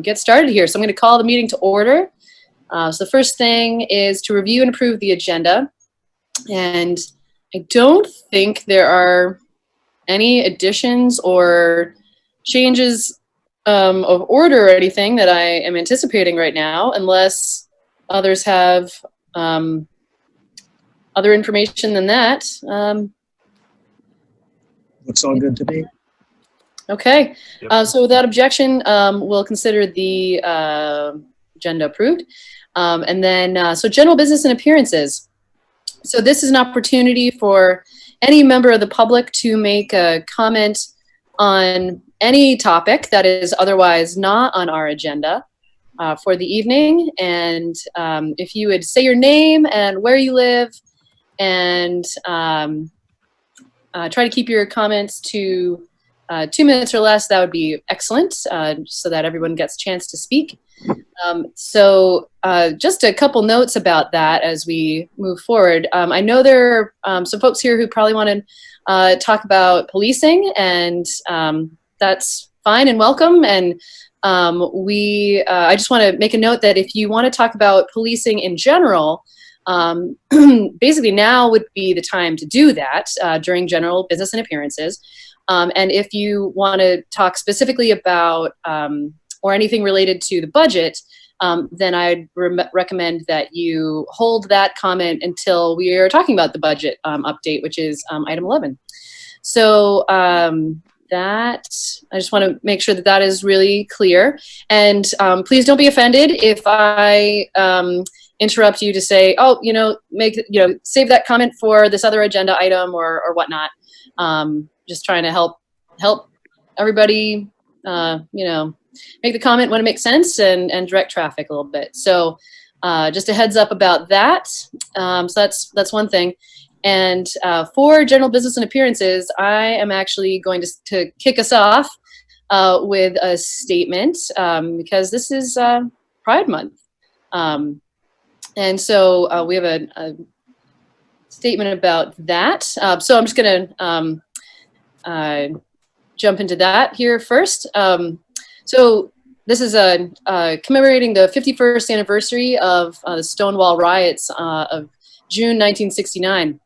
Get started here. So I'm going to call the meeting to order. So the first thing is to review and approve the agenda. And I don't think there are any additions or changes of order or anything that I am anticipating right now, unless others have other information than that. Looks all good to me. Okay, Yep. so without objection, we'll consider the agenda approved. And then, so general business and appearances. So this is an opportunity for any member of the public to make a comment on any topic that is otherwise not on our agenda for the evening. And if you would say your name and where you live, and try to keep your comments to 2 minutes or less, that would be excellent, so that everyone gets a chance to speak. So just a couple notes about that as we move forward. I know there are some folks here who probably want to talk about policing, and that's fine and welcome. And I just want to make a note that if you want to talk about policing in general, basically now would be the time to do that during general business and appearances. And if you want to talk specifically about or anything related to the budget, then I'd recommend that you hold that comment until we are talking about the budget update, which is item 11. So that, I just want to make sure that that is really clear. And please don't be offended if I interrupt you to say, oh, save that comment for this other agenda item or whatnot. Just trying to help everybody, make the comment when it makes sense and direct traffic a little bit. So just a heads up about that. So that's one thing. And for general business and appearances, I am actually going to kick us off with a statement because this is Pride Month. And so we have a statement about that. So I'm just going to jump into that here first. So this is commemorating the 51st anniversary of the Stonewall riots of June 1969.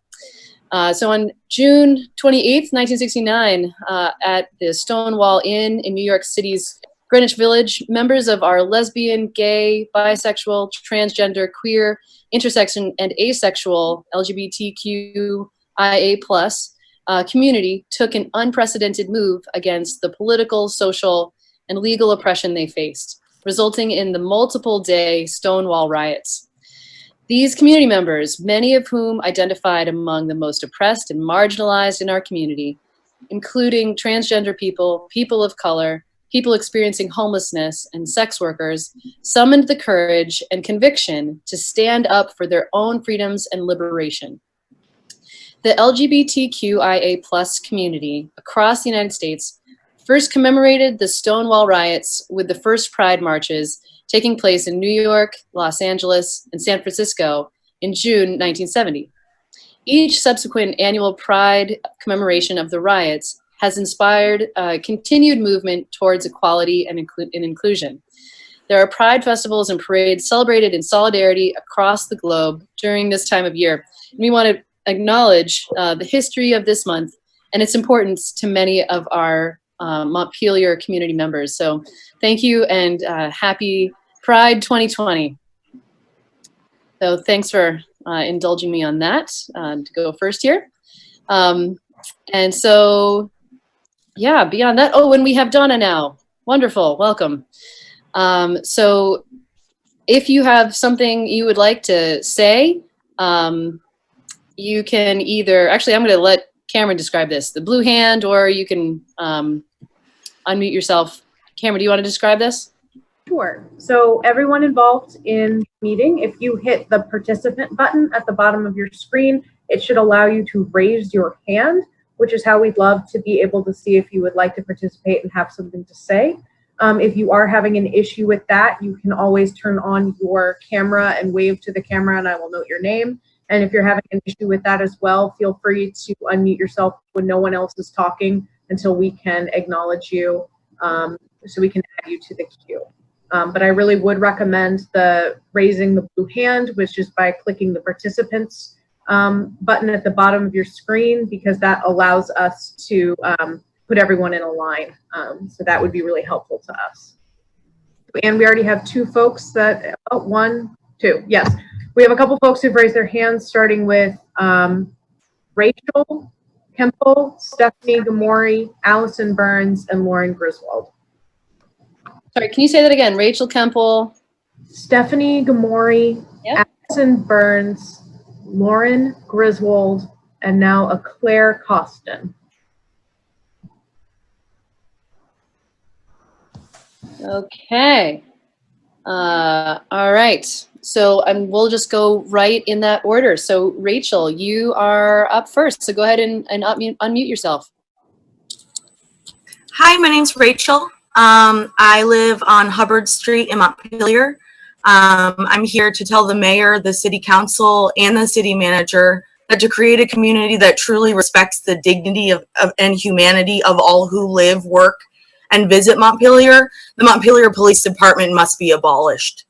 So on June 28th, 1969, at the Stonewall Inn in New York City's Greenwich Village, members of our lesbian, gay, bisexual, transgender, queer, intersex, and asexual LGBTQIA+ community took an unprecedented move against the political, social, and legal oppression they faced, resulting in the multiple-day Stonewall riots. These community members, many of whom identified among the most oppressed and marginalized in our community, including transgender people, people of color, people experiencing homelessness, and sex workers, summoned the courage and conviction to stand up for their own freedoms and liberation. The LGBTQIA+ community across the United States first commemorated the Stonewall riots with the first Pride marches taking place in New York, Los Angeles, and San Francisco in June 1970. Each subsequent annual Pride commemoration of the riots has inspired a continued movement towards equality and inclusion. There are Pride festivals and parades celebrated in solidarity across the globe during this time of year. And we want to acknowledge the history of this month and its importance to many of our Montpelier community members. So thank you, and happy Pride 2020. So thanks for indulging me on that to go first here. And so, yeah, beyond that, oh, and we have Donna now. Wonderful, welcome. So if you have something you would like to say, you can either, actually I'm gonna let Cameron describe this, the blue hand, or you can unmute yourself. Cameron, do you want to describe this? Sure. So everyone involved in the meeting, if you hit the participant button at the bottom of your screen, it should allow you to raise your hand, which is how we'd love to be able to see if you would like to participate and have something to say. If you are having an issue with that, you can always turn on your camera and wave to the camera, and I will note your name. And if you're having an issue with that as well, feel free to unmute yourself when no one else is talking until we can acknowledge you. so we can add you to the queue. But I really would recommend the raising the blue hand, which is by clicking the participants button at the bottom of your screen, because that allows us to put everyone in a line. So that would be really helpful to us. And we already have two folks that, oh, one, two, yes. We have a couple folks who've raised their hands, starting with Rachel Kemple, Stephanie Gamori, Alison Byrnes, and Lauren Griswold. Sorry, can you say that again? Rachel Kemple, Stephanie Gamori, yep. Alison Byrnes, Lauren Griswold, and now a Claire Costin. Okay. All right. So we'll just go right in that order. So Rachel, you are up first. So go ahead and unmute yourself. Hi, my name's Rachel. I live on Hubbard Street in Montpelier. I'm here to tell the mayor, the city council, and the city manager that to create a community that truly respects the dignity and humanity of all who live, work, and visit Montpelier, the Montpelier Police Department must be abolished.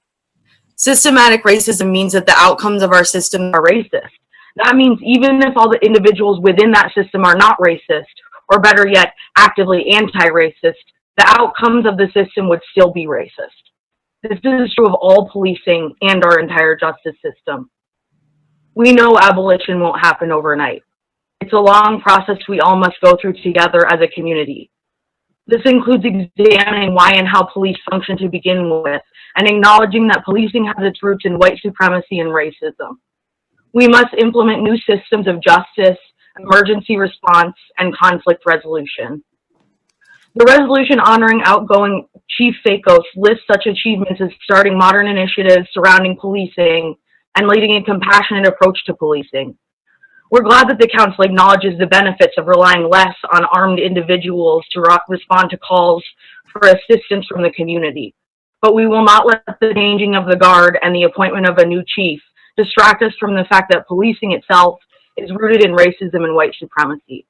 Systematic racism means that the outcomes of our system are racist. That means even if all the individuals within that system are not racist, or better yet, actively anti-racist, the outcomes of the system would still be racist. This is true of all policing and our entire justice system. We know abolition won't happen overnight. It's a long process we all must go through together as a community. This includes examining why and how police function to begin with, and acknowledging that policing has its roots in white supremacy and racism. We must implement new systems of justice, emergency response, and conflict resolution. The resolution honoring outgoing Chief Fakos lists such achievements as starting modern initiatives surrounding policing and leading a compassionate approach to policing. We're glad that the council acknowledges the benefits of relying less on armed individuals to respond to calls for assistance from the community. But we will not let the changing of the guard and the appointment of a new chief distract us from the fact that policing itself is rooted in racism and white supremacy.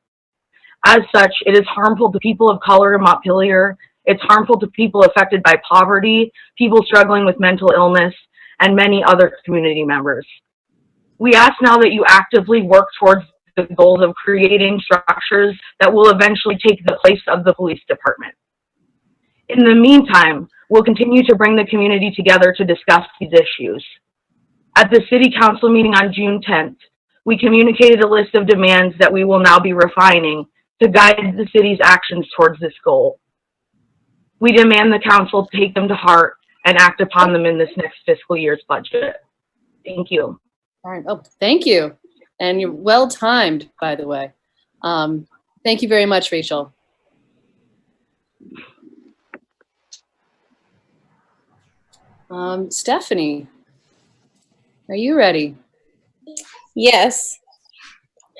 As such, it is harmful to people of color in Montpelier. It's harmful to people affected by poverty, people struggling with mental illness, and many other community members. We ask now that you actively work towards the goals of creating structures that will eventually take the place of the police department. In the meantime, we'll continue to bring the community together to discuss these issues. At the City Council meeting on June 10th, we communicated a list of demands that we will now be refining to guide the city's actions towards this goal. We demand the council take them to heart and act upon them in this next fiscal year's budget. Thank you. All right. Oh, thank you. And you're well timed, by the way. Thank you very much, Rachel. Stephanie, are you ready? Yes.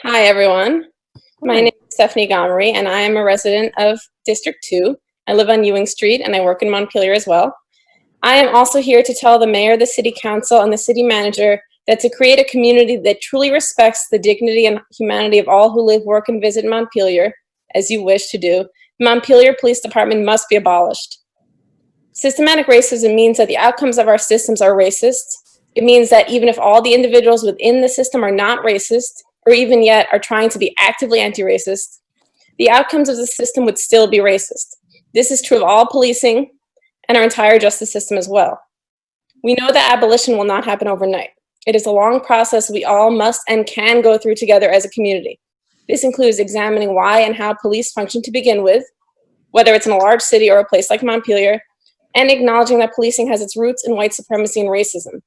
Hi, everyone. My name is Stephanie Gomery, and I am a resident of District 2. I live on Ewing Street, and I work in Montpelier as well. I am also here to tell the mayor, the city council, and the city manager that to create a community that truly respects the dignity and humanity of all who live, work, and visit Montpelier, as you wish to do, the Montpelier Police Department must be abolished. Systematic racism means that the outcomes of our systems are racist. It means that even if all the individuals within the system are not racist, or even yet are trying to be actively anti-racist, the outcomes of the system would still be racist. This is true of all policing and our entire justice system as well. We know that abolition will not happen overnight. It is a long process we all must and can go through together as a community. This includes examining why and how police function to begin with, whether it's in a large city or a place like Montpelier, and acknowledging that policing has its roots in white supremacy and racism.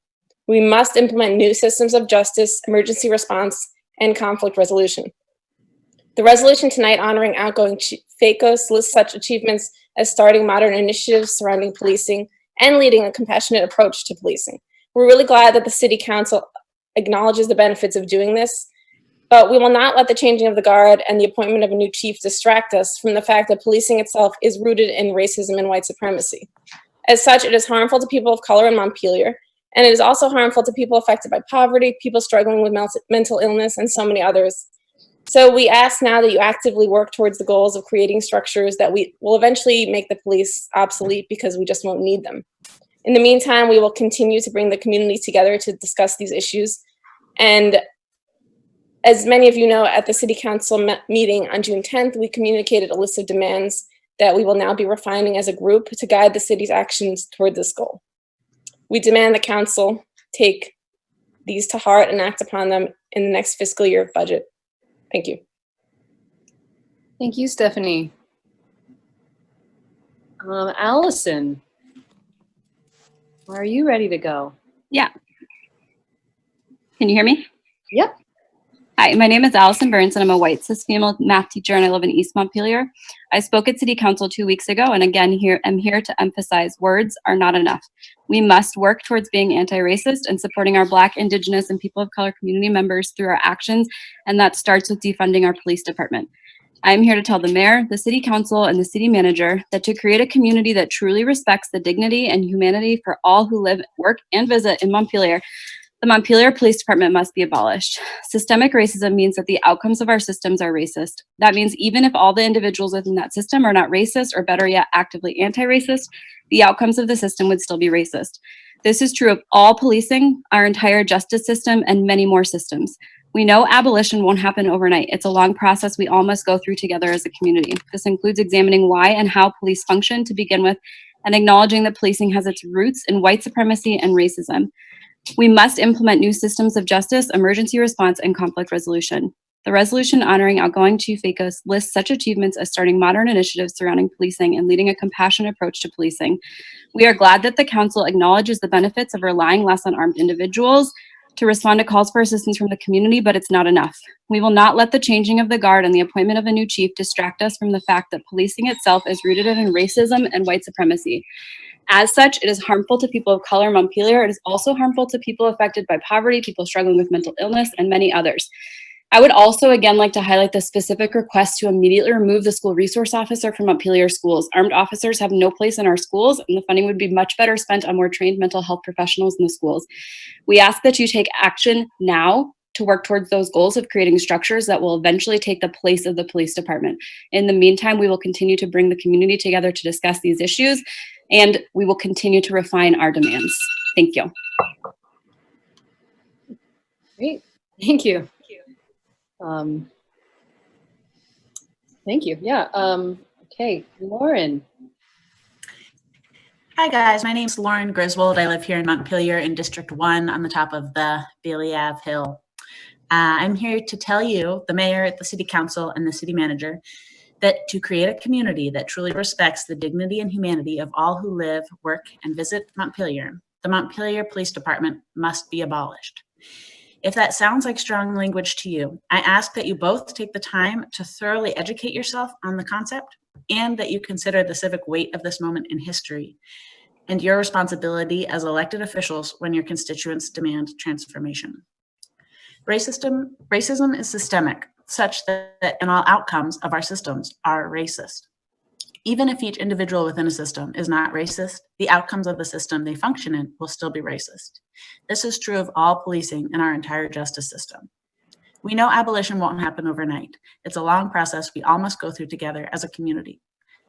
We must implement new systems of justice, emergency response, and conflict resolution. The resolution tonight honoring outgoing FACOs lists such achievements as starting modern initiatives surrounding policing and leading a compassionate approach to policing. We're really glad that the City Council acknowledges the benefits of doing this, but we will not let the changing of the guard and the appointment of a new chief distract us from the fact that policing itself is rooted in racism and white supremacy. As such, it is harmful to people of color in Montpelier, and it is also harmful to people affected by poverty, people struggling with mental illness, and so many others. So we ask now that you actively work towards the goals of creating structures that we will eventually make the police obsolete because we just won't need them. In the meantime, we will continue to bring the community together to discuss these issues. And as many of you know, at the City Council meeting on June 10th, we communicated a list of demands that we will now be refining as a group to guide the city's actions toward this goal. We demand the council take these to heart and act upon them in the next fiscal year budget. Thank you. Thank you, Stephanie. Allison, are you ready to go? Yeah. Can you hear me? Yep. Hi, my name is Alison Byrnes, and I'm a white cis female math teacher, and I live in East Montpelier. I spoke at City Council 2 weeks ago, and again, I'm here to emphasize words are not enough. We must work towards being anti-racist and supporting our Black, Indigenous, and people of color community members through our actions, and that starts with defunding our police department. I'm here to tell the mayor, the city council, and the city manager that to create a community that truly respects the dignity and humanity for all who live, work, and visit in Montpelier, the Montpelier Police Department must be abolished. Systemic racism means that the outcomes of our systems are racist. That means even if all the individuals within that system are not racist, or better yet, actively anti-racist, the outcomes of the system would still be racist. This is true of all policing, our entire justice system, and many more systems. We know abolition won't happen overnight. It's a long process we all must go through together as a community. This includes examining why and how police function to begin with, and acknowledging that policing has its roots in white supremacy and racism. We must implement new systems of justice, emergency response, and conflict resolution. The resolution honoring outgoing Chief Akos lists such achievements as starting modern initiatives surrounding policing and leading a compassionate approach to policing. We are glad that the council acknowledges the benefits of relying less on armed individuals to respond to calls for assistance from the community, but it's not enough. We will not let the changing of the guard and the appointment of a new chief distract us from the fact that policing itself is rooted in racism and white supremacy. As such, it is harmful to people of color in Montpelier. It is also harmful to people affected by poverty, people struggling with mental illness, and many others. I would also again like to highlight the specific request to immediately remove the school resource officer from Montpelier schools. Armed officers have no place in our schools, and the funding would be much better spent on more trained mental health professionals in the schools. We ask that you take action now to work towards those goals of creating structures that will eventually take the place of the police department. In the meantime, we will continue to bring the community together to discuss these issues, and we will continue to refine our demands. Thank you. Great. Thank you. Thank you. Yeah. Okay, Lauren. Hi guys, my name's Lauren Griswold. I live here in Montpelier in District 1 on the top of the Bailey Ave Hill. I'm here to tell you, the mayor, the city council, and the city manager, that to create a community that truly respects the dignity and humanity of all who live, work, and visit Montpelier, the Montpelier Police Department must be abolished. If that sounds like strong language to you, I ask that you both take the time to thoroughly educate yourself on the concept, and that you consider the civic weight of this moment in history and your responsibility as elected officials when your constituents demand transformation. Racism is systemic, such that in all outcomes of our systems are racist. Even if each individual within a system is not racist, the outcomes of the system they function in will still be racist. This is true of all policing in our entire justice system. We know abolition won't happen overnight. It's a long process we all must go through together as a community.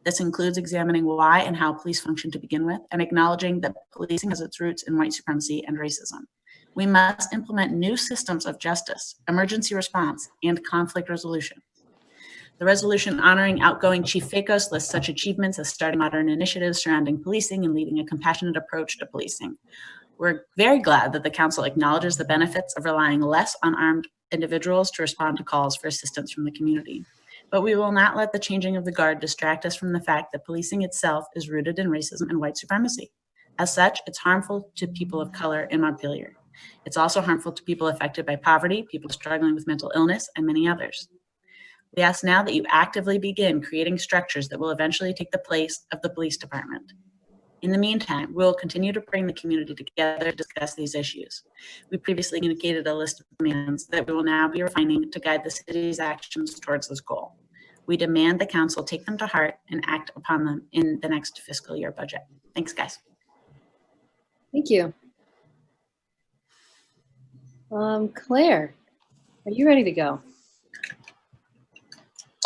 This includes examining why and how police function to begin with, and acknowledging that policing has its roots in white supremacy and racism. We must implement new systems of justice, emergency response, and conflict resolution. The resolution honoring outgoing Chief Akos lists such achievements as starting modern initiatives surrounding policing and leading a compassionate approach to policing. We're very glad that the council acknowledges the benefits of relying less on armed individuals to respond to calls for assistance from the community. But we will not let the changing of the guard distract us from the fact that policing itself is rooted in racism and white supremacy. As such, it's harmful to people of color in Montpelier. It's also harmful to people affected by poverty, people struggling with mental illness, and many others. We ask now that you actively begin creating structures that will eventually take the place of the police department. In the meantime, we will continue to bring the community together to discuss these issues. We previously communicated a list of demands that we will now be refining to guide the city's actions towards this goal. We demand the council take them to heart and act upon them in the next fiscal year budget. Thanks, guys. Thank you. Claire, are you ready to go?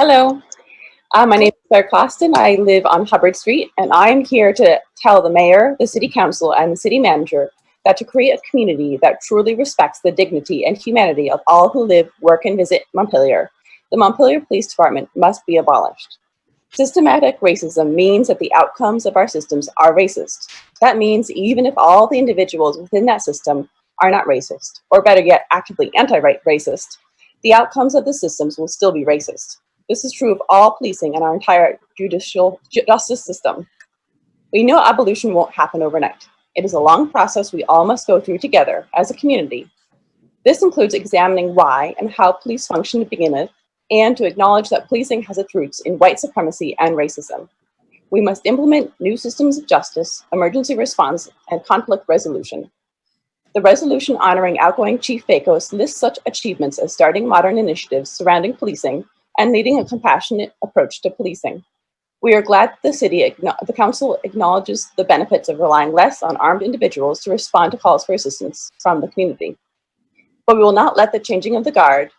Hello. My name is Claire Costin. I live on Hubbard Street, and I'm here to tell the mayor, the city council, and the city manager that to create a community that truly respects the dignity and humanity of all who live, work, and visit Montpelier, the Montpelier Police Department must be abolished. Systematic racism means that the outcomes of our systems are racist. That means even if all the individuals within that system are not racist, or better yet, actively anti-racist, the outcomes of the systems will still be racist. This is true of all policing and our entire judicial justice system. We know abolition won't happen overnight. It is a long process we all must go through together as a community. This includes examining why and how police function to begin with, and to acknowledge that policing has its roots in white supremacy and racism. We must implement new systems of justice, emergency response, and conflict resolution. The resolution honoring outgoing Chief Fakos lists such achievements as starting modern initiatives surrounding policing and leading a compassionate approach to policing. We are glad the council acknowledges the benefits of relying less on armed individuals to respond to calls for assistance from the community. But we will not let the changing of the guard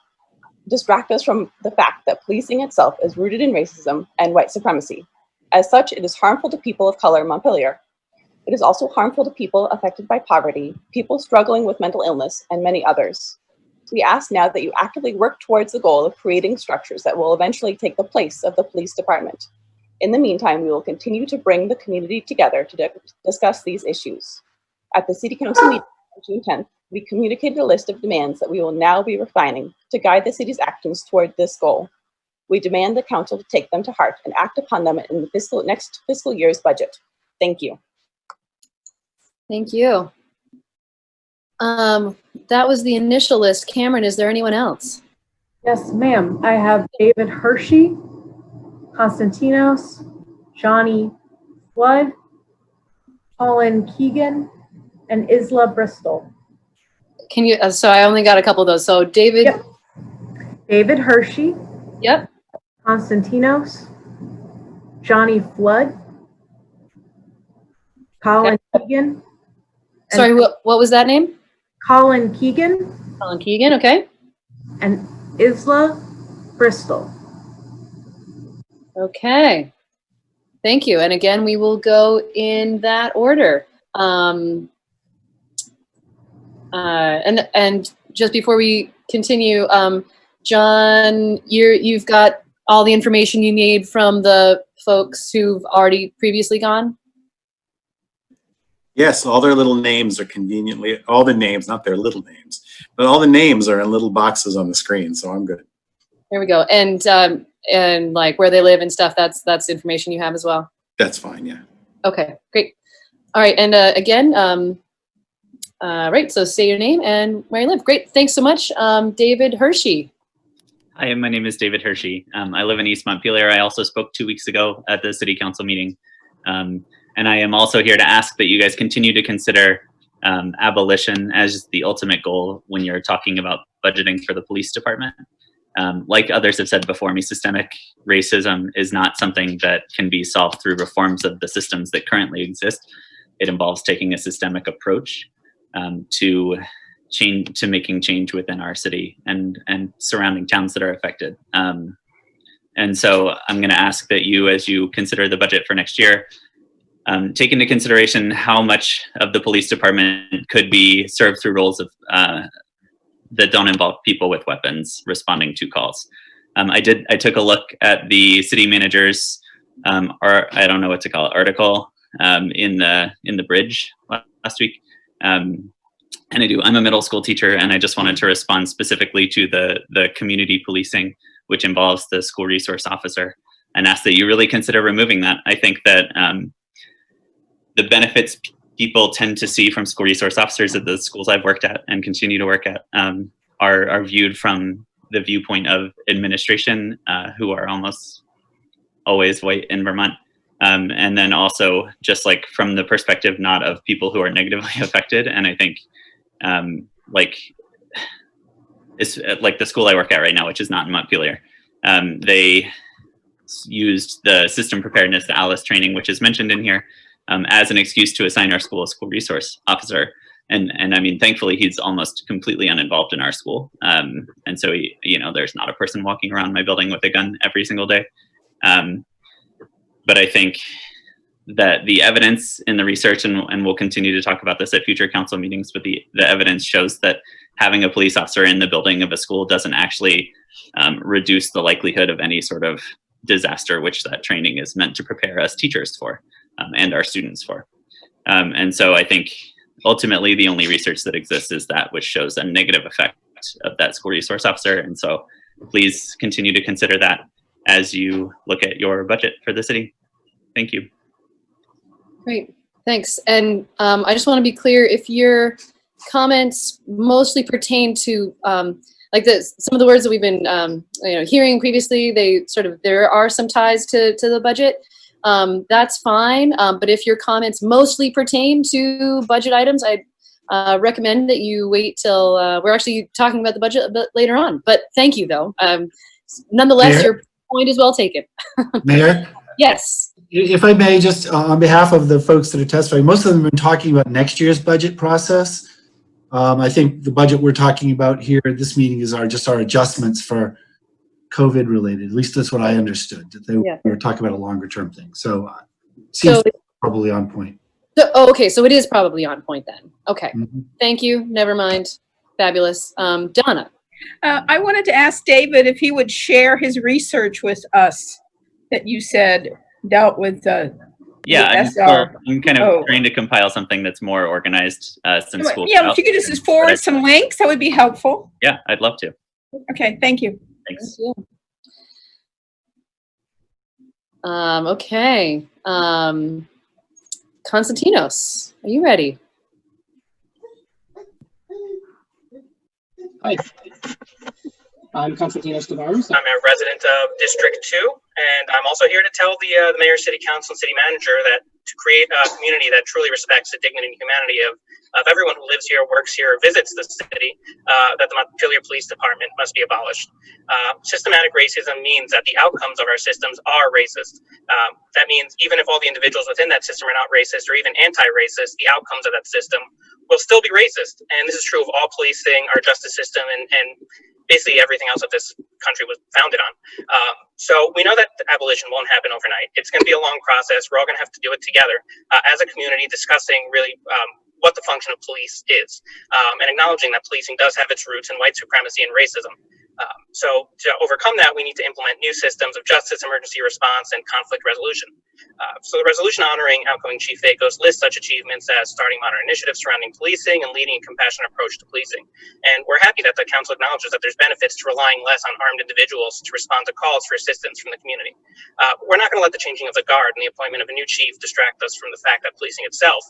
distract us from the fact that policing itself is rooted in racism and white supremacy. As such, it is harmful to people of color in Montpelier. It is also harmful to people affected by poverty, people struggling with mental illness, and many others. We ask now that you actively work towards the goal of creating structures that will eventually take the place of the police department. In the meantime, we will continue to bring the community together to discuss these issues. At the City Council meeting on June 10th, we communicated a list of demands that we will now be refining to guide the city's actions toward this goal. We demand the council to take them to heart and act upon them in the next fiscal year's budget. Thank you. Thank you. That was the initial list. Cameron, is there anyone else? Yes, ma'am. I have David Hershey, Constantinos, Johnny Flood, Colin Keegan, and Isla Bristol. Can you, so I only got a couple of those. So David. Yep. David Hershey. Yep. Constantinos, Johnny Flood, Colin Keegan. Sorry, what was that name? Colin Keegan. Colin Keegan, okay. And Isla Bristol. Okay. Thank you. And again, we will go in that order. And just before we continue, John, you've got all the information you need from the folks who've already previously gone? Yes, all their little names are conveniently, all the names, not their little names, but all the names are in little boxes on the screen, so I'm good. There we go. And like where they live and stuff, that's information you have as well? That's fine, yeah. Okay, great. All right, and again, right, so say your name and where you live. Great, thanks so much. David Hershey. Hi, my name is David Hershey. I live in East Montpelier. I also spoke 2 weeks ago at the City Council meeting. And I am also here to ask that you guys continue to consider abolition as the ultimate goal when you're talking about budgeting for the police department. Like others have said before me, systemic racism is not something that can be solved through reforms of the systems that currently exist. It involves taking a systemic approach to making change within our city and surrounding towns that are affected. And so I'm going to ask that you, as you consider the budget for next year, take into consideration how much of the police department could be served through roles of that don't involve people with weapons responding to calls. I took a look at the city manager's, or I don't know what to call it, article in the Bridge last week. And I'm a middle school teacher, and I just wanted to respond specifically to the community policing, which involves the school resource officer, and ask that you really consider removing that. I think that the benefits people tend to see from school resource officers at the schools I've worked at and continue to work at are viewed from the viewpoint of administration, who are almost always white in Vermont. And then also just like from the perspective not of people who are negatively affected. And I think it's like the school I work at right now, which is not in Montpelier. They used the system preparedness, the ALICE training, which is mentioned in here, as an excuse to assign our school a school resource officer. And I mean, thankfully, he's almost completely uninvolved in our school. And so, there's not a person walking around my building with a gun every single day. But I think that the evidence in the research, and we'll continue to talk about this at future council meetings, but the evidence shows that having a police officer in the building of a school doesn't actually reduce the likelihood of any sort of disaster, which that training is meant to prepare us teachers for and our students for. And so I think ultimately the only research that exists is that which shows a negative effect of that school resource officer. And so please continue to consider that as you look at your budget for the city. Thank you. Great, thanks. And I just want to be clear, if your comments mostly pertain to like some of the words that we've been hearing previously, there are some ties to the budget. That's fine. But if your comments mostly pertain to budget items, I'd recommend that you wait till we're actually talking about the budget a bit later on. But thank you, though. Nonetheless, Mayor? your point is well taken. Mayor? Yes. If I may, just on behalf of the folks that are testifying, most of them have been talking about next year's budget process. I think the budget we're talking about here at this meeting is our adjustments for COVID related. At least that's what I understood, that they were talking about a longer term thing. So seems probably on point. Okay, so it is probably on point then. Okay, Thank you. Never mind. Fabulous. Donna. I wanted to ask David if he would share his research with us that you said dealt with I'm kind of trying to compile something that's more organized since school. Yeah, if you could just forward some links, that would be helpful. Yeah, I'd love to. Okay, thank you. Thanks. Thank you. Okay. Konstantinos, are you ready? Hi, I'm Konstantinos Tavares. I'm a resident of District 2, and I'm also here to tell the mayor, city council, and city manager that to create a community that truly respects the dignity and humanity of everyone who lives here, works here, visits the city, that the Montpelier Police Department must be abolished. Systematic racism means that the outcomes of our systems are racist. That means even if all the individuals within that system are not racist or even anti-racist, the outcomes of that system will still be racist. And this is true of all policing, our justice system, and basically everything else that this country was founded on. So we know that abolition won't happen overnight. It's going to be a long process. We're all going to have to do it together as a community, discussing really what the function of police is, and acknowledging that policing does have its roots in white supremacy and racism. So to overcome that, we need to implement new systems of justice, emergency response, and conflict resolution. So the resolution honoring outgoing Chief Vakos lists such achievements as starting modern initiatives surrounding policing and leading a compassionate approach to policing. And we're happy that the council acknowledges that there's benefits to relying less on armed individuals to respond to calls for assistance from the community. We're not going to let the changing of the guard and the appointment of a new chief distract us from the fact that policing itself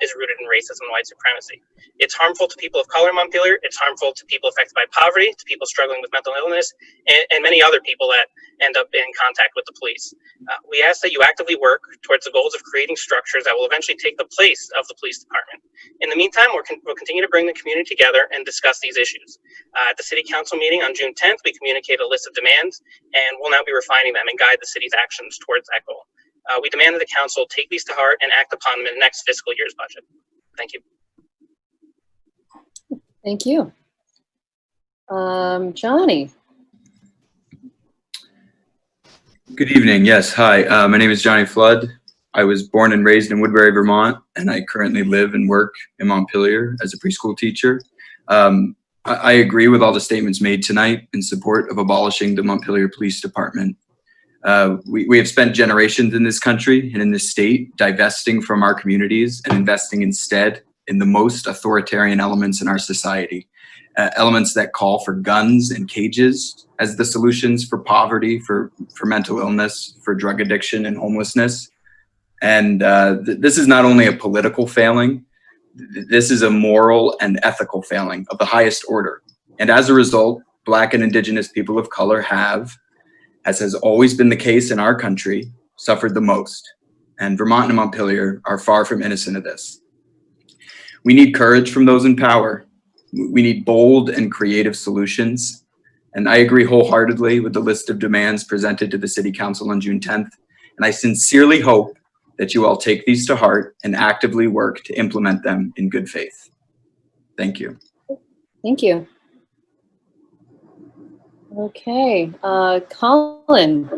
is rooted in racism and white supremacy. It's harmful to people of color in Montpelier. It's harmful to people affected by poverty, to people struggling with mental illness, and many other people that end up in contact with the police. We ask that you actively work towards the goals of creating structures that will eventually take the place of the police department. In the meantime, we'll continue to bring the community together and discuss these issues. At the city council meeting on June 10th, we communicated a list of demands, and we'll now be refining them and guide the city's actions towards that goal. We demand that the council take these to heart and act upon them in the next fiscal year's budget. Thank you. Thank you. Johnny. Good evening. Yes. Hi. My name is Johnny Flood. I was born and raised in Woodbury, Vermont, and I currently live and work in Montpelier as a preschool teacher. I agree with all the statements made tonight in support of abolishing the Montpelier Police Department. We have spent generations in this country and in this state divesting from our communities and investing instead in the most authoritarian elements in our society. Elements that call for guns and cages as the solutions for poverty, for mental illness, for drug addiction and homelessness. And this is not only a political failing, this is a moral and ethical failing of the highest order. And as a result, Black and Indigenous people of color have, as has always been the case in our country, suffered the most. And Vermont and Montpelier are far from innocent of this. We need courage from those in power. We need bold and creative solutions. And I agree wholeheartedly with the list of demands presented to the City Council on June 10th. And I sincerely hope that you all take these to heart and actively work to implement them in good faith. Thank you. Thank you. Okay, Colin.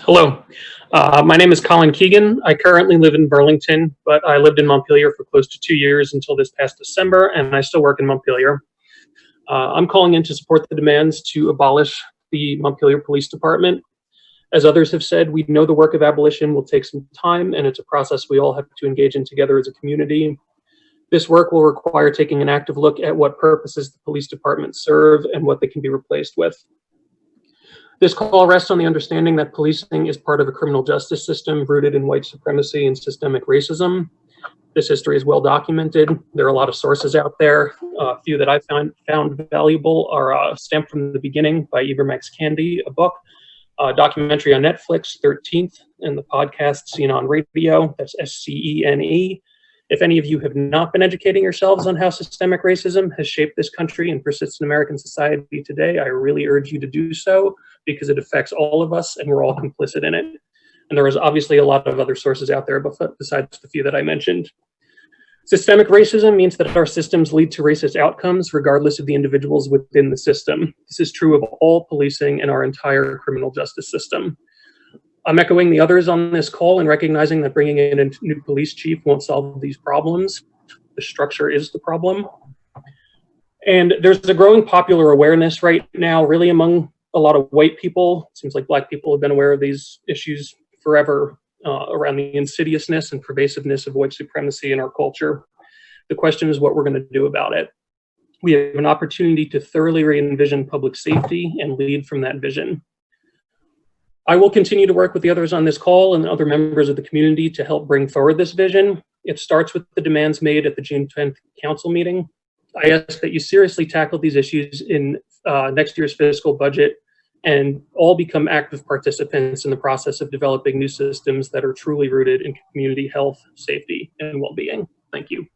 Hello, my name is Colin Keegan. I currently live in Burlington, but I lived in Montpelier for close to 2 years until this past December, and I still work in Montpelier. I'm calling in to support the demands to abolish the Montpelier Police Department. As others have said, we know the work of abolition will take some time, and it's a process we all have to engage in together as a community. This work will require taking an active look at what purposes the police departments serve and what they can be replaced with. This call rests on the understanding that policing is part of a criminal justice system rooted in white supremacy and systemic racism. This history is well documented. There are a lot of sources out there. A few that I found valuable are Stamped from the Beginning by Ibram X. Kendi, a book, a documentary on Netflix, 13th, and the podcast Seen on Radio, that's SCENE. If any of you have not been educating yourselves on how systemic racism has shaped this country and persists in American society today, I really urge you to do so because it affects all of us and we're all complicit in it. And there is obviously a lot of other sources out there besides the few that I mentioned. Systemic racism means that our systems lead to racist outcomes regardless of the individuals within the system. This is true of all policing and our entire criminal justice system. I'm echoing the others on this call and recognizing that bringing in a new police chief won't solve these problems. The structure is the problem. And there's a growing popular awareness right now, really among a lot of white people. It seems like Black people have been aware of these issues forever around the insidiousness and pervasiveness of white supremacy in our culture. The question is what we're going to do about it. We have an opportunity to thoroughly re-envision public safety and lead from that vision. I will continue to work with the others on this call and other members of the community to help bring forward this vision. It starts with the demands made at the June 10th council meeting. I ask that you seriously tackle these issues in next year's fiscal budget and all become active participants in the process of developing new systems that are truly rooted in community health, safety, and well-being. Thank you.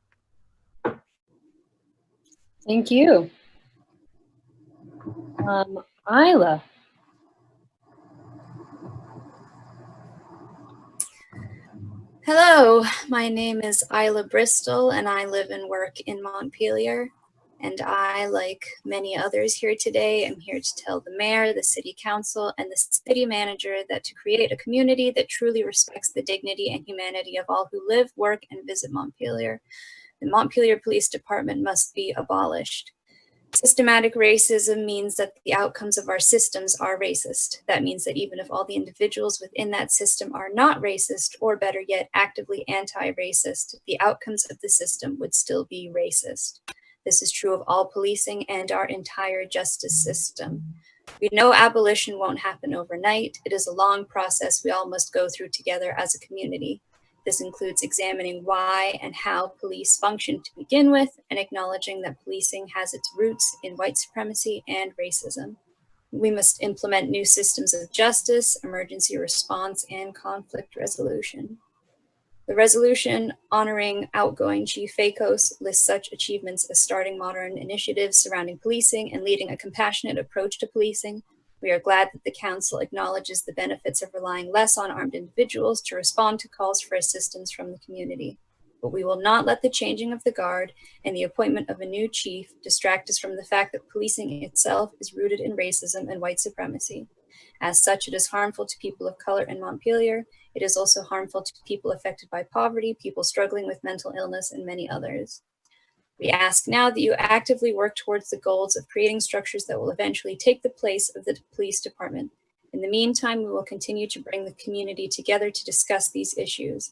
Thank you. Isla. Hello, my name is Isla Bristol and I live and work in Montpelier. And I, like many others here today, am here to tell the mayor, the city council, and the city manager that to create a community that truly respects the dignity and humanity of all who live, work, and visit Montpelier, the Montpelier Police Department must be abolished. Systematic racism means that the outcomes of our systems are racist. That means that even if all the individuals within that system are not racist, or better yet, actively anti-racist, the outcomes of the system would still be racist. This is true of all policing and our entire justice system. We know abolition won't happen overnight. It is a long process we all must go through together as a community. This includes examining why and how police function to begin with, and acknowledging that policing has its roots in white supremacy and racism. We must implement new systems of justice, emergency response, and conflict resolution. The resolution honoring outgoing Chief Fakos lists such achievements as starting modern initiatives surrounding policing and leading a compassionate approach to policing. We are glad that the council acknowledges the benefits of relying less on armed individuals to respond to calls for assistance from the community. But we will not let the changing of the guard and the appointment of a new chief distract us from the fact that policing itself is rooted in racism and white supremacy. As such, it is harmful to people of color in Montpelier. It is also harmful to people affected by poverty, people struggling with mental illness, and many others. We ask now that you actively work towards the goals of creating structures that will eventually take the place of the police department. In the meantime, we will continue to bring the community together to discuss these issues.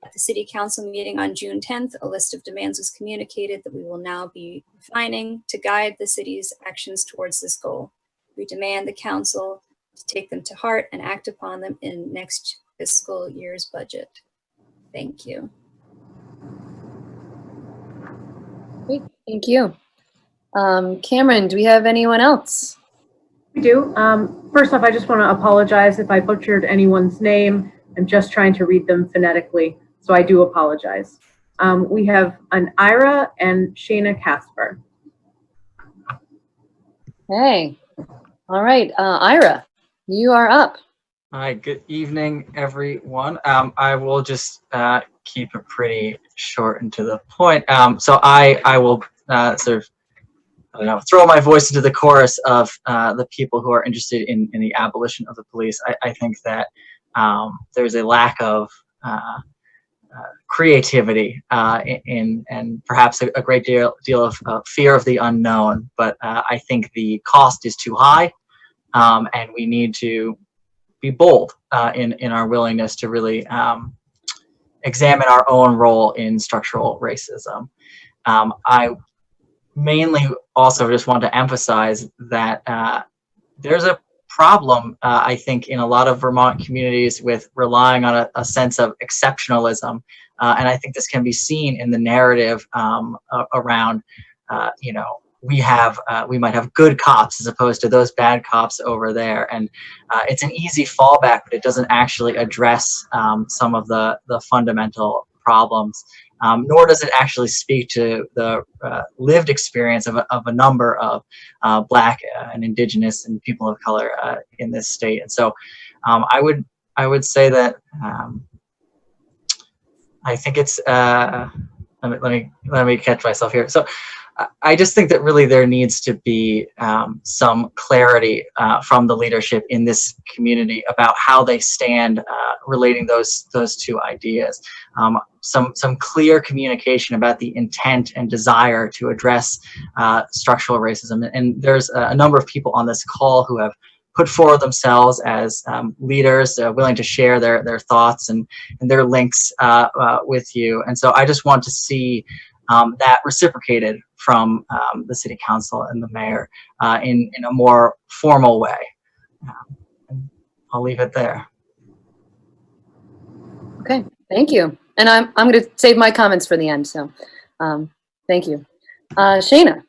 At the City Council meeting on June 10th, a list of demands was communicated that we will now be refining to guide the city's actions towards this goal. We demand the council to take them to heart and act upon them in next fiscal year's budget. Thank you. Great, thank you. Cameron, do we have anyone else? We do. First off, I just want to apologize if I butchered anyone's name. I'm just trying to read them phonetically, so I do apologize. We have an Ira and Shayna Casper. Hey, all right, Ira, you are up. Hi, good evening, everyone. I will just keep it pretty short and to the point. So I will sort of, I don't know, throw my voice into the chorus of the people who are interested in the abolition of the police. I think that there's a lack of creativity and perhaps a great deal of fear of the unknown. But I think the cost is too high, and we need to be bold in our willingness to really examine our own role in structural racism. I mainly also just want to emphasize that there's a problem, I think, in a lot of Vermont communities with relying on a sense of exceptionalism. And I think this can be seen in the narrative around, you know, we might have good cops as opposed to those bad cops over there. And it's an easy fallback, but it doesn't actually address some of the fundamental problems. Nor does it actually speak to the lived experience of a number of Black and Indigenous and people of color in this state. And so I would say that I think it's let me catch myself here. So I just think that really there needs to be some clarity from the leadership in this community about how they stand relating those two ideas. Some clear communication about the intent and desire to address structural racism. And there's a number of people on this call who have put forward themselves as leaders, willing to share their thoughts and their links with you. And so I just want to see that reciprocated from the city council and the mayor in a more formal way. I'll leave it there. Okay, thank you. And I'm going to save my comments for the end. So thank you. Shayna.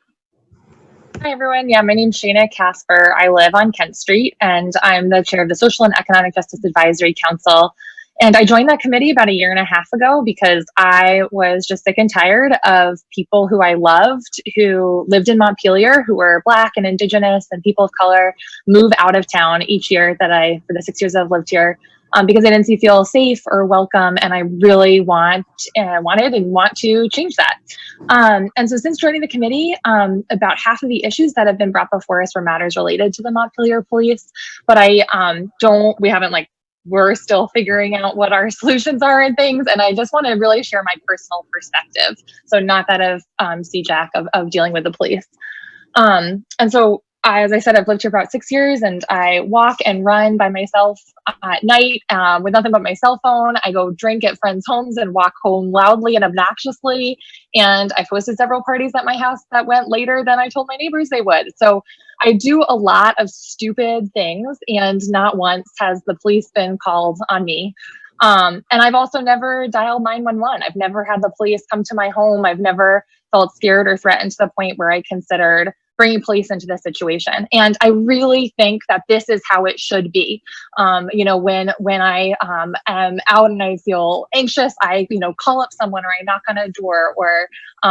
Hi, everyone. Yeah, my name's Shayna Casper. I live on Kent Street, and I'm the chair of the Social and Economic Justice Advisory Council. And I joined that committee about 1.5 years ago because I was just sick and tired of people who I loved, who lived in Montpelier, who were Black and Indigenous and people of color, move out of town each year for the 6 years I've lived here, because I didn't feel safe or welcome. And I really wanted and want to change that. And so since joining the committee, about half of the issues that have been brought before us were matters related to the Montpelier police. But we're still figuring out what our solutions are and things. And I just want to really share my personal perspective. So not that of CJAC, of dealing with the police. And so as I said, I've lived here for about 6 years, and I walk and run by myself at night with nothing but my cell phone. I go drink at friends' homes and walk home loudly and obnoxiously. And I've hosted several parties at my house that went later than I told my neighbors they would. So I do a lot of stupid things, and not once has the police been called on me. And I've also never dialed 911. I've never had the police come to my home. I've never felt scared or threatened to the point where I considered bringing police into this situation. And I really think that this is how it should be. When I am out and I feel anxious, I, call up someone, or I knock on a door, or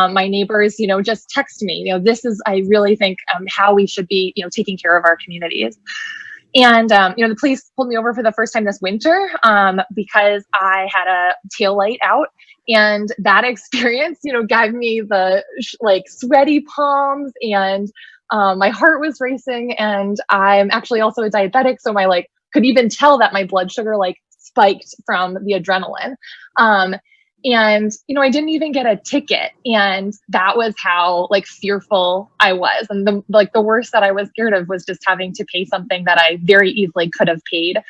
my neighbors, just text me. This is, I really think, how we should be, taking care of our communities. And, the police pulled me over for the first time this winter because I had a tail light out. And that experience, gave me the sweaty palms, and my heart was racing. And I'm actually also a diabetic, so my could even tell that my blood sugar spiked from the adrenaline. And, I didn't even get a ticket. And that was how fearful I was. And the worst that I was scared of was just having to pay something that I very easily could have paid.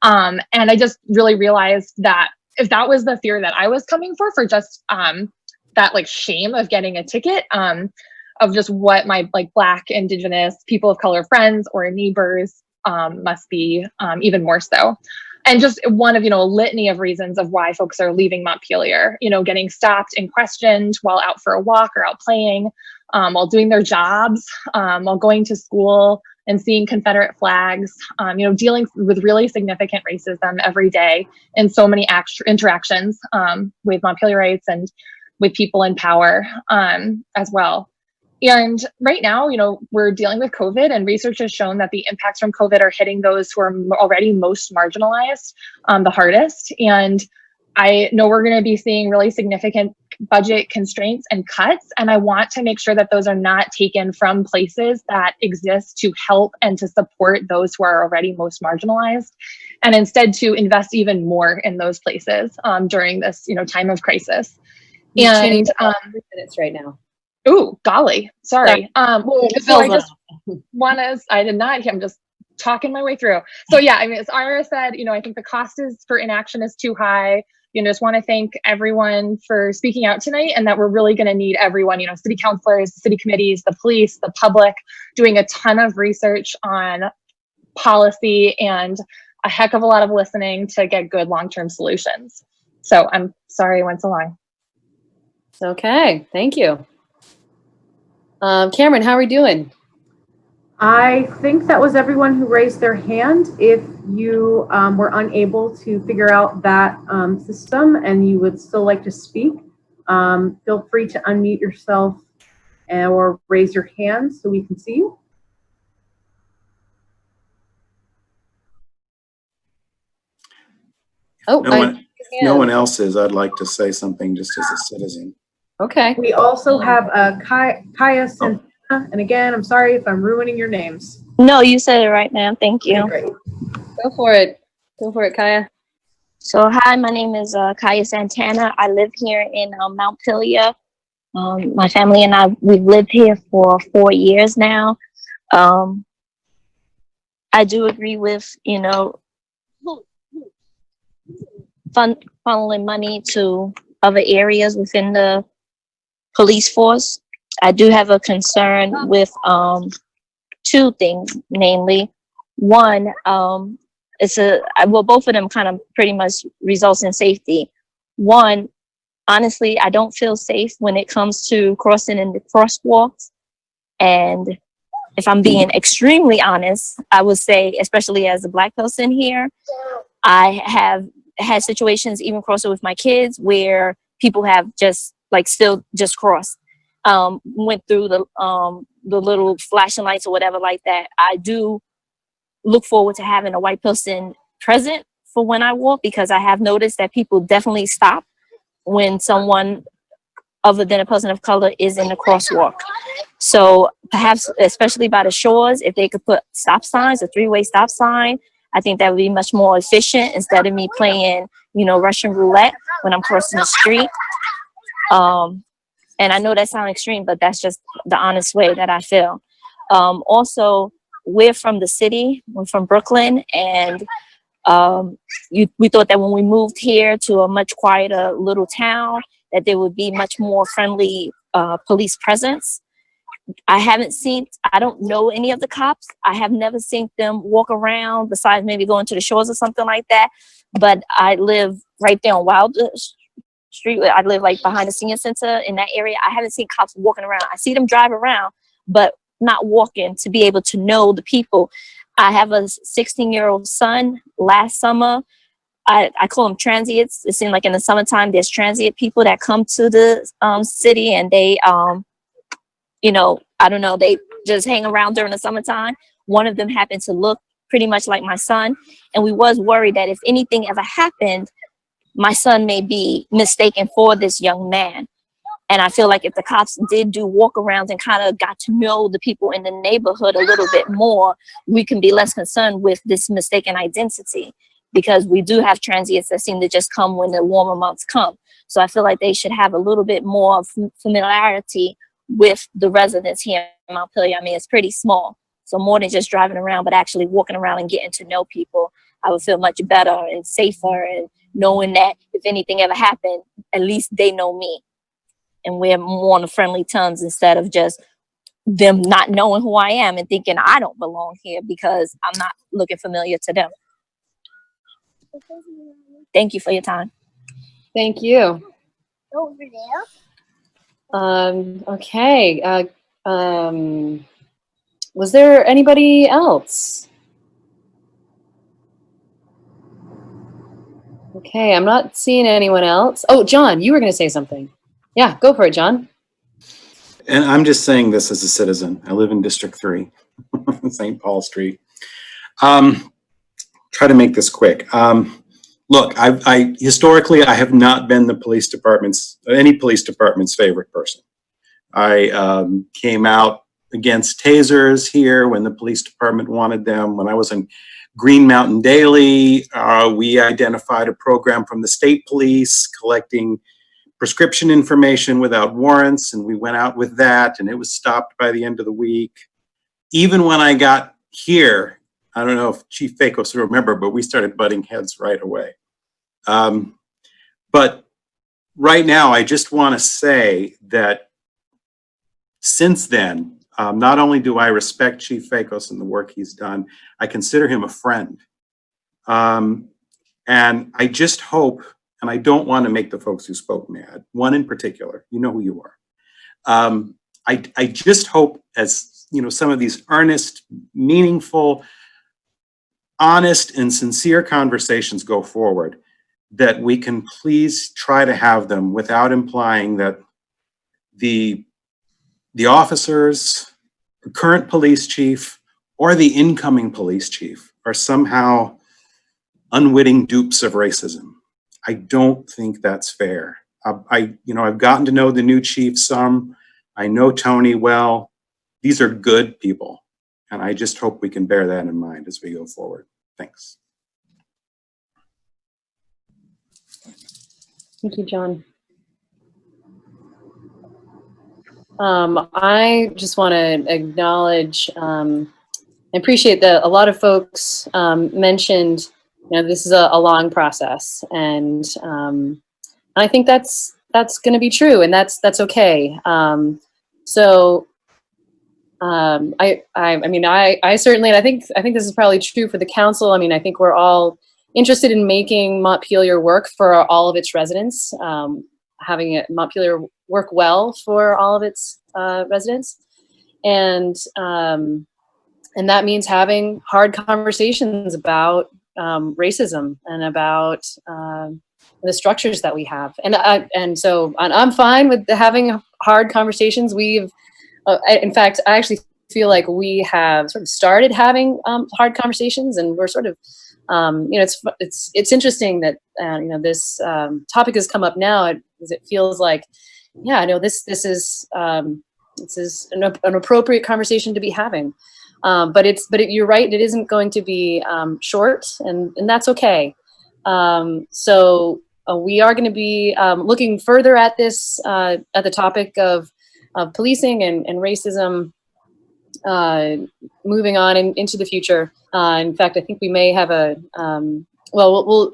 And I just really realized that if that was the fear that I was coming for just that shame of getting a ticket, of just what my Black, Indigenous, people of color friends or neighbors must be even more so. And just one of, a litany of reasons of why folks are leaving Montpelier, getting stopped and questioned while out for a walk or out playing, while doing their jobs, while going to school and seeing Confederate flags, dealing with really significant racism every day in so many interactions with Montpelierites and with people in power as well. And right now, we're dealing with COVID, and research has shown that the impacts from COVID are hitting those who are already most marginalized the hardest. And I know we're going to be seeing really significant budget constraints and cuts, and I want to make sure that those are not taken from places that exist to help and to support those who are already most marginalized, and instead to invest even more in those places during this, time of crisis. And 3 minutes right now. Oh, golly, sorry. Well, so I just want to, I did not, I'm just talking my way through. So yeah, I mean, as Ira said, I think the cost for inaction is too high. Just want to thank everyone for speaking out tonight, and that we're really going to need everyone, city councilors, city committees, the police, the public, doing a ton of research on policy and a heck of a lot of listening to get good long-term solutions. So I'm sorry I went so long. It's okay. Thank you. Cameron, how are we doing? I think that was everyone who raised their hand. If you were unable to figure out that system and you would still like to speak, feel free to unmute yourself or raise your hand so we can see you. Oh, no one else is. I'd like to say something just as a citizen. Okay. We also have Kaya Santana. And again, I'm sorry if I'm ruining your names. No, you said it right, ma'am. Thank you. Okay, great. Go for it. Go for it, Kaya. So, hi, my name is Kaya Santana. I live here in Montpelier. My family and I, we've lived here for 4 years now. I do agree with, funneling money to other areas within the police force. I do have a concern with two things, namely, one, both of them kind of pretty much results in safety. One, honestly, I don't feel safe when it comes to crossing in the crosswalks. And if I'm being extremely honest, I would say, especially as a Black person here, I have had situations, even crossing with my kids, where people have just still just crossed. Went through the little flashing lights or whatever like that. I do look forward to having a white person present for when I walk, because I have noticed that people definitely stop when someone other than a person of color is in the crosswalk. So perhaps, especially by the shores, if they could put stop signs, a 3-way stop sign, I think that would be much more efficient instead of me playing, Russian roulette when I'm crossing the street. And I know that sounds extreme, but that's just the honest way that I feel. Also, we're from the city, we're from Brooklyn, and we thought that when we moved here to a much quieter little town, that there would be much more friendly police presence. I don't know any of the cops. I have never seen them walk around besides maybe going to the shores or something like that. But I live right there on Wilder Street. I live behind the senior center in that area. I haven't seen cops walking around. I see them drive around, but not walking to be able to know the people. I have a 16-year-old son. Last summer, I call them transients. It seems like in the summertime, there's transient people that come to the city, and they, I don't know, they just hang around during the summertime. One of them happened to look pretty much like my son, and we was worried that if anything ever happened, my son may be mistaken for this young man. And I feel like if the cops did do walk-arounds and kind of got to know the people in the neighborhood a little bit more, we can be less concerned with this mistaken identity, because we do have transients that seem to just come when the warmer months come. So I feel like they should have a little bit more familiarity with the residents here in Montpelier. I mean, it's pretty small. So more than just driving around, but actually walking around and getting to know people, I would feel much better and safer, and knowing that if anything ever happened, at least they know me. And we're more on the friendly terms instead of just them not knowing who I am and thinking I don't belong here because I'm not looking familiar to them. Thank you for your time. Thank you. Over there. Okay. Was there anybody else? Okay, I'm not seeing anyone else. Oh, John, you were going to say something. Yeah, go for it, John. And I'm just saying this as a citizen. I live in District 3, St. Paul Street. Try to make this quick. look, I historically, I have not been the any police department's favorite person. I came out against tasers here when the police department wanted them. When I was in Green Mountain Daily, we identified a program from the state police collecting prescription information without warrants, and we went out with that, and it was stopped by the end of the week. Even when I got here, I don't know if Chief Fakos will remember, but we started butting heads right away. But right now, I just want to say that since then, not only do I respect Chief Fakos and the work he's done, I consider him a friend. And I just hope, and I don't want to make the folks who spoke mad, one in particular, you know who you are. I just hope, as you know, some of these earnest, meaningful, honest, and sincere conversations go forward, that we can please try to have them without implying that the officers, the current police chief, or the incoming police chief are somehow unwitting dupes of racism. I don't think that's fair. I've gotten to know the new chief some. I know Tony well. These are good people, and I just hope we can bear that in mind as we go forward. Thanks. Thank you, John. I just want to acknowledge, I appreciate that a lot of folks mentioned, this is a long process, and I think that's going to be true, and that's okay. I certainly, and I think this is probably true for the council. I mean, I think we're all interested in making Montpelier work for all of its residents, having Montpelier work well for all of its residents, and that means having hard conversations about racism and about the structures that we have, and so I'm fine with having hard conversations. We've, in fact, I actually feel like we have sort of started having hard conversations, and we're sort of, it's interesting that this topic has come up now, because it feels like, this is an appropriate conversation to be having, but you're right, it isn't going to be short, and that's okay. So we are going to be looking further at this, at the topic of policing and racism, moving on into the future. In fact, I think we may have I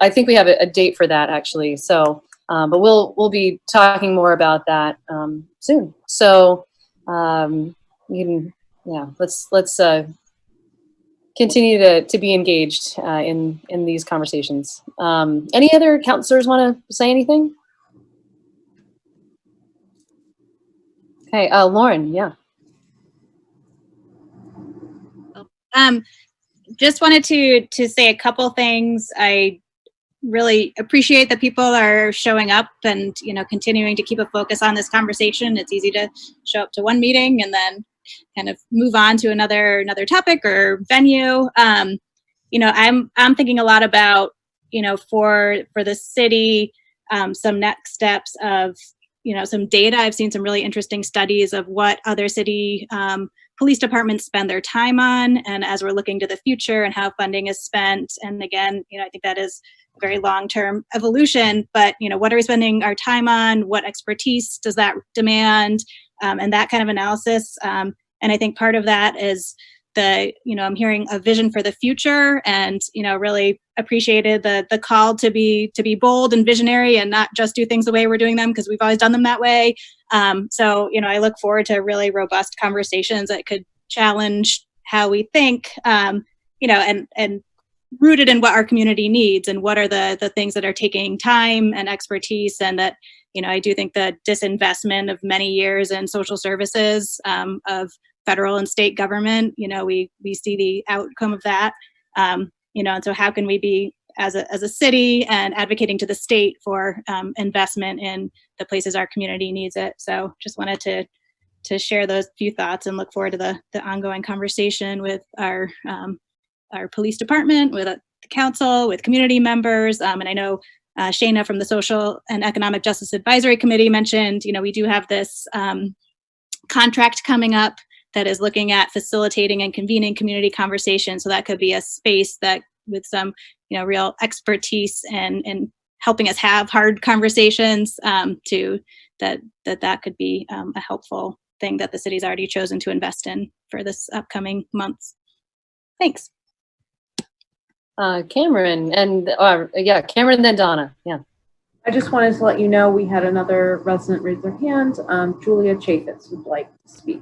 think we have a date for that, actually. So, but we'll be talking more about that soon. So, let's continue to be engaged in these conversations. Any other councilors want to say anything? Okay, Lauren, yeah. Just wanted to say a couple things. I really appreciate that people are showing up and continuing to keep a focus on this conversation. It's easy to show up to one meeting and then kind of move on to another topic or venue. I'm thinking a lot about for the city, some next steps of some data. I've seen some really interesting studies of what other city police departments spend their time on, and as we're looking to the future and how funding is spent. And again, I think that is very long-term evolution, but what are we spending our time on? What expertise does that demand? And that kind of analysis. And I think part of that is I'm hearing a vision for the future, and really appreciated the call to be bold and visionary and not just do things the way we're doing them, because we've always done them that way. So I look forward to really robust conversations that could challenge how we think, and rooted in what our community needs and what are the things that are taking time and expertise, and that I do think the disinvestment of many years in social services of federal and state government, we see the outcome of that. And so how can we be as a city and advocating to the state for investment in the places our community needs it. So just wanted to share those few thoughts and look forward to the ongoing conversation with our police department, with the council, with community members. And I know Shayna from the Social and Economic Justice Advisory Committee mentioned, we do have this contract coming up that is looking at facilitating and convening community conversations. So that could be a space that with some, real expertise and helping us have hard conversations that could be a helpful thing that the city's already chosen to invest in for this upcoming months. Thanks. Cameron and Cameron, then Donna. Yeah. I just wanted to let you know we had another resident raise their hand. Julia Chaffetz would like to speak.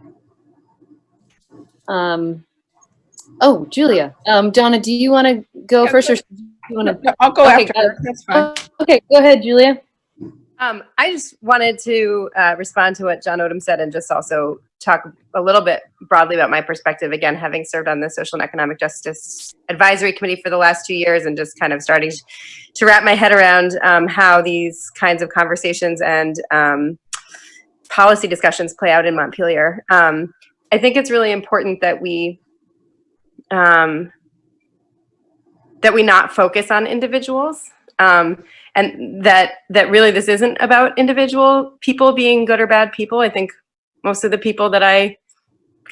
Julia. Donna, do you want to go first, or do you want to? I'll go after her. That's fine. Okay, go ahead, Julia. I just wanted to respond to what John Odom said and just also talk a little bit broadly about my perspective, again, having served on the Social and Economic Justice Advisory Committee for the last 2 years and just kind of starting to wrap my head around how these kinds of conversations and policy discussions play out in Montpelier. I think it's really important that we not focus on individuals. And that really this isn't about individual people being good or bad people. I think most of the people that I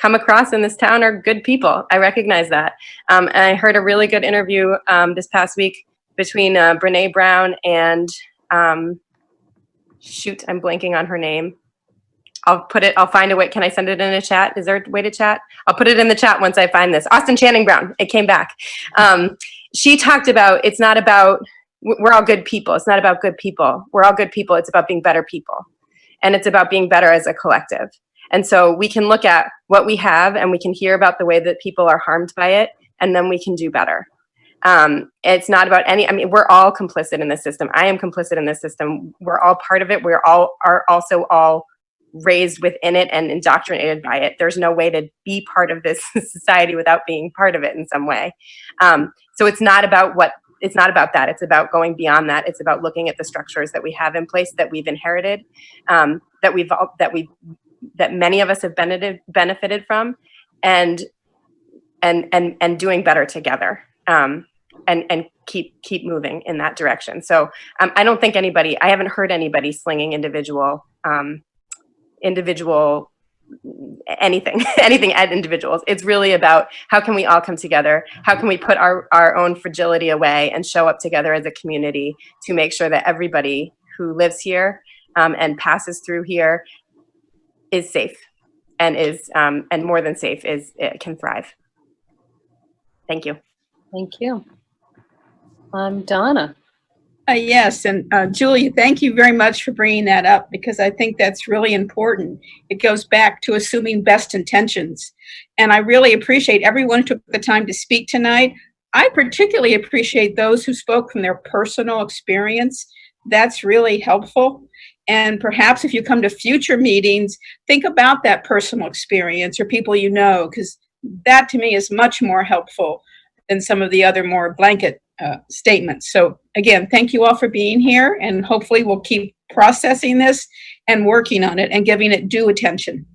come across in this town are good people. I recognize that. And I heard a really good interview this past week between Brene Brown and, I'm blanking on her name. I'll find a way. Can I send it in a chat? Is there a way to chat? I'll put it in the chat once I find this. Austin Channing Brown, it came back. She talked about, it's not about, we're all good people. It's not about good people. We're all good people. It's about being better people. And it's about being better as a collective. And so we can look at what we have and we can hear about the way that people are harmed by it, and then we can do better. It's not about we're all complicit in this system. I am complicit in this system. We're all part of it. We're also all raised within it and indoctrinated by it. There's no way to be part of this society without being part of it in some way. So it's not about that. It's about going beyond that. It's about looking at the structures that we have in place, that we've inherited, that many of us have benefited from, and doing better together, and keep moving in that direction. So I don't think I haven't heard anybody slinging individual anything at individuals. It's really about how can we all come together? How can we put our own fragility away and show up together as a community to make sure that everybody who lives here and passes through here is safe and and more than safe, can thrive. Thank you. Thank you. Donna. Yes, and Julia, thank you very much for bringing that up, because I think that's really important. It goes back to assuming best intentions. And I really appreciate everyone who took the time to speak tonight. I particularly appreciate those who spoke from their personal experience. That's really helpful. And perhaps if you come to future meetings, think about that personal experience or people you know, because that to me is much more helpful than some of the other more blanket statements. So again, thank you all for being here, and hopefully we'll keep processing this and working on it and giving it due attention.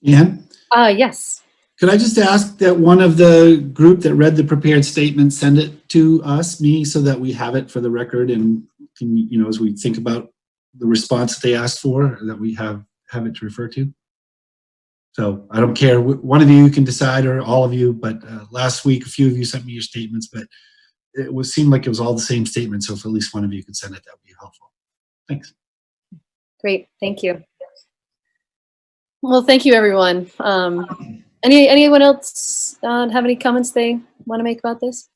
Ann? Yes. Could I just ask that one of the group that read the prepared statement send it to me, so that we have it for the record, and can, as we think about the response that they asked for, that we have it to refer to? So I don't care, one of you can decide, or all of you, but last week a few of you sent me your statements, but it seemed like it was all the same statement, so if at least one of you could send it, that would be helpful. Thanks. Great, thank you. Well, thank you, everyone. Anyone else have any comments they want to make about this?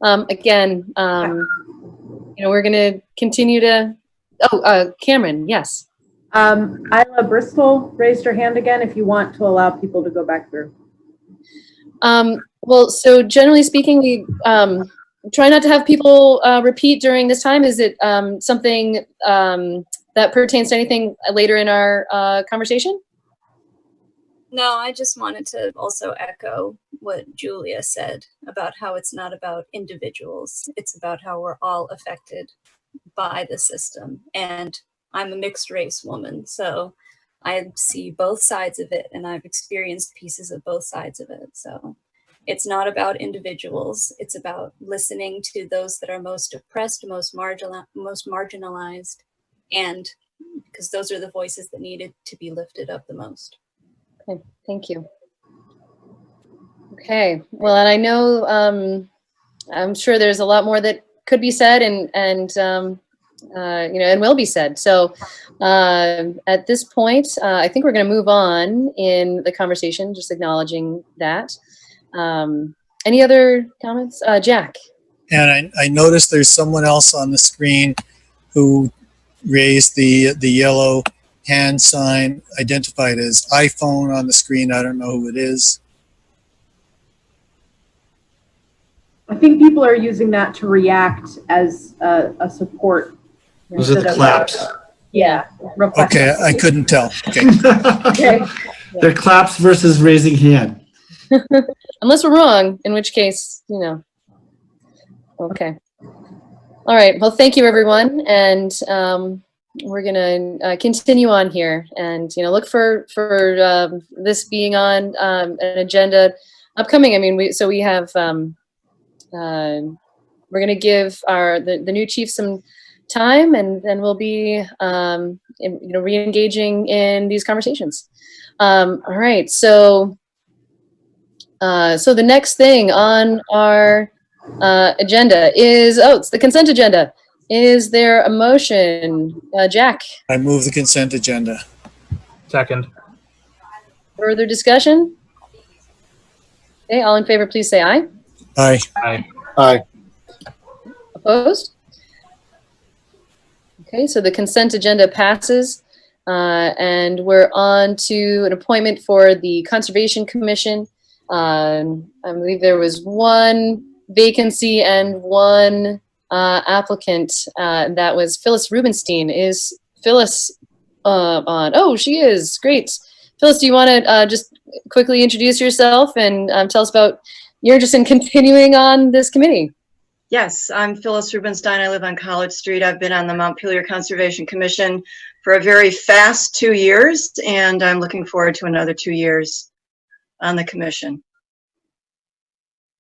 Again, we're going to continue to. Cameron, yes. Isla Bristol raised her hand again if you want to allow people to go back through. Well, so generally speaking, we try not to have people repeat during this time. Is it something that pertains to anything later in our conversation? No, I just wanted to also echo what Julia said about how it's not about individuals. It's about how we're all affected by the system. And I'm a mixed race woman, so I see both sides of it, and I've experienced pieces of both sides of it. So It's not about individuals. It's about listening to those that are most oppressed, most marginalized, and because those are the voices that needed to be lifted up the most. Okay, thank you. Okay, well, and I know I'm sure there's a lot more that could be said and you know, and will be said. So at this point, I think we're going to move on in the conversation, just acknowledging that. Any other comments? Jack? And I noticed there's someone else on the screen who raised the yellow hand sign identified as iPhone on the screen. I don't know who it is. I think people are using that to react as a support. Those are the claps. Yeah. Okay, I couldn't tell. Okay. Okay. They're claps versus raising hand. Unless we're wrong, in which case, you know. Okay. All right. Well, thank you, everyone. And we're going to continue on here and, you know, look for this being on an agenda upcoming. I mean, we have, we're going to give the new chief some time, and then we'll be, you know, re-engaging in these conversations. All right. So the next thing on our agenda is, it's the consent agenda. Is there a motion? Jack? I move the consent agenda. Second. Further discussion? Okay, all in favor, please say aye. Aye. Aye. Aye. Opposed? Okay, so the consent agenda passes, and we're on to an appointment for the Conservation Commission. I believe there was one vacancy and one applicant. That was Phyllis Rubenstein. Is Phyllis on? Oh, she is. Great. Phyllis, do you want to just quickly introduce yourself and tell us about your interest in continuing on this committee? Yes, I'm Phyllis Rubenstein. I live on College Street. I've been on the Montpelier Conservation Commission for a very fast 2 years, and I'm looking forward to another 2 years on the commission.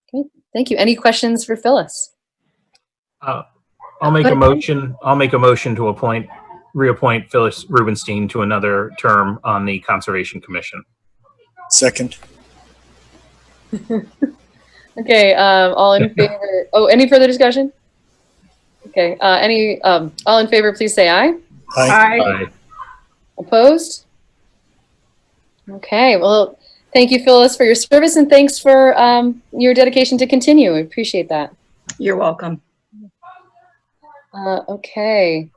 Okay, thank you. Any questions for Phyllis? I'll make a motion. I'll make a motion to reappoint Phyllis Rubenstein to another term on the Conservation Commission. Second. Okay, all in favor? Oh, any further discussion? Okay, all in favor, please say aye. Aye. Aye. Opposed? Okay, well, thank you, Phyllis, for your service, and thanks for your dedication to continue. We appreciate that. You're welcome. Okay,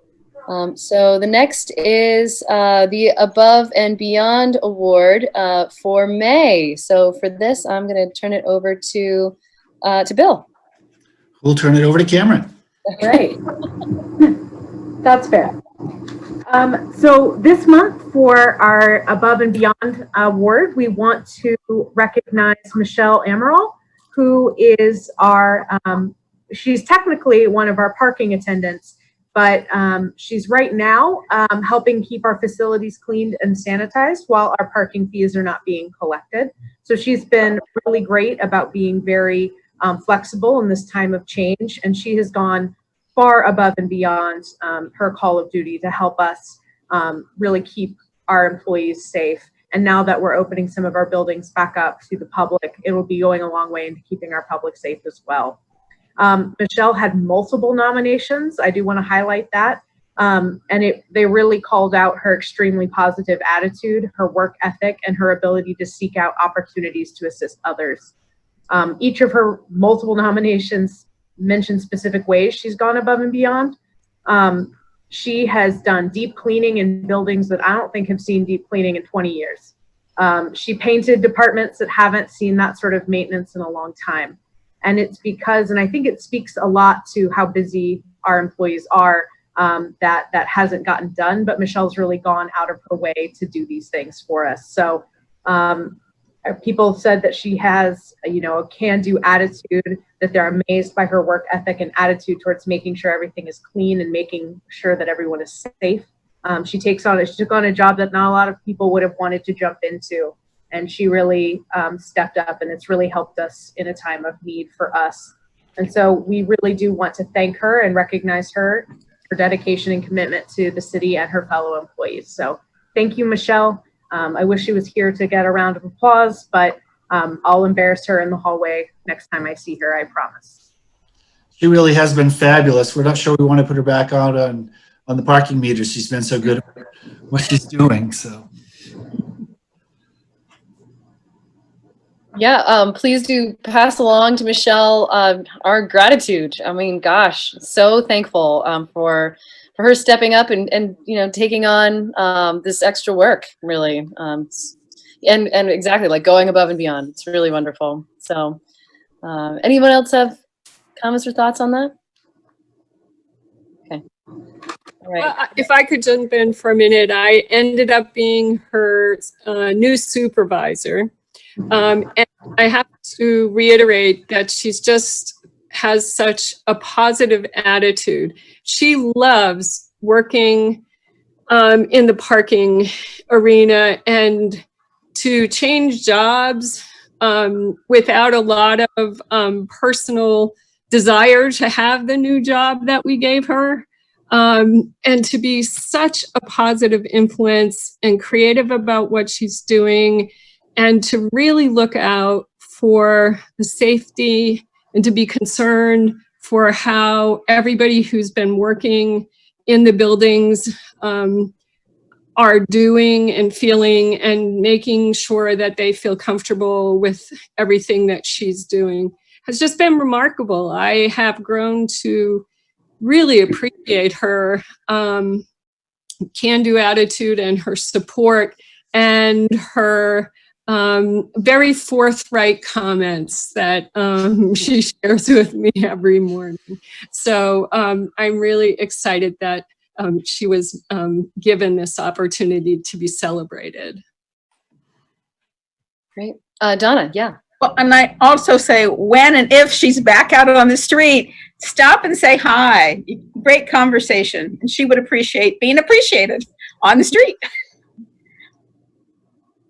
so the next is the Above and Beyond Award for May. So for this, I'm going to turn it over to Bill. We'll turn it over to Cameron. Great. That's fair. So this month for our Above and Beyond Award, we want to recognize Michelle Amaral, who is our, she's technically one of our parking attendants, but she's right now helping keep our facilities cleaned and sanitized while our parking fees are not being collected. So she's been really great about being very flexible in this time of change, and she has gone far above and beyond her call of duty to help us really keep our employees safe. And now that we're opening some of our buildings back up to the public, it will be going a long way into keeping our public safe as well. Michelle had multiple nominations. I do want to highlight that. And they really called out her extremely positive attitude, her work ethic, and her ability to seek out opportunities to assist others. Each of her multiple nominations mentioned specific ways she's gone above and beyond. She has done deep cleaning in buildings that I don't think have seen deep cleaning in 20 years. She painted departments that haven't seen that sort of maintenance in a long time. And it's because, and I think it speaks a lot to how busy our employees are, that hasn't gotten done, but Michelle's really gone out of her way to do these things for us. So people said that she has, a can-do attitude, that they're amazed by her work ethic and attitude towards making sure everything is clean and making sure that everyone is safe. She took on a job that not a lot of people would have wanted to jump into. and she really stepped up, and it's really helped us in a time of need for us. And so we really do want to thank her and recognize her for dedication and commitment to the city and her fellow employees. So thank you, Michelle. I wish she was here to get a round of applause, but I'll embarrass her in the hallway next time I see her, I promise. She really has been fabulous. We're not sure we want to put her back out on the parking meter. She's been so good at what she's doing, so. Yeah, please do pass along to Michelle our gratitude. I mean, gosh, so thankful for her stepping up and you know, taking on this extra work, really, and exactly, like, going above and beyond. It's really wonderful. So, anyone else have comments or thoughts on that? Okay. All right. Well, if I could jump in for a minute, I ended up being her new supervisor. And I have to reiterate that she's just has such a positive attitude. She loves working in the parking arena, and to change jobs without a lot of personal desire to have the new job that we gave her, and to be such a positive influence and creative about what she's doing, and to really look out for the safety and to be concerned for how everybody who's been working in the buildings are doing and feeling, and making sure that they feel comfortable with everything that she's doing has just been remarkable. I have grown to really appreciate her can-do attitude and her support and her very forthright comments that she shares with me every morning. So I'm really excited that she was given this opportunity to be celebrated. Great. Donna, yeah. Well, and I also say, when and if she's back out on the street, stop and say hi. Great conversation. And she would appreciate being appreciated on the street.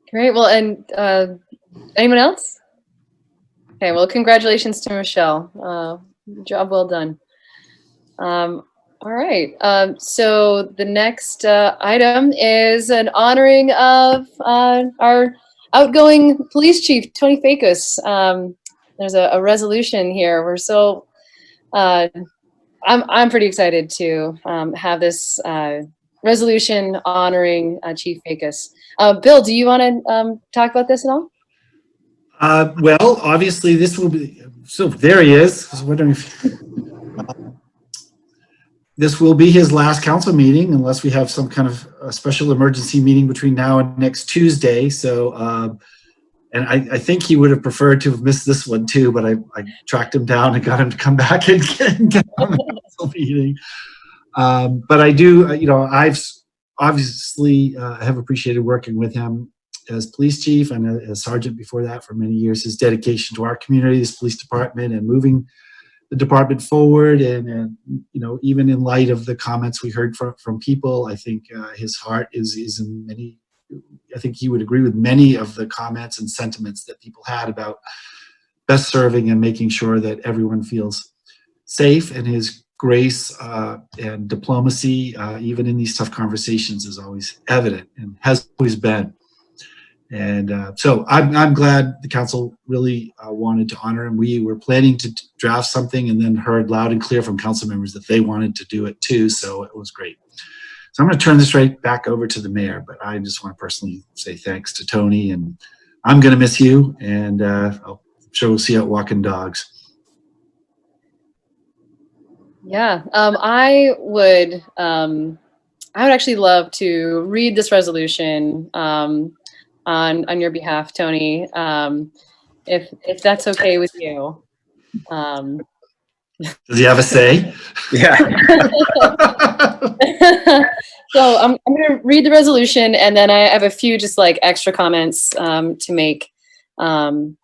Great. Well, and anyone else? Okay. Well, congratulations to Michelle. Job well done. All right. So the next item is an honoring of our outgoing police chief, Tony Fakos. There's a resolution here. We're so I'm pretty excited to have this resolution honoring Chief Fakos. Bill, do you want to talk about this at all? Well, obviously this will be, so there he is. I was wondering if, this will be his last council meeting unless we have some kind of a special emergency meeting between now and next Tuesday. So, and I think he would have preferred to have missed this one too, but I tracked him down and got him to come back and get on the council meeting. But I do, you know, I've obviously have appreciated working with him as police chief and as sergeant before that for many years. His dedication to our community, this police department, and moving the department forward, and you know, even in light of the comments we heard from people, I think his heart is in many. I think he would agree with many of the comments and sentiments that people had about best serving and making sure that everyone feels safe. And his grace and diplomacy, even in these tough conversations, is always evident and has always been. And so I'm glad the council really wanted to honor him. We were planning to draft something and then heard loud and clear from council members that they wanted to do it too. So it was great. So I'm going to turn this right back over to the mayor, but I just want to personally say thanks to Tony, and I'm going to miss you, and I'm sure we'll see you out walking dogs. Yeah, I would actually love to read this resolution on your behalf, Tony, if that's okay with you. Does he have a say? Yeah. So I'm going to read the resolution, and then I have a few just like extra comments to make. And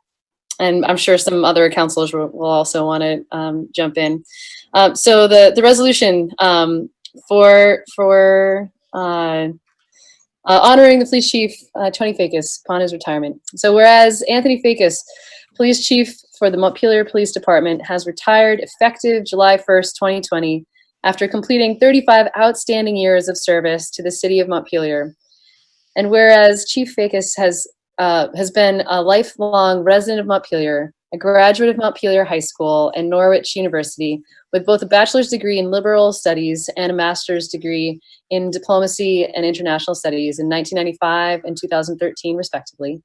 I'm sure some other councilors will also want to jump in. So the resolution for honoring the police chief, Tony Fakis, upon his retirement. So whereas Anthony Fakis, police chief for the Montpelier Police Department, has retired effective July 1st, 2020, after completing 35 outstanding years of service to the city of Montpelier. And whereas Chief Fakis has been a lifelong resident of Montpelier, a graduate of Montpelier High School and Norwich University, with both a bachelor's degree in liberal studies and a master's degree in diplomacy and international studies in 1995 and 2013, respectively.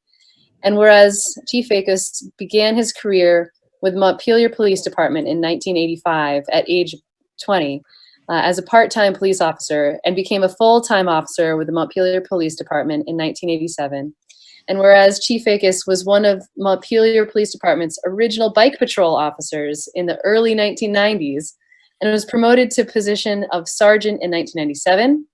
And whereas Chief Fakis began his career with Montpelier Police Department in 1985 at age 20 as a part-time police officer, and became a full-time officer with the Montpelier Police Department in 1987. And whereas Chief Fakis was one of Montpelier Police Department's original bike patrol officers in the early 1990s, and was promoted to position of sergeant in 1997.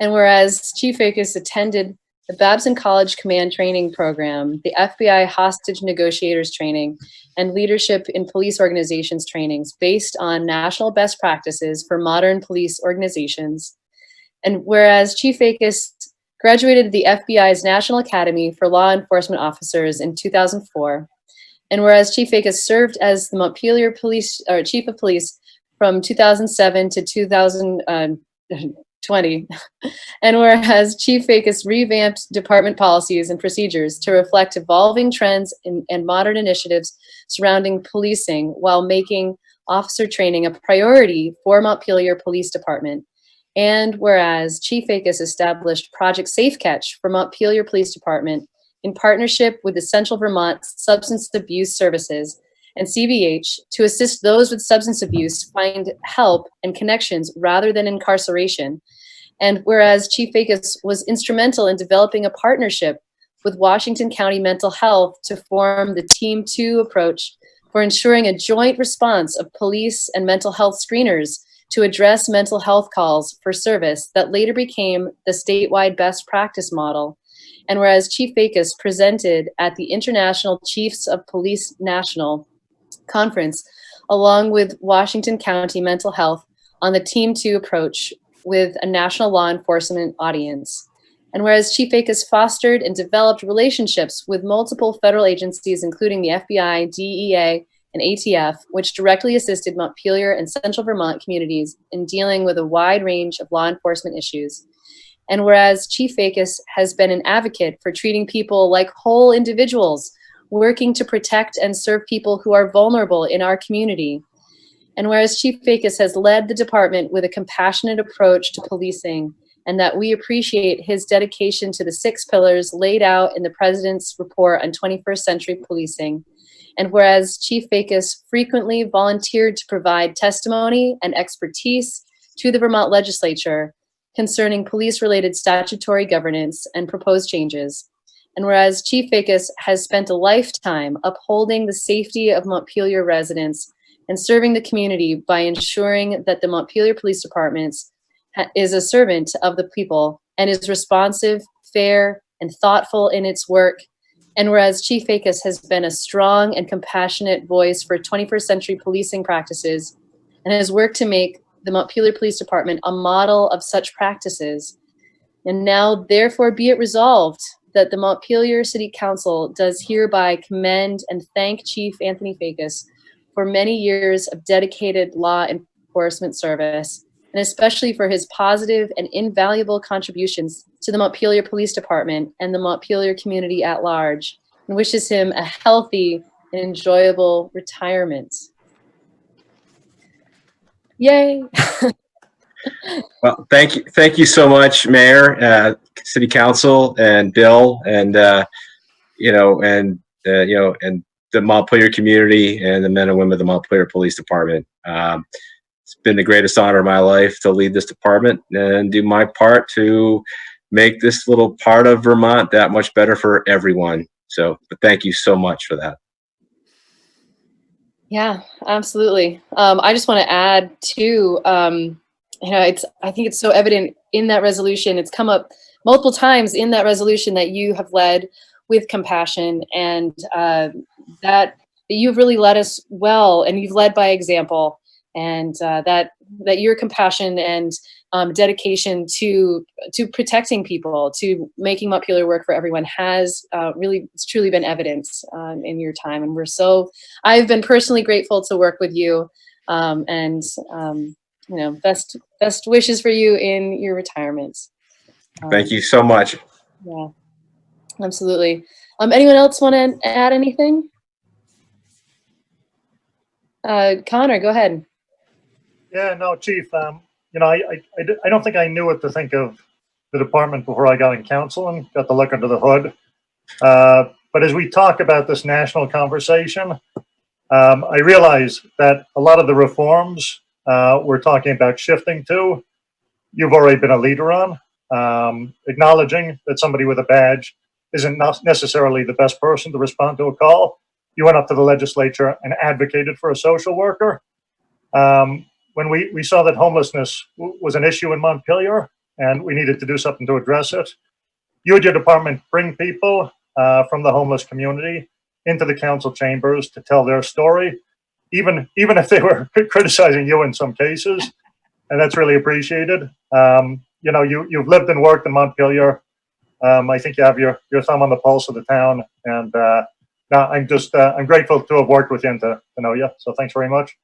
And whereas Chief Fakis attended the Babson College Command Training Program, the FBI Hostage Negotiators Training, and Leadership in Police Organizations trainings based on national best practices for modern police organizations. And whereas Chief Fakis graduated the FBI's National Academy for Law Enforcement Officers in 2004, and whereas Chief Fakis served as the Montpelier Police Chief of Police from 2007 to 2020, and whereas Chief Fakis revamped department policies and procedures to reflect evolving trends and modern initiatives surrounding policing, while making officer training a priority for Montpelier Police Department. And whereas Chief Fakis established Project Safe Catch for Montpelier Police Department in partnership with the Central Vermont Substance Abuse Services and CVH to assist those with substance abuse find help and connections rather than incarceration. And whereas Chief Fakis was instrumental in developing a partnership with Washington County Mental Health to form the Team 2 approach for ensuring a joint response of police and mental health screeners to address mental health calls for service that later became the statewide best practice model. And whereas Chief Fakis presented at the International Chiefs of Police National Conference, along with Washington County Mental Health, on the Team 2 approach with a national law enforcement audience. And whereas Chief Fakis fostered and developed relationships with multiple federal agencies, including the FBI, DEA, and ATF, which directly assisted Montpelier and Central Vermont communities in dealing with a wide range of law enforcement issues. And whereas Chief Fakis has been an advocate for treating people like whole individuals, working to protect and serve people who are vulnerable in our community. And whereas Chief Fakis has led the department with a compassionate approach to policing, and that we appreciate his dedication to the 6 pillars laid out in the President's report on 21st century policing. And whereas Chief Fakis frequently volunteered to provide testimony and expertise to the Vermont legislature concerning police-related statutory governance and proposed changes. And whereas Chief Fakis has spent a lifetime upholding the safety of Montpelier residents and serving the community by ensuring that the Montpelier Police Department is a servant of the people and is responsive, fair, and thoughtful in its work. And whereas Chief Fakis has been a strong and compassionate voice for 21st century policing practices and has worked to make the Montpelier Police Department a model of such practices. And now, therefore, be it resolved that the Montpelier City Council does hereby commend and thank Chief Anthony Fakis for many years of dedicated law enforcement service, and especially for his positive and invaluable contributions to the Montpelier Police Department and the Montpelier community at large, and wishes him a healthy and enjoyable retirement. Yay! Well, thank you so much, Mayor, City Council, and Bill, and and the Montpelier community and the men and women of the Montpelier Police Department. It's been the greatest honor of my life to lead this department and do my part to make this little part of Vermont that much better for everyone. So, but thank you so much for that. Yeah, absolutely. I just want to add too, I think it's so evident in that resolution. It's come up multiple times in that resolution that you have led with compassion, and that you've really led us well, and you've led by example. and that your compassion and dedication to protecting people, to making Montpelier work for everyone has really, it's truly been evident in your time. And I've been personally grateful to work with you, and you know, best wishes for you in your retirement. Thank you so much. Yeah, absolutely. Anyone else want to add anything? Connor, go ahead. Yeah, no, Chief. You know, I don't think I knew what to think of the department before I got in council and got to look under the hood. But as we talk about this national conversation, I realize that a lot of the reforms we're talking about shifting to, you've already been a leader on, acknowledging that somebody with a badge isn't necessarily the best person to respond to a call. You went up to the legislature and advocated for a social worker. When we saw that homelessness was an issue in Montpelier and we needed to do something to address it, you and your department bring people from the homeless community into the council chambers to tell their story, even if they were criticizing you in some cases, and that's really appreciated. You know, you've lived and worked in Montpelier. I think you have your thumb on the pulse of the town, and I'm grateful to have worked with you and to know you. So thanks very much.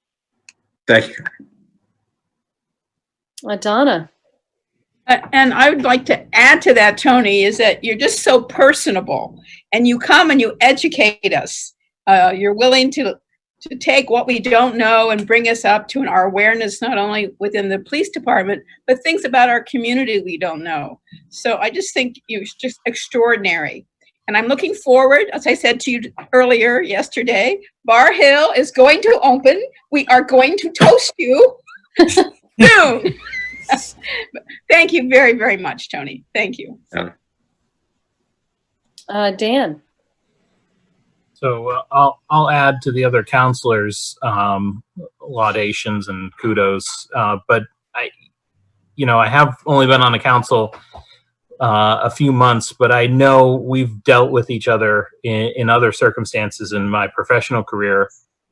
Thank you. Donna. And I would like to add to that, Tony, is that you're just so personable, and you come and you educate us. You're willing to take what we don't know and bring us up to our awareness, not only within the police department, but things about our community we don't know. So I just think you're just extraordinary. And I'm looking forward, as I said to you earlier yesterday, Bar Hill is going to open. We are going to toast you soon. Thank you very, very much, Tony. Thank you. Dan. So I'll add to the other counselors' laudations and kudos, but I have only been on the council a few months, but I know we've dealt with each other in other circumstances in my professional career.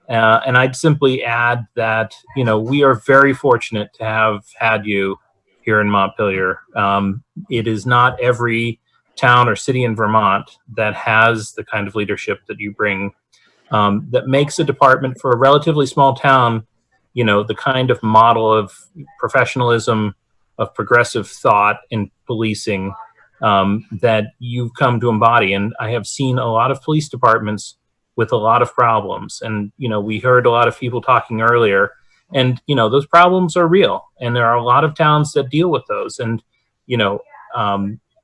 And I'd simply add that, we are very fortunate to have had you here in Montpelier. It is not every town or city in Vermont that has the kind of leadership that you bring, that makes a department for a relatively small town, the kind of model of professionalism, of progressive thought in policing that you've come to embody. And I have seen a lot of police departments with a lot of problems. And, we heard a lot of people talking earlier, and, those problems are real. And there are a lot of towns that deal with those. And,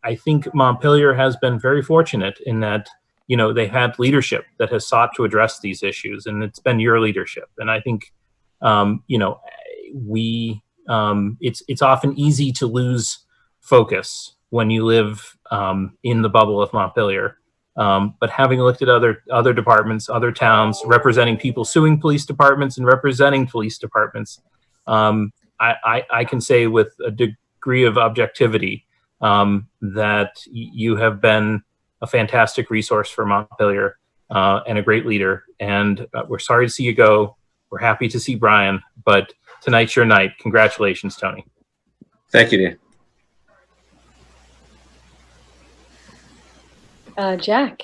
I think Montpelier has been very fortunate in that, they had leadership that has sought to address these issues, and it's been your leadership. And I think, it's often easy to lose focus when you live in the bubble of Montpelier. But having looked at other departments, other towns, representing people suing police departments and representing police departments, I can say with a degree of objectivity that you have been a fantastic resource for Montpelier and a great leader. And we're sorry to see you go. We're happy to see Brian, but tonight's your night. Congratulations, Tony. Thank you, Dan. Jack.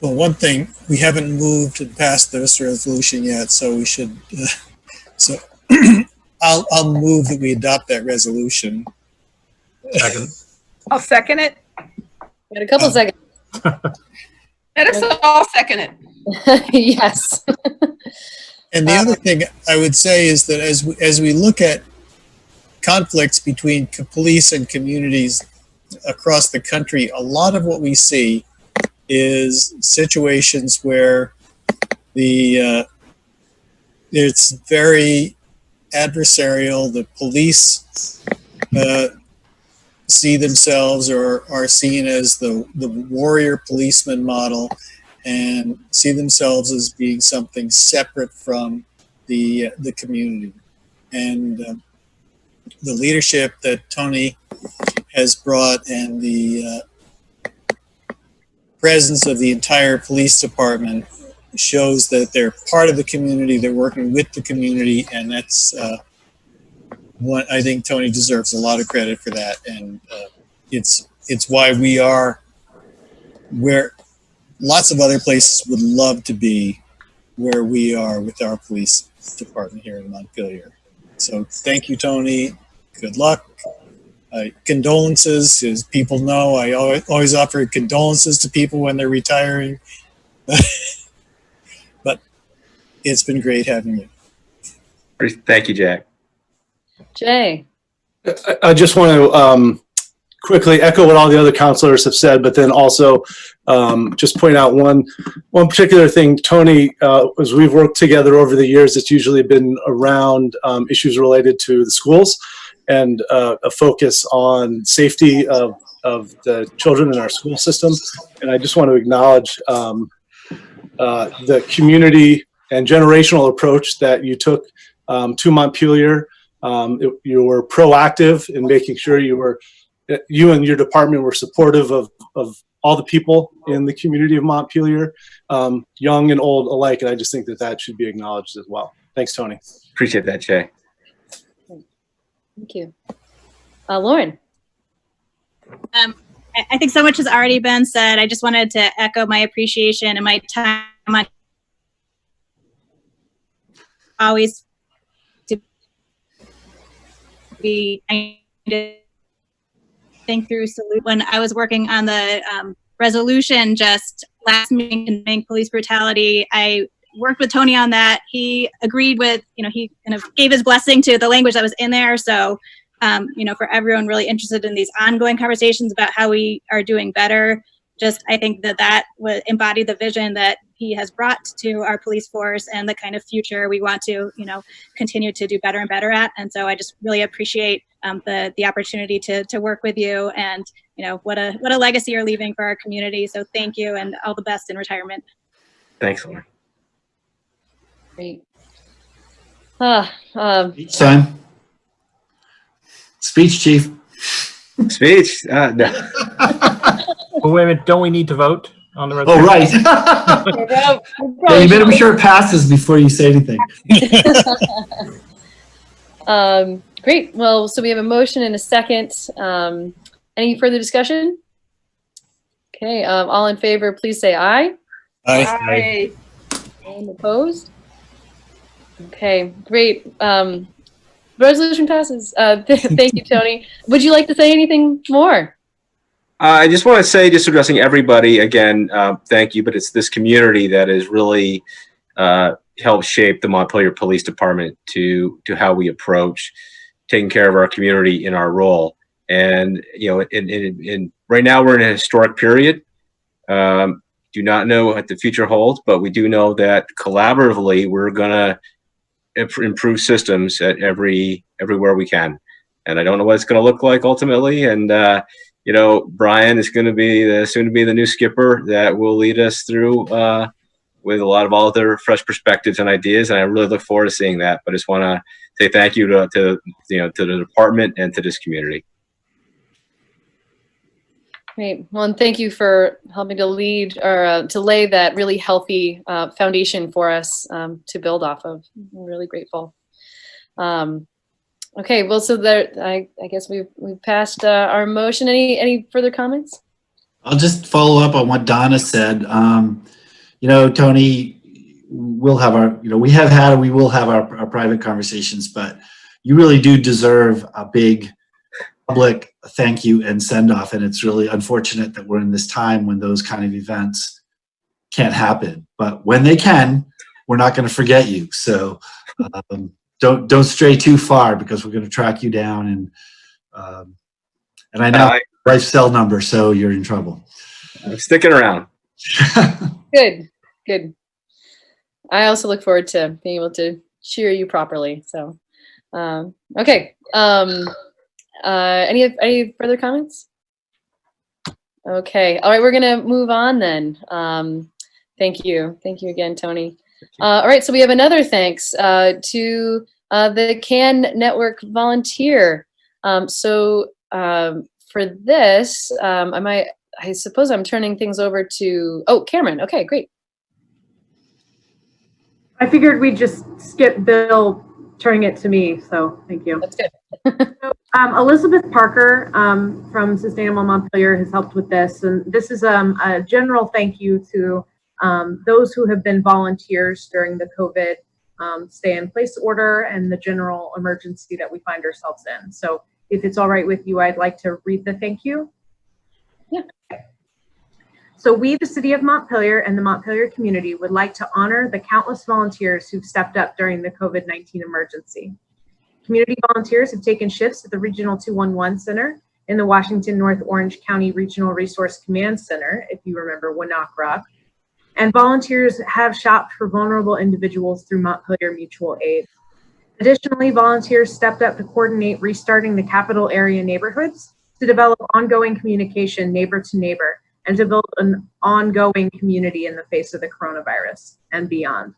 Well, one thing, we haven't moved and passed this resolution yet, so we should, so I'll move that we adopt that resolution. Second. I'll second it. Got a couple seconds. Let us all second it. Yes. And the other thing I would say is that as we look at conflicts between police and communities across the country, a lot of what we see is situations where it's very adversarial. The police see themselves or are seen as the warrior policeman model, and see themselves as being something separate from the community. And the leadership that Tony has brought and the presence of the entire police department shows that they're part of the community, they're working with the community, and that's what I think Tony deserves a lot of credit for that. And it's why we are where lots of other places would love to be, where we are with our police department here in Montpelier. So thank you, Tony. Good luck. Condolences, as people know, I always offer condolences to people when they're retiring. But it's been great having you. Thank you, Jack. Jay. I just want to quickly echo what all the other counselors have said, but then also just point out one particular thing. Tony, as we've worked together over the years, it's usually been around issues related to the schools and a focus on safety of the children in our school system. And I just want to acknowledge the community and generational approach that you took to Montpelier. You were proactive in making sure you and your department were supportive of all the people in the community of Montpelier, young and old alike. And I just think that should be acknowledged as well. Thanks, Tony. Appreciate that, Jay. Thank you. Lauren. I think so much has already been said. I just wanted to echo my appreciation and my time on always to be think through solution. When I was working on the resolution just last meeting in police brutality, I worked with Tony on that. He agreed with, he kind of gave his blessing to the language that was in there. So, for everyone really interested in these ongoing conversations about how we are doing better, I think that would embody the vision that he has brought to our police force and the kind of future we want to, continue to do better and better at. And so I just really appreciate the opportunity to work with you, and what a legacy you're leaving for our community. So thank you, and all the best in retirement. Thanks, Lauren. Great. Speech time. Speech, Chief. Speech. No. Oh, wait a minute. Don't we need to vote on the Oh, resolution? right. Yeah, you better be sure it passes before you say anything. Great. Well, so we have a motion and a second. Any further discussion? Okay. All in favor, please say aye. Aye. Any opposed? Okay. Great. Resolution passes. Thank you, Tony. Would you like to say anything more? I just want to say, just addressing everybody again, thank you, but it's this community that has really helped shape the Montpelier Police Department to how we approach taking care of our community in our role. And, in right now we're in a historic period. Do not know what the future holds, but we do know that collaboratively we're going to improve systems at everywhere we can. And I don't know what it's going to look like ultimately. And, Brian is going to be soon to be the new skipper that will lead us through with a lot of other fresh perspectives and ideas. And I really look forward to seeing that. But I just want to say thank you to the department and to this community. Great. Well, and thank you for helping to lead or to lay that really healthy foundation for us to build off of. I'm really grateful. Okay. Well, so there, I guess we've passed our motion. Any further comments? I'll just follow up on what Donna said. Tony, we'll have we have had and we will have our private conversations, but you really do deserve a big public thank you and send off. And it's really unfortunate that we're in this time when those kind of events can't happen. But when they can, we're not going to forget you. So don't stray too far, because we're going to track you down. And I know your wife's cell number, so you're in trouble. I'm sticking around. Good. I also look forward to being able to cheer you properly. So, okay. Any further comments? Okay. All right. We're going to move on then. Thank you. Thank you again, Tony. All right. So we have another thanks to the CAN Network volunteer. For this, I suppose I'm turning things over to, Cameron. Okay, great. I figured we'd just skip Bill turning it to me, so thank you. That's good. So, Elizabeth Parker from Sustainable Montpelier has helped with this, and this is a general thank you to those who have been volunteers during the COVID stay-in-place order and the general emergency that we find ourselves in. So if it's all right with you, I'd like to read the thank you. Yeah. So we, the City of Montpelier and the Montpelier community, would like to honor the countless volunteers who've stepped up during the COVID-19 emergency. Community volunteers have taken shifts at the Regional 211 Center in the Washington North Orange County Regional Resource Command Center, if you remember Winnock. And volunteers have shopped for vulnerable individuals through Montpelier Mutual Aid. Additionally, volunteers stepped up to coordinate restarting the capital area neighborhoods to develop ongoing communication neighbor to neighbor and to build an ongoing community in the face of the coronavirus and beyond.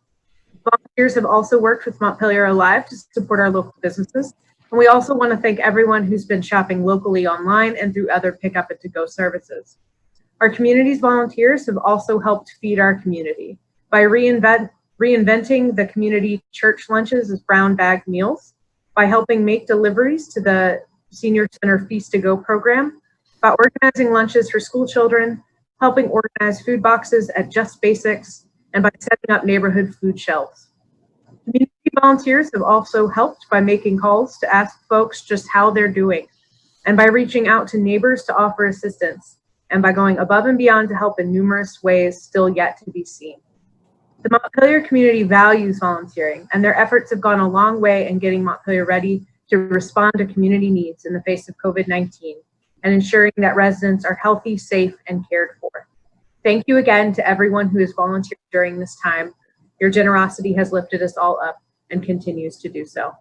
Volunteers have also worked with Montpelier Alive to support our local businesses. And we also want to thank everyone who's been shopping locally online and through other pickup and to-go services. Our community's volunteers have also helped feed our community by reinventing the community church lunches as brown bag meals, by helping make deliveries to the Senior Center Feast to Go program, by organizing lunches for school children, helping organize food boxes at Just Basics, and by setting up neighborhood food shelves. Community volunteers have also helped by making calls to ask folks just how they're doing, and by reaching out to neighbors to offer assistance, and by going above and beyond to help in numerous ways still yet to be seen. The Montpelier community values volunteering, and their efforts have gone a long way in getting Montpelier ready to respond to community needs in the face of COVID-19 and ensuring that residents are healthy, safe, and cared for. Thank you again to everyone who has volunteered during this time. Your generosity has lifted us all up and continues to do so.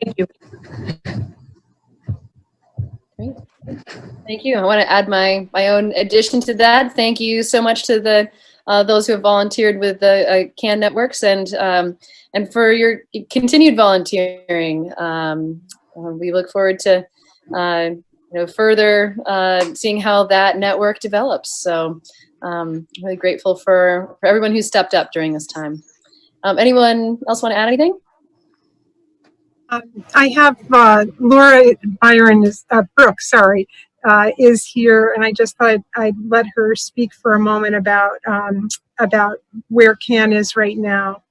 Thank you. Great. Thank you. I want to add my own addition to that. Thank you so much to the those who have volunteered with the CAN networks and for your continued volunteering. We look forward to further seeing how that network develops. So really grateful for everyone who stepped up during this time. Anyone else want to add anything? I have Laura Brooks, is here, and I just thought I'd let her speak for a moment about where CAN is right now.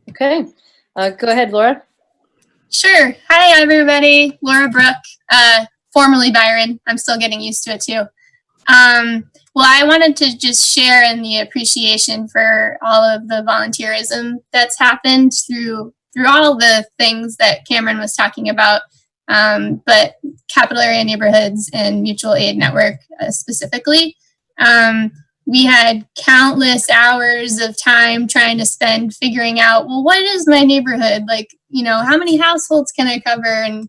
Okay, go ahead, Laura. Sure. Hi, everybody. Laura Brooke, formerly Byron. I'm still getting used to it too. Well, I wanted to just share in the appreciation for all of the volunteerism that's happened through all the things that Cameron was talking about, but capital area neighborhoods and mutual aid network specifically. We had countless hours of time trying to spend figuring out, well, what is my neighborhood? Like, how many households can I cover? And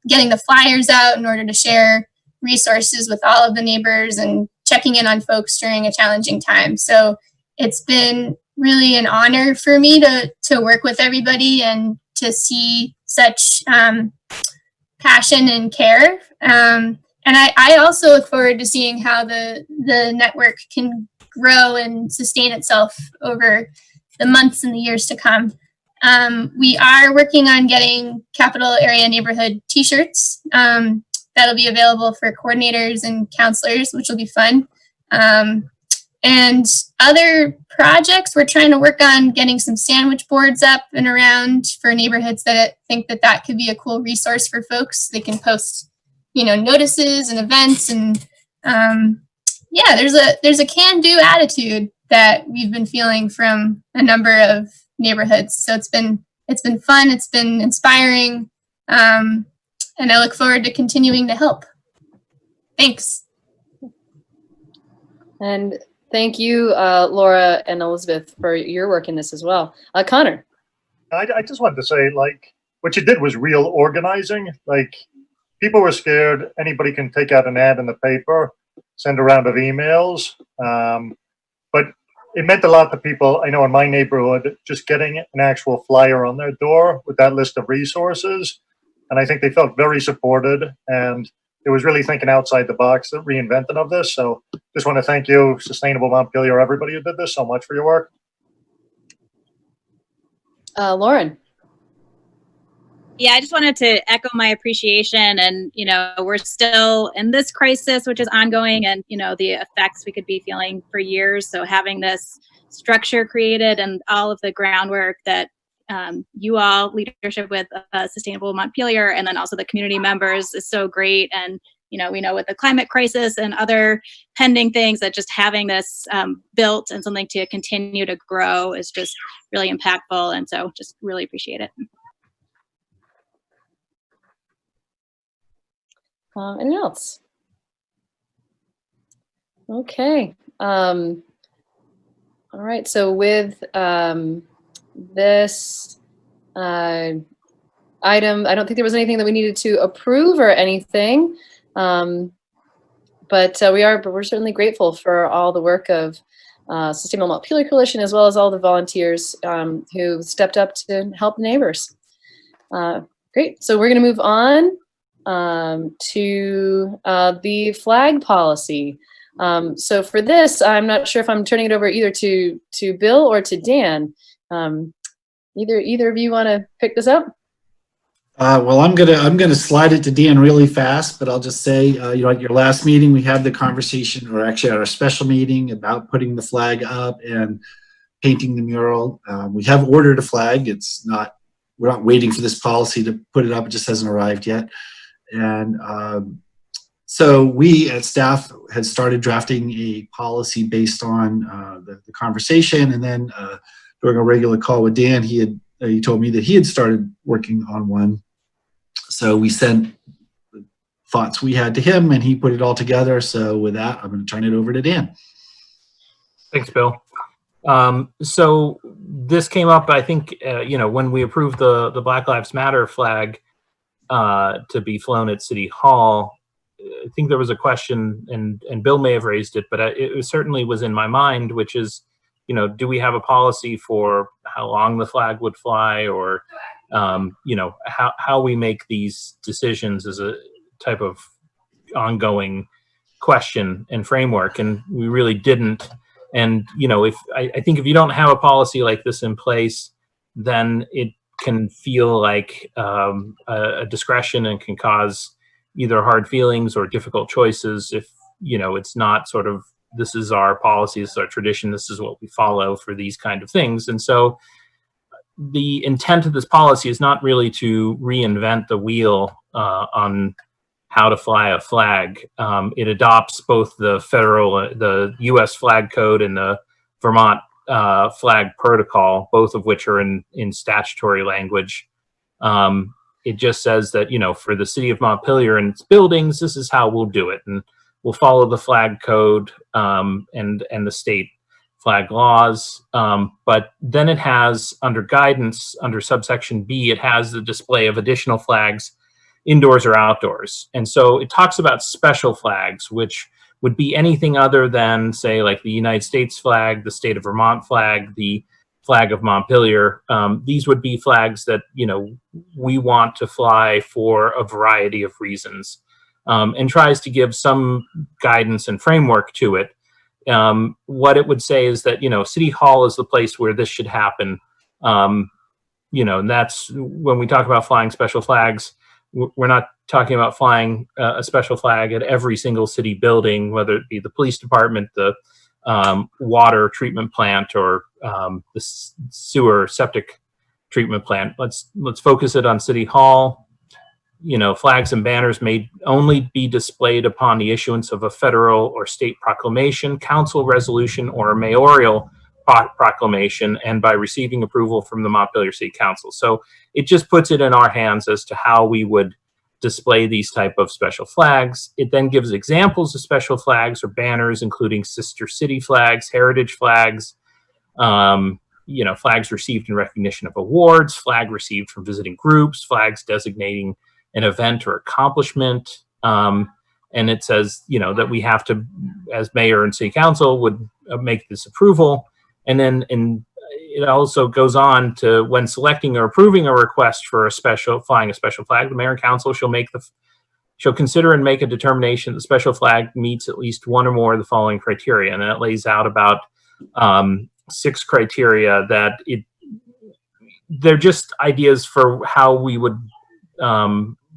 getting the flyers out in order to share resources with all of the neighbors and checking in on folks during a challenging time. So it's been really an honor for me to work with everybody and to see such passion and care. And I also look forward to seeing how the network can grow and sustain itself over the months and the years to come. We are working on getting capital area neighborhood t-shirts. That'll be available for coordinators and counselors, which will be fun. And other projects, we're trying to work on getting some sandwich boards up and around for neighborhoods that think that could be a cool resource for folks. They can post, notices and events, and yeah, there's a can-do attitude that we've been feeling from a number of neighborhoods. So it's been fun, it's been inspiring, and I look forward to continuing to help. Thanks. And thank you, Laura and Elizabeth, for your work in this as well. Connor. I just wanted to say, what you did was real organizing. People were scared. Anybody can take out an ad in the paper, send a round of emails. But it meant a lot to people. I know in my neighborhood, just getting an actual flyer on their door with that list of resources. And I think they felt very supported. And it was really thinking outside the box, the reinventing of this. So just want to thank you, Sustainable Montpelier, everybody who did this so much for your work. Lauren. Yeah, I just wanted to echo my appreciation, and we're still in this crisis, which is ongoing, and the effects we could be feeling for years. So having this structure created and all of the groundwork that you all, leadership with Sustainable Montpelier, and then also the community members, is so great. And we know with the climate crisis and other pending things, that just having this built and something to continue to grow is just really impactful. And so just really appreciate it. Anyone else? Okay. All right. So with this item, I don't think there was anything that we needed to approve or anything. But we're certainly grateful for all the work of Sustainable Montpelier Coalition, as well as all the volunteers who stepped up to help neighbors. Great. So we're going to move on to the flag policy. So for this, I'm not sure if I'm turning it over either to Bill or to Dan. Either of you want to pick this up? Well, I'm gonna slide it to Dan really fast, but I'll just say, at your last meeting, we had the conversation, or actually at our special meeting, about putting the flag up and painting the mural. We have ordered a flag. We're not waiting for this policy to put it up. It just hasn't arrived yet. And so we at staff had started drafting a policy based on the conversation, and then during a regular call with Dan, he told me that he had started working on one. So we sent the thoughts we had to him, and he put it all together. So with that, I'm going to turn it over to Dan. Thanks, Bill. So this came up, I think, when we approved the Black Lives Matter flag to be flown at City Hall. I think there was a question, and Bill may have raised it, but it certainly was in my mind, which is, do we have a policy for how long the flag would fly, or, how we make these decisions as a type of ongoing question and framework? And we really didn't. And, I think if you don't have a policy like this in place, then it can feel like a discretion and can cause either hard feelings or difficult choices if, it's not sort of, this is our policy, this is our tradition, this is what we follow for these kind of things. And so the intent of this policy is not really to reinvent the wheel on how to fly a flag. It adopts both the U.S. flag code and the Vermont flag protocol, both of which are in statutory language. It just says that, for the city of Montpelier and its buildings, this is how we'll do it. And we'll follow the flag code and the state flag laws. But then it has, under guidance, under subsection B, it has the display of additional flags indoors or outdoors. And so it talks about special flags, which would be anything other than, say, like the United States flag, the state of Vermont flag, the flag of Montpelier. These would be flags that, we want to fly for a variety of reasons, and tries to give some guidance and framework to it. What it would say is that, City Hall is the place where this should happen. And that's when we talk about flying special flags, we're not talking about flying a special flag at every single city building, whether it be the police department, the water treatment plant, or the sewer septic treatment plant. Let's focus it on City Hall. Flags and banners may only be displayed upon the issuance of a federal or state proclamation, council resolution, or a mayoral proclamation, and by receiving approval from the Montpelier City Council. So it just puts it in our hands as to how we would display these type of special flags. It then gives examples of special flags or banners, including sister city flags, heritage flags, flags received in recognition of awards, flag received from visiting groups, flags designating an event or accomplishment. And it says, that we have to, as mayor and city council, would make this approval. And then it also goes on to, when selecting or approving a request for flying a special flag, the mayor and council shall make shall consider and make a determination that the special flag meets at least one or more of the following criteria. And that lays out about 6 criteria that they're just ideas for how we would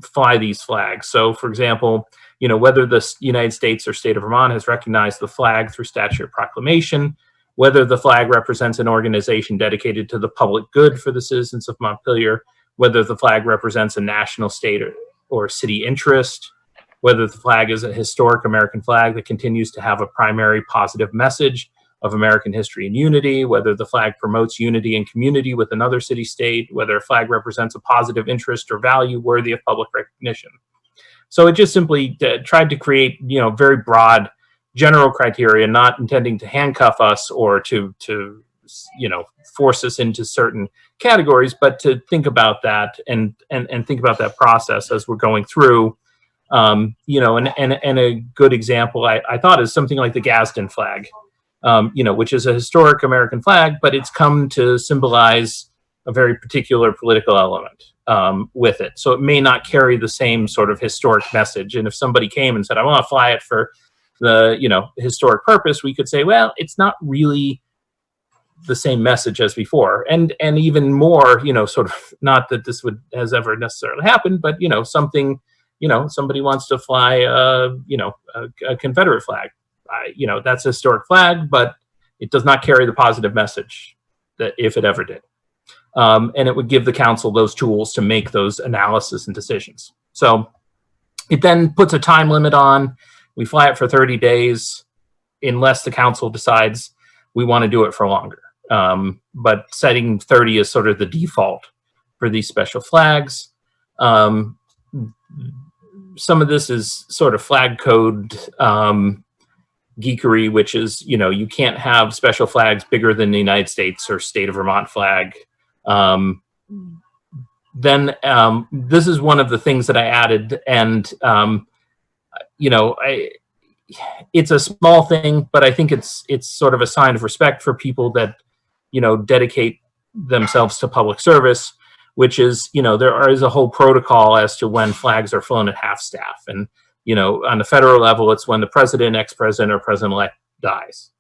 fly these flags. So, for example, whether the United States or state of Vermont has recognized the flag through statute or proclamation, whether the flag represents an organization dedicated to the public good for the citizens of Montpelier, whether the flag represents a national, state, or city interest, whether the flag is a historic American flag that continues to have a primary positive message of American history and unity, whether the flag promotes unity and community with another city-state, whether a flag represents a positive interest or value worthy of public recognition. So it just simply tried to create, very broad general criteria, not intending to handcuff us or to force us into certain categories, but to think about that and think about that process as we're going through. And a good example I thought is something like the Gadsden flag, which is a historic American flag, but it's come to symbolize a very particular political element with it. So it may not carry the same sort of historic message. And if somebody came and said, I want to fly it for the, historic purpose, we could say, well, it's not really the same message as before. And even more, sort of, not that this has ever necessarily happened, but, something, somebody wants to fly, a Confederate flag. That's a historic flag, but it does not carry the positive message that if it ever did. And it would give the council those tools to make those analysis and decisions. So it then puts a time limit on. We fly it for 30 days unless the council decides we want to do it for longer. But setting 30 is sort of the default for these special flags. Some of this is sort of flag code geekery, which is, you can't have special flags bigger than the United States or state of Vermont flag. Then this is one of the things that I added, and it's a small thing, but I think it's sort of a sign of respect for people that dedicate themselves to public service, which is there is a whole protocol as to when flags are flown at half staff, and on the federal level, it's when the president, ex-president, or president-elect dies,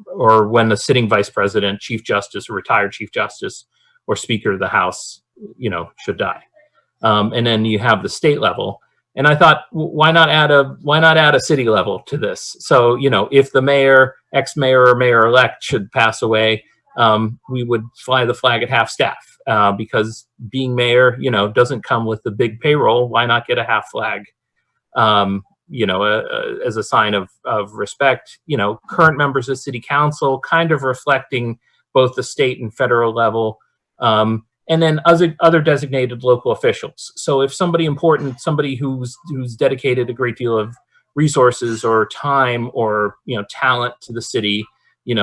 or when the sitting vice president, chief justice, or retired chief justice, or speaker of the House, should die. And then you have the state level. And I thought, why not add a city level to this? So, if the mayor, ex-mayor, or mayor-elect should pass away, we would fly the flag at half staff, because being mayor, doesn't come with the big payroll. Why not get a half flag? As a sign of respect, current members of city council, kind of reflecting both the state and federal level, and then other designated local officials. So if somebody important, somebody who's dedicated a great deal of resources or time or talent to the city,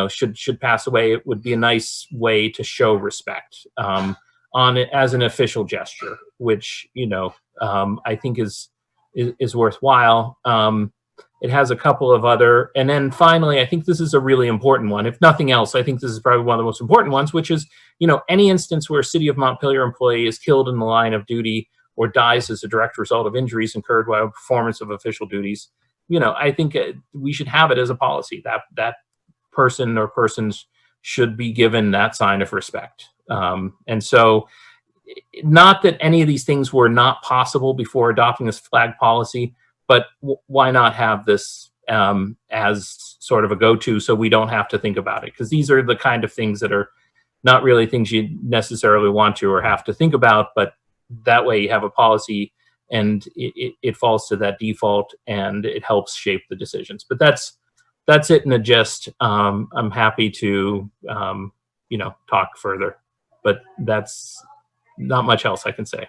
should pass away, it would be a nice way to show respect on it as an official gesture, which I think is worthwhile. It has a couple of other, and then finally, I think this is a really important one. If nothing else, I think this is probably one of the most important ones, which is, any instance where a City of Montpelier employee is killed in the line of duty or dies as a direct result of injuries incurred while performance of official duties. I think we should have it as a policy that person or persons should be given that sign of respect. And so, not that any of these things were not possible before adopting this flag policy, but why not have this as sort of a go-to so we don't have to think about it? Because these are the kind of things that are not really things you necessarily want to or have to think about, but that way you have a policy and it falls to that default and it helps shape the decisions. But that's it in a gist. I'm happy to talk further, but that's not much else I can say.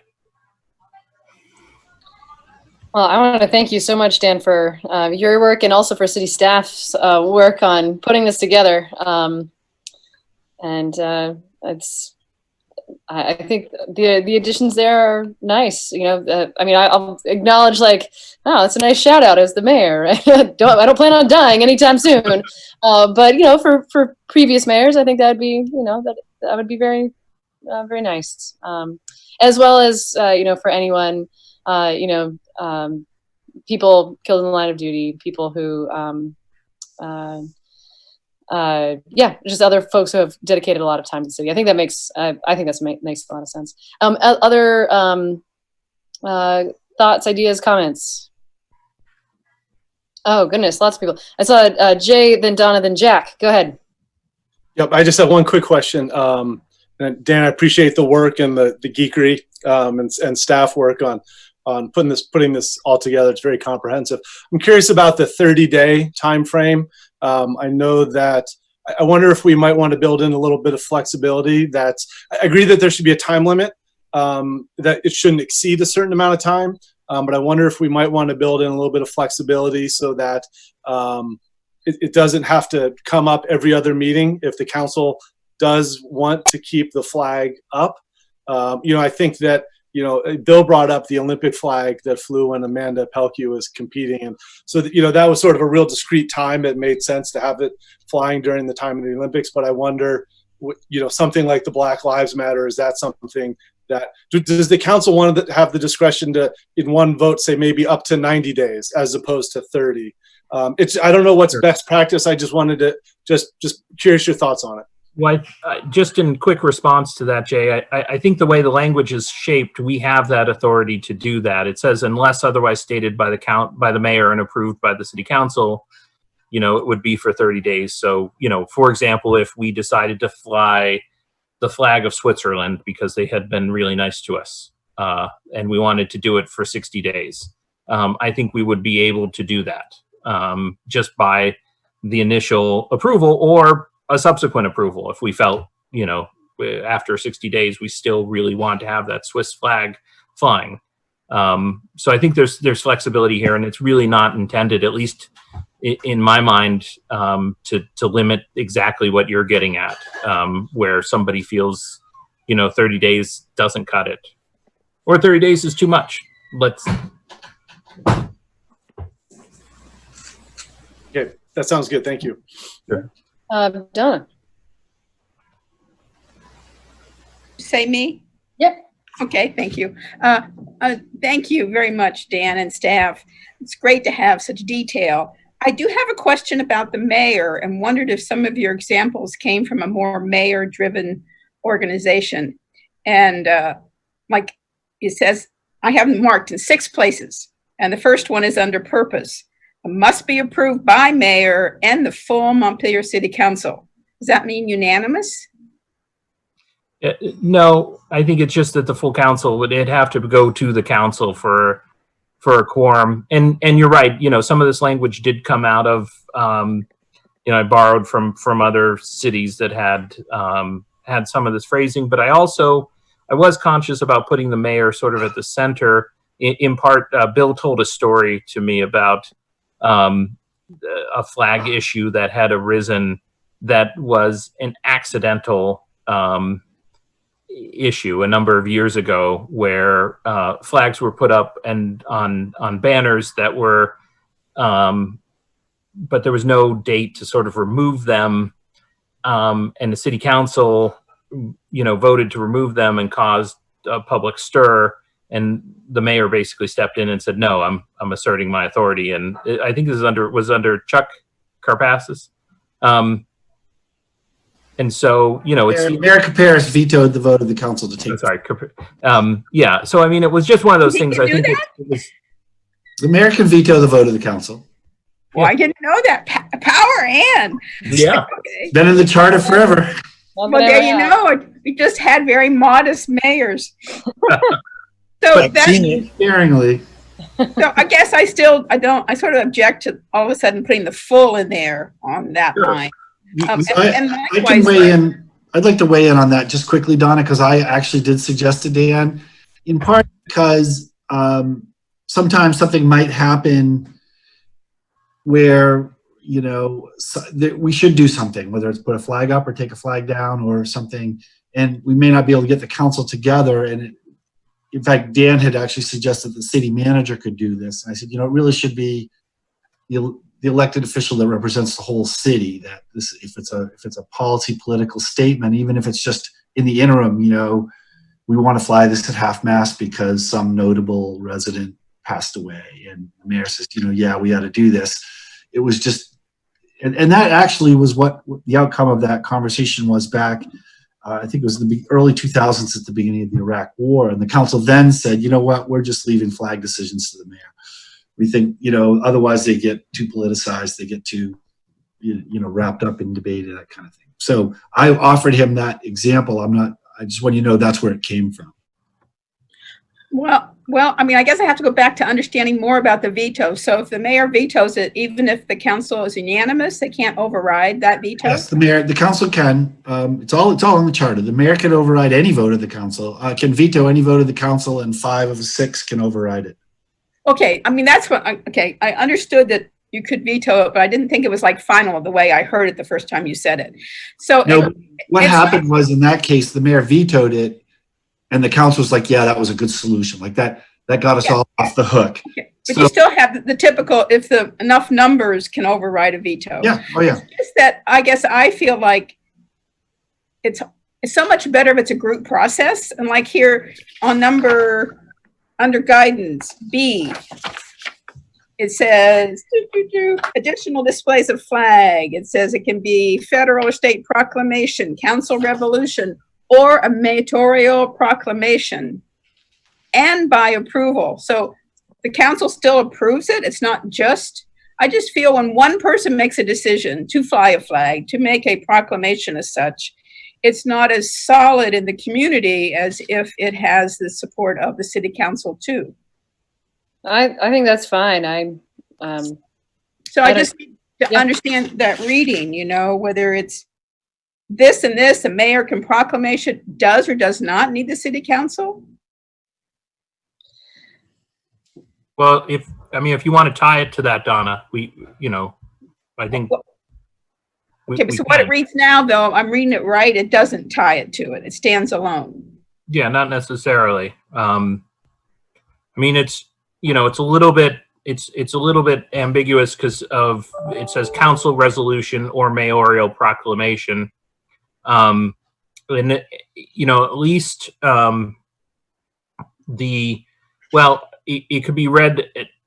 Well, I want to thank you so much, Dan, for your work and also for city staff's work on putting this together. I think the additions there are nice. I'll acknowledge it's a nice shout out as the mayor. I don't plan on dying anytime soon. But for previous mayors, I think that would be that would be very very nice. As well as for anyone people killed in the line of duty, people who, just other folks who have dedicated a lot of time to the city. I think that makes makes a lot of sense. Other thoughts, ideas, comments? Oh goodness, lots of people. I saw Jay, then Donna, then Jack. Go ahead. Yep, I just have one quick question. Dan, I appreciate the work and the geekery and staff work on putting this all together. It's very comprehensive. I'm curious about the 30-day time frame. I know that I wonder if we might want to build in a little bit of flexibility. I agree that there should be a time limit, that it shouldn't exceed a certain amount of time. But I wonder if we might want to build in a little bit of flexibility so that it doesn't have to come up every other meeting if the council does want to keep the flag up. I think that, Bill brought up the Olympic flag that flew when Amanda Pelkey was competing. And so, that was sort of a real discrete time. It made sense to have it flying during the time of the Olympics. But I wonder, something like the Black Lives Matter, is that something that, does the council want to have the discretion to, in one vote, say maybe up to 90 days as opposed to 30? I don't know what's best practice. I just wanted to just curious your thoughts on it. Well, just in quick response to that, Jay, I think the way the language is shaped, we have that authority to do that. It says, unless otherwise stated by the mayor and approved by the city council, it would be for 30 days. So, for example, if we decided to fly the flag of Switzerland because they had been really nice to us, and we wanted to do it for 60 days, I think we would be able to do that just by the initial approval or a subsequent approval if we felt, after 60 days, we still really want to have that Swiss flag flying. So I think there's flexibility here, and it's really not intended, at least in my mind, to limit exactly what you're getting at, where somebody feels, 30 days doesn't cut it, or 30 days is too much. Okay, that sounds good. Thank you. Sure. Donna. Say me? Yep. Okay, thank you. Thank you very much, Dan and staff. It's great to have such detail. I do have a question about the mayor and wondered if some of your examples came from a more mayor-driven organization. And like it says, I have them marked in 6 places. And the first one is under purpose. It must be approved by mayor and the full Montpelier City Council. Does that mean unanimous? No, I think it's just that the full council would have to go to the council for a quorum. And you're right, some of this language did come out of, I borrowed from other cities that had some of this phrasing, but I was conscious about putting the mayor sort of at the center. In part, Bill told a story to me about a flag issue that had arisen that was an accidental issue a number of years ago, where flags were put up and on banners that were, but there was no date to sort of remove them, and the city council, voted to remove them and caused a public stir. And the mayor basically stepped in and said, "No, I'm asserting my authority." And I think this was under Chuck Carpassus. And so, Mayor Caparis vetoed the vote of the council to take. Sorry. Yeah. So, it was just one of those things. I think it was. The mayor can veto the vote of the council. Well, I didn't know that. Power, Ann. Yeah. Okay. Been in the charter forever. Well, there you know, we just had very modest mayors. So sparingly. So I guess I sort of object to all of a sudden putting the full in there on that line. I can weigh in. I'd like to weigh in on that just quickly, Donna, because I actually did suggest to Dan, in part because sometimes something might happen where, we should do something, whether it's put a flag up or take a flag down or something, and we may not be able to get the council together. And in fact, Dan had actually suggested the city manager could do this. And I said, it really should be the elected official that represents the whole city. That this, if it's a policy political statement, even if it's just in the interim, we want to fly this at half-mast because some notable resident passed away, and the mayor says, yeah, we ought to do this. It was just, and that actually was what the outcome of that conversation was back. I think it was the early 2000s at the beginning of the Iraq War, and the council then said, you know what, we're just leaving flag decisions to the mayor. We think, otherwise they get too politicized, they get too, wrapped up in debate and that kind of thing. So I offered him that example. I just want you to know that's where it came from. Well, I mean, I guess I have to go back to understanding more about the veto. So if the mayor vetoes it, even if the council is unanimous, they can't override that veto? Yes, the council can. It's all in the charter. The mayor can override any vote of the council, can veto any vote of the council, and 5 of the 6 can override it. Okay, I mean, that's what, okay, I understood that you could veto it, but I didn't think it was like final the way I heard it the first time you said it. So no, what happened was, in that case, the mayor vetoed it, and the council was like, yeah, that was a good solution. Like that got us all off the hook. Okay. But you still have the typical, if the enough numbers can override a veto. Yeah, oh yeah. It's just that I guess I feel like it's so much better if it's a group process. And like here on under guidance, B, it says additional displays of flag. It says it can be federal or state proclamation, council resolution, or a mayoral proclamation, and by approval. So the council still approves it. It's not just, I just feel when one person makes a decision to fly a flag, to make a proclamation as such, it's not as solid in the community as if it has the support of the city council too. I think that's fine. So I just need to understand that reading, whether it's this and this, the mayor can proclamation does or does not need the city council? Well, if you want to tie it to that, Donna, I think. Okay, so what it reads now, though, I'm reading it right. It doesn't tie it to it. It stands alone. Yeah, not necessarily. I mean, it's a little bit ambiguous because it says council resolution or mayoral proclamation. And at least it could be read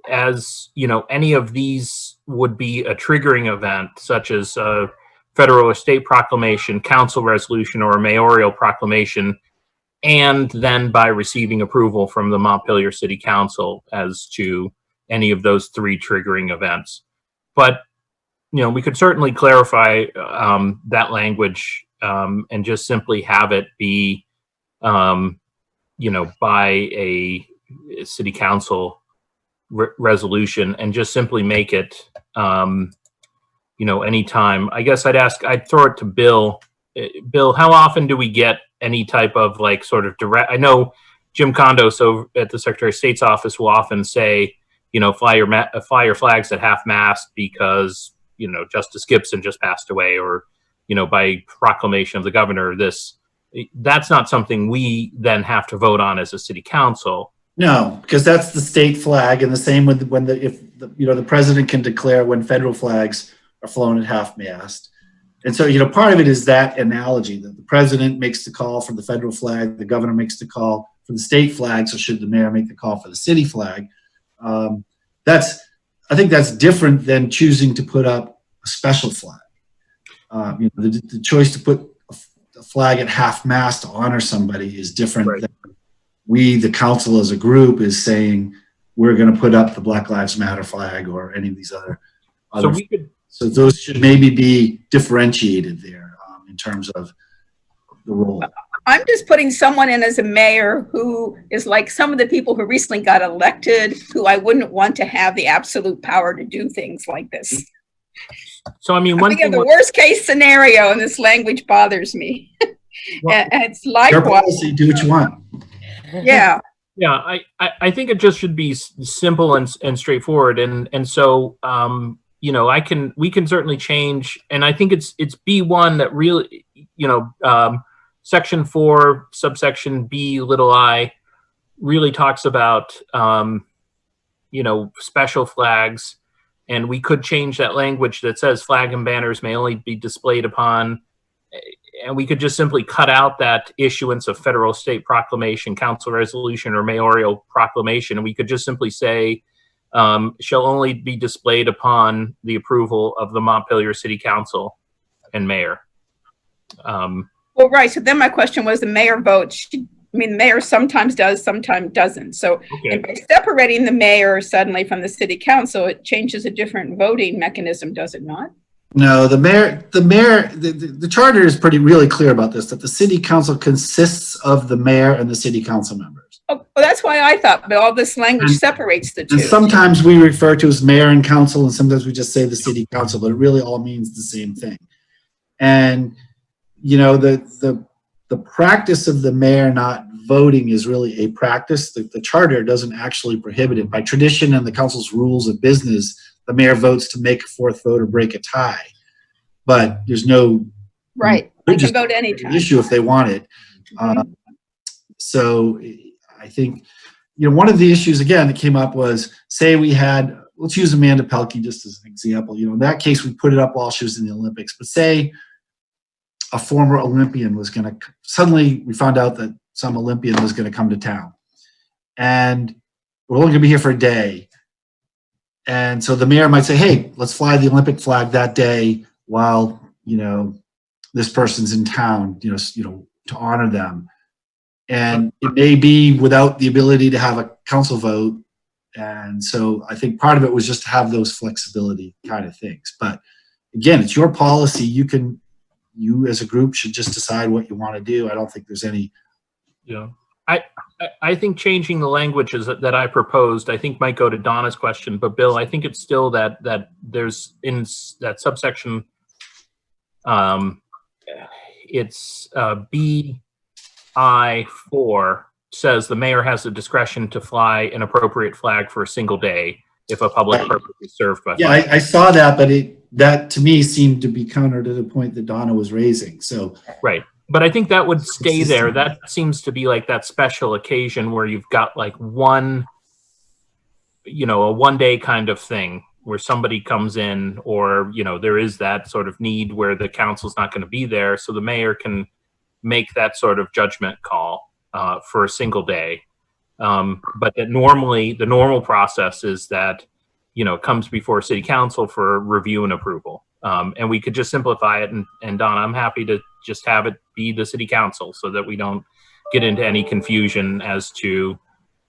as any of these would be a triggering event, such as a federal or state proclamation, council resolution, or a mayoral proclamation, and then by receiving approval from the Montpelier City Council as to any of those 3 triggering events. But we could certainly clarify that language and just simply have it be, by a city council resolution, and just simply make it, anytime. I guess I'd throw it to Bill. Bill, how often do we get any type of sort of direct? I know Jim Condos over at the Secretary of State's office will often say, fly your flags at half-mast because Justice Gibson just passed away, or by proclamation of the governor. That's not something we then have to vote on as a city council. No, because that's the state flag, and the same with if the president can declare when federal flags are flown at half-mast. And so, part of it is that analogy that the president makes the call for the federal flag, the governor makes the call for the state flag, so should the mayor make the call for the city flag? I think that's different than choosing to put up a special flag. The choice to put a flag at half-mast to honor somebody is different than we, the council as a group, is saying we're going to put up the Black Lives Matter flag or any of these other so those should maybe be differentiated there in terms of the role. I'm just putting someone in as a mayor who is like some of the people who recently got elected, who I wouldn't want to have the absolute power to do things like this. So, I mean, one thing, the worst case scenario, and this language bothers me. And it's likewise. Your policy, do what you want. Yeah. Yeah, I think it just should be simple and straightforward, and so we can certainly change, and I think it's B1 that really Section 4 subsection B little I really talks about special flags, and we could change that language that says flag and banners may only be displayed upon and we could just simply cut out that issuance of federal, state proclamation, council resolution, or mayoral proclamation, and we could just simply say, shall only be displayed upon the approval of the Montpelier City Council and mayor. Well, right. So then my question was, the mayor votes. I mean, the mayor sometimes does, sometimes doesn't. So and by separating the mayor suddenly from the city council, it changes a different voting mechanism, does it not? No, the charter is really clear about this, that the city council consists of the mayor and the city council members. Oh, well, that's why I thought, but all this language separates the two. And sometimes we refer to as mayor and council, and sometimes we just say the city council, but it really all means the same thing. And, you know, the practice of the mayor not voting is really a practice. The charter doesn't actually prohibit it. By tradition and the council's rules of business, the mayor votes to make a fourth vote or break a tie. But there's no right. They can vote anytime. Issue if they want it. So I think, you know, one of the issues again that came up was, say we had, let's use Amanda Pelkey just as an example. You know, in that case, we put it up while she was in the Olympics. But say a former Olympian was going to, suddenly we found out that some Olympian was going to come to town. And we're only going to be here for a day. And so the mayor might say, hey, let's fly the Olympic flag that day while, you know, this person's in town, you know, to honor them. And it may be without the ability to have a council vote. And so I think part of it was just to have those flexibility kind of things. But again, it's your policy. You as a group should just decide what you want to do. I don't think there's any. Yeah. I think changing the languages that I proposed, I think might go to Donna's question, but Bill, I think it's still that there's in that subsection, it's BI4 says the mayor has the discretion to fly an appropriate flag for a single day if a public purpose is served by. Yeah, I saw that, but that to me seemed to be counter to the point that Donna was raising. So right. But I think that would stay there. That seems to be like that special occasion where you've got like one, you know, a one-day kind of thing where somebody comes in, or, you know, there is that sort of need where the council's not going to be there. So the mayor can make that sort of judgment call for a single day. But that normally the normal process is that, you know, it comes before city council for review and approval. And we could just simplify it. And Donna, I'm happy to just have it be the city council so that we don't get into any confusion as to,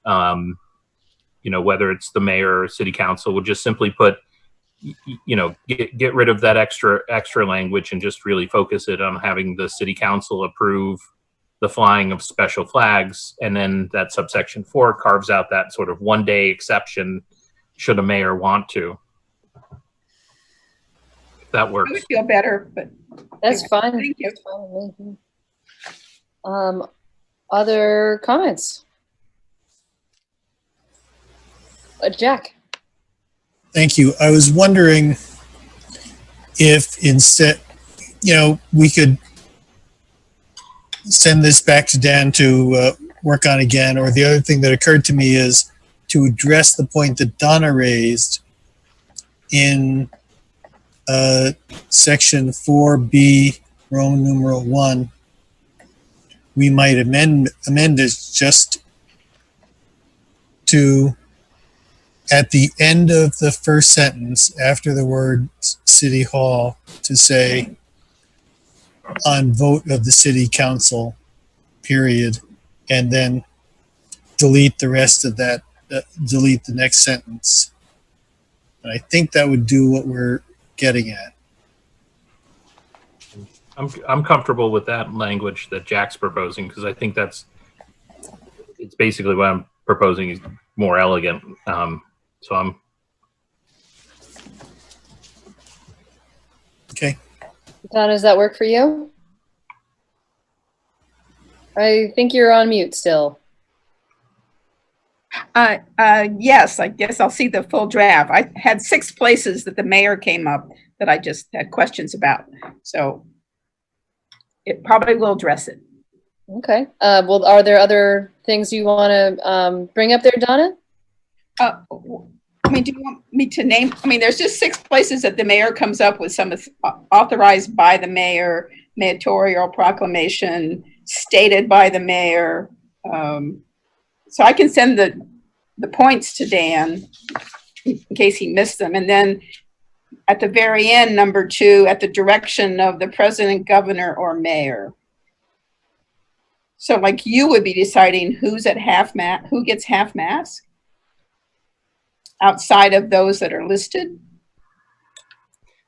you know, whether it's the mayor or city council. We'll just simply put, you know, get rid of that extra language and just really focus it on having the city council approve the flying of special flags. And then that subsection 4 carves out that sort of one-day exception should a mayor want to. That works. I would feel better, but that's fine. Thank you. Other comments? Jack. Thank you. I was wondering if instead, you know, we could send this back to Dan to work on again, or the other thing that occurred to me is to address the point that Donna raised in section 4B, Roman numeral 1. We might amend this just to, at the end of the first sentence, after the word City Hall, to say, on vote of the City Council, period, and then delete the rest of that, delete the next sentence. And I think that would do what we're getting at. I'm comfortable with that language that Jack's proposing, because I think it's basically what I'm proposing is more elegant. So I'm okay. Donna, does that work for you? I think you're on mute still. Yes, I guess I'll see the full draft. I had 6 places that the mayor came up that I just had questions about. So it probably will address it. Okay. Well, are there other things you want to bring up there, Donna? I mean, do you want me to name? I mean, there's just 6 places that the mayor comes up with, some authorized by the mayor, mayoral proclamation stated by the mayor. So I can send the points to Dan in case he missed them. And then at the very end, number 2, at the direction of the president, governor, or mayor. So like you would be deciding who's at who gets half mask outside of those that are listed.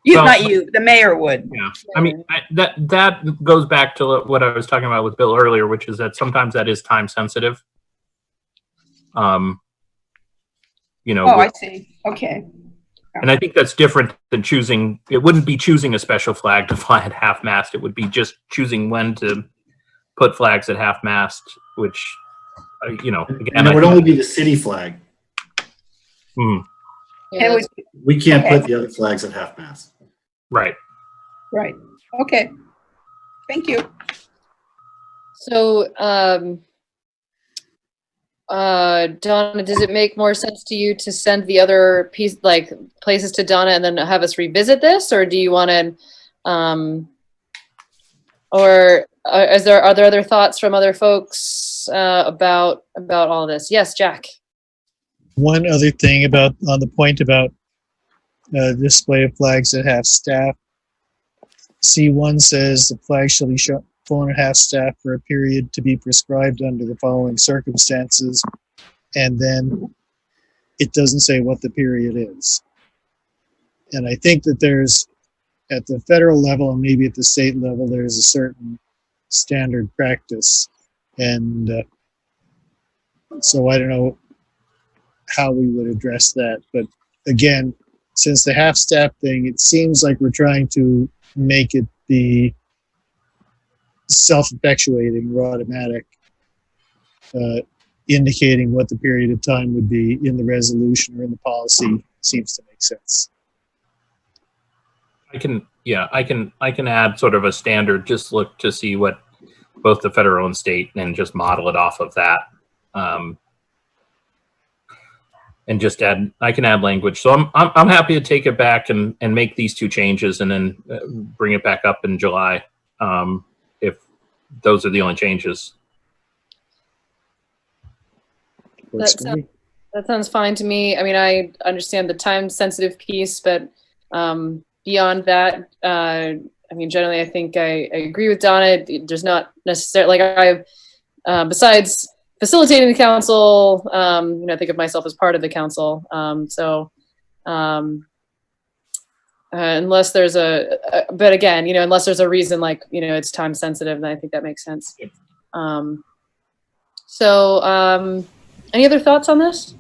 Well, Not you, the mayor would. Yeah, I mean, that goes back to what I was talking about with Bill earlier, which is that sometimes that is time sensitive. You know. Oh, I see. Okay. And I think that's different than choosing. It wouldn't be choosing a special flag to fly at half mast. It would be just choosing when to put flags at half mast, which, you know, again, and it would only be the city flag. Yeah, we can't put the other flags at half mast. Right. Right. Okay. Thank you. So, Donna, does it make more sense to you to send the other piece, like places to Donna and then have us revisit this? Or do you want to, or are there other thoughts from other folks about all of this? Yes, Jack. One other thing on the point about display of flags at half staff. C1 says the flag shall be flown at half staff for a period to be prescribed under the following circumstances, and then it doesn't say what the period is. And I think that there's, at the federal level and maybe at the state level, there's a certain standard practice, and so I don't know how we would address that. But again, since the half staff thing, it seems like we're trying to make it be self-effectuating or automatic, indicating what the period of time would be in the resolution or in the policy seems to make sense. I can add sort of a standard, just look to see what both the federal and state, and just model it off of that. And just I can add language. So I'm happy to take it back and make these 2 changes and then bring it back up in July, if those are the only changes. That sounds fine to me. I mean, I understand the time sensitive piece, but beyond that, I mean, generally, I think I agree with Donna. There's not necessarily, like, besides facilitating the council, you know, I think of myself as part of the council. Unless there's but again, you know, unless there's a reason, like, you know, it's time sensitive, then I think that makes sense. Any other thoughts on this?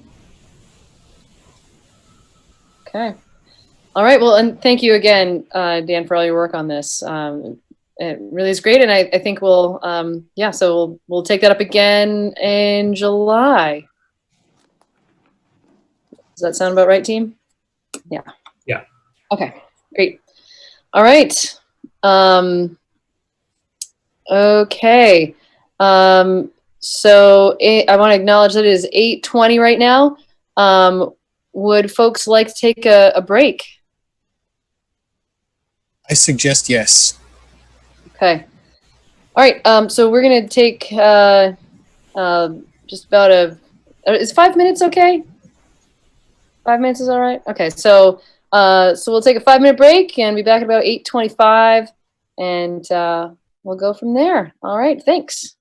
Okay. All right. Well, and thank you again, Dan, for all your work on this. It really is great, and I think we'll so we'll take that up again in July. Does that sound about right, team? Yeah. Yeah. Okay. Great. All right. Okay. So I want to acknowledge that it is 8:20 right now. Would folks like to take a break? I suggest yes. Okay. All right. So we're gonna take just about is 5 minutes okay? 5 minutes is all right. Okay. So we'll take a 5-minute break and be back at about 8:25, and we'll go from there. All right. Thanks.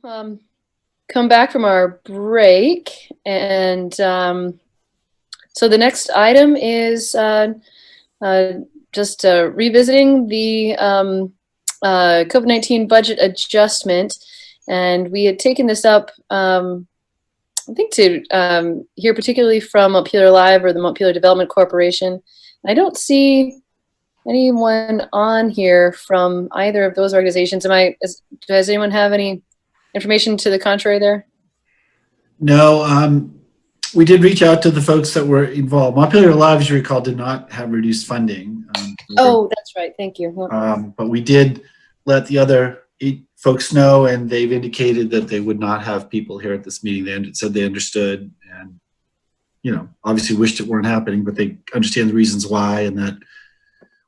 come back from our break, and so the next item is just revisiting the COVID-19 budget adjustment, and we had taken this up, I think, to hear particularly from Montpelier Live or the Montpelier Development Corporation. I don't see anyone on here from either of those organizations. Does anyone have any information to the contrary there? No, we did reach out to the folks that were involved. Montpelier Live, as you recall, did not have reduced funding. Oh, that's right. Thank you. But we did let the other 8 folks know, and they've indicated that they would not have people here at this meeting. They said they understood, and obviously wished it weren't happening, but they understand the reasons why, and that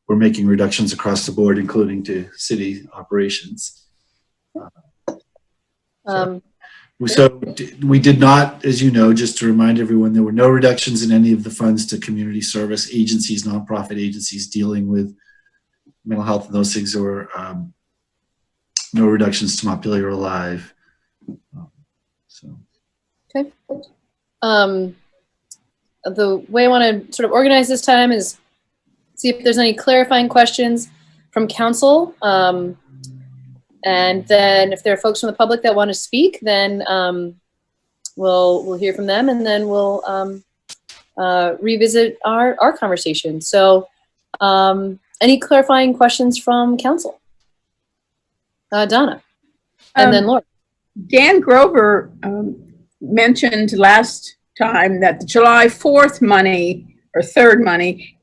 we're making reductions across the board, including to city operations. So we did not, as you know, just to remind everyone, there were no reductions in any of the funds to community service agencies, nonprofit agencies dealing with mental health and those things, or no reductions to Montpelier Live. Okay. The way I want to sort of organize this time is see if there's any clarifying questions from council. And then if there are folks from the public that want to speak, then we'll hear from them, and then we'll revisit our conversation. So any clarifying questions from council? Donna, and then Laura. Dan Grover mentioned last time that the July 4th money, or 3rd money,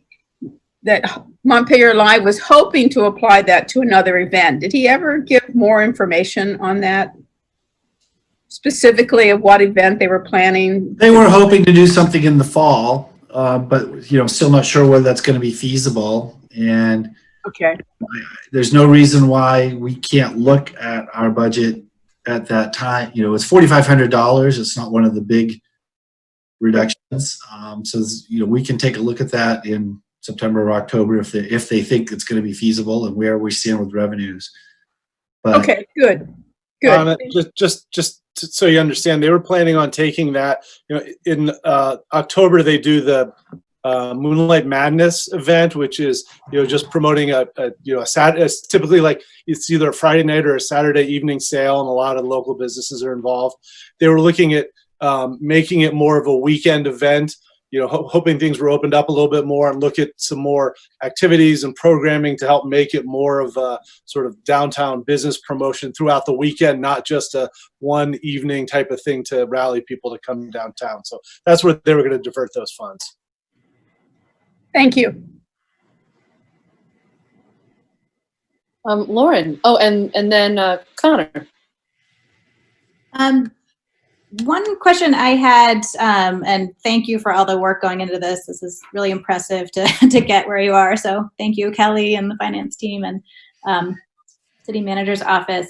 that Montpelier Live was hoping to apply that to another event. Did he ever give more information on that? Specifically of what event they were planning? They were hoping to do something in the fall, but still not sure whether that's going to be feasible. And okay, there's no reason why we can't look at our budget at that time. It's $4,500. It's not one of the big reductions. So we can take a look at that in September or October if they think it's going to be feasible and where we stand with revenues. But, okay, good. Just so you understand, they were planning on taking that. In October they do the Moonlight Madness event, which is just promoting a Saturday. It's typically like it's either a Friday night or a Saturday evening sale, and a lot of local businesses are involved. They were looking at making it more of a weekend event. Hoping things were opened up a little bit more, and look at some more activities and programming to help make it more of a sort of downtown business promotion throughout the weekend, not just a one evening type of thing to rally people to come downtown. So that's where they were going to divert those funds. Thank you. Lauren. Oh, and then Connor. One question I had, and thank you for all the work going into this. This is really impressive to get where you are. So thank you, Kelly and the finance team and city manager's office.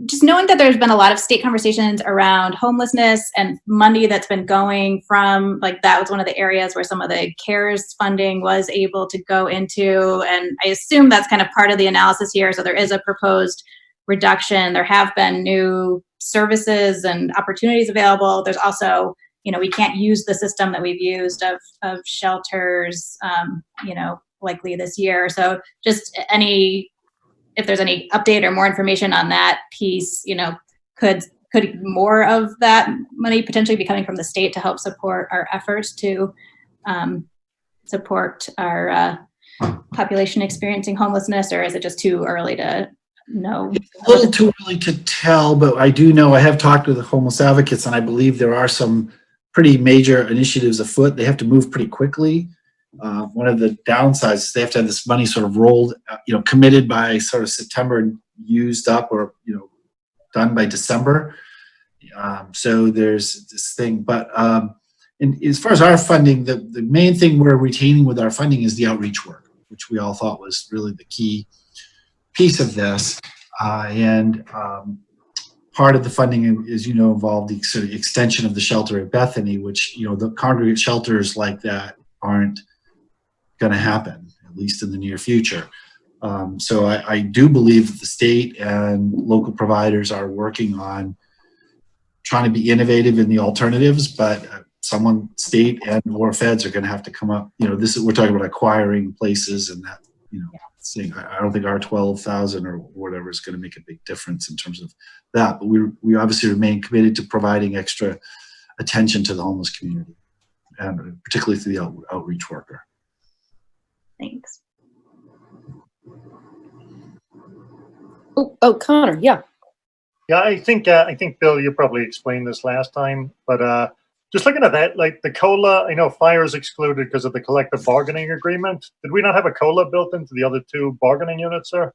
Just knowing that there's been a lot of state conversations around homelessness and money that's been going from, that was one of the areas where some of the CARES funding was able to go into. And I assume that's kind of part of the analysis here. So there is a proposed reduction. There have been new services and opportunities available. There's also, we can't use the system that we've used of shelters, likely this year. So just if there's any update or more information on that piece, could more of that money potentially be coming from the state to help support our efforts to support our population experiencing homelessness, or is it just too early to know? A little too early to tell, but I do know, I have talked with the homeless advocates, and I believe there are some pretty major initiatives afoot. They have to move pretty quickly. One of the downsides is they have to have this money sort of rolled, committed by sort of September and used up, or, done by December. So there's this thing, but and as far as our funding, the main thing we're retaining with our funding is the outreach work, which we all thought was really the key piece of this. Part of the funding, as you know, involved the sort of extension of the shelter at Bethany, which, the congregate shelters like that aren't going to happen, at least in the near future. So I do believe that the state and local providers are working on trying to be innovative in the alternatives, but someone, state and or feds, are going to have to come up. We're talking about acquiring places, and that, saying I don't think our 12,000 or whatever is going to make a big difference in terms of that. But we obviously remain committed to providing extra attention to the homeless community, and particularly through the outreach worker. Thanks. Oh, Connor, yeah. Yeah, I think Bill, you probably explained this last time, but just looking at that, like the COLA, I know fire is excluded because of the collective bargaining agreement. Did we not have a COLA built into the other two bargaining units there?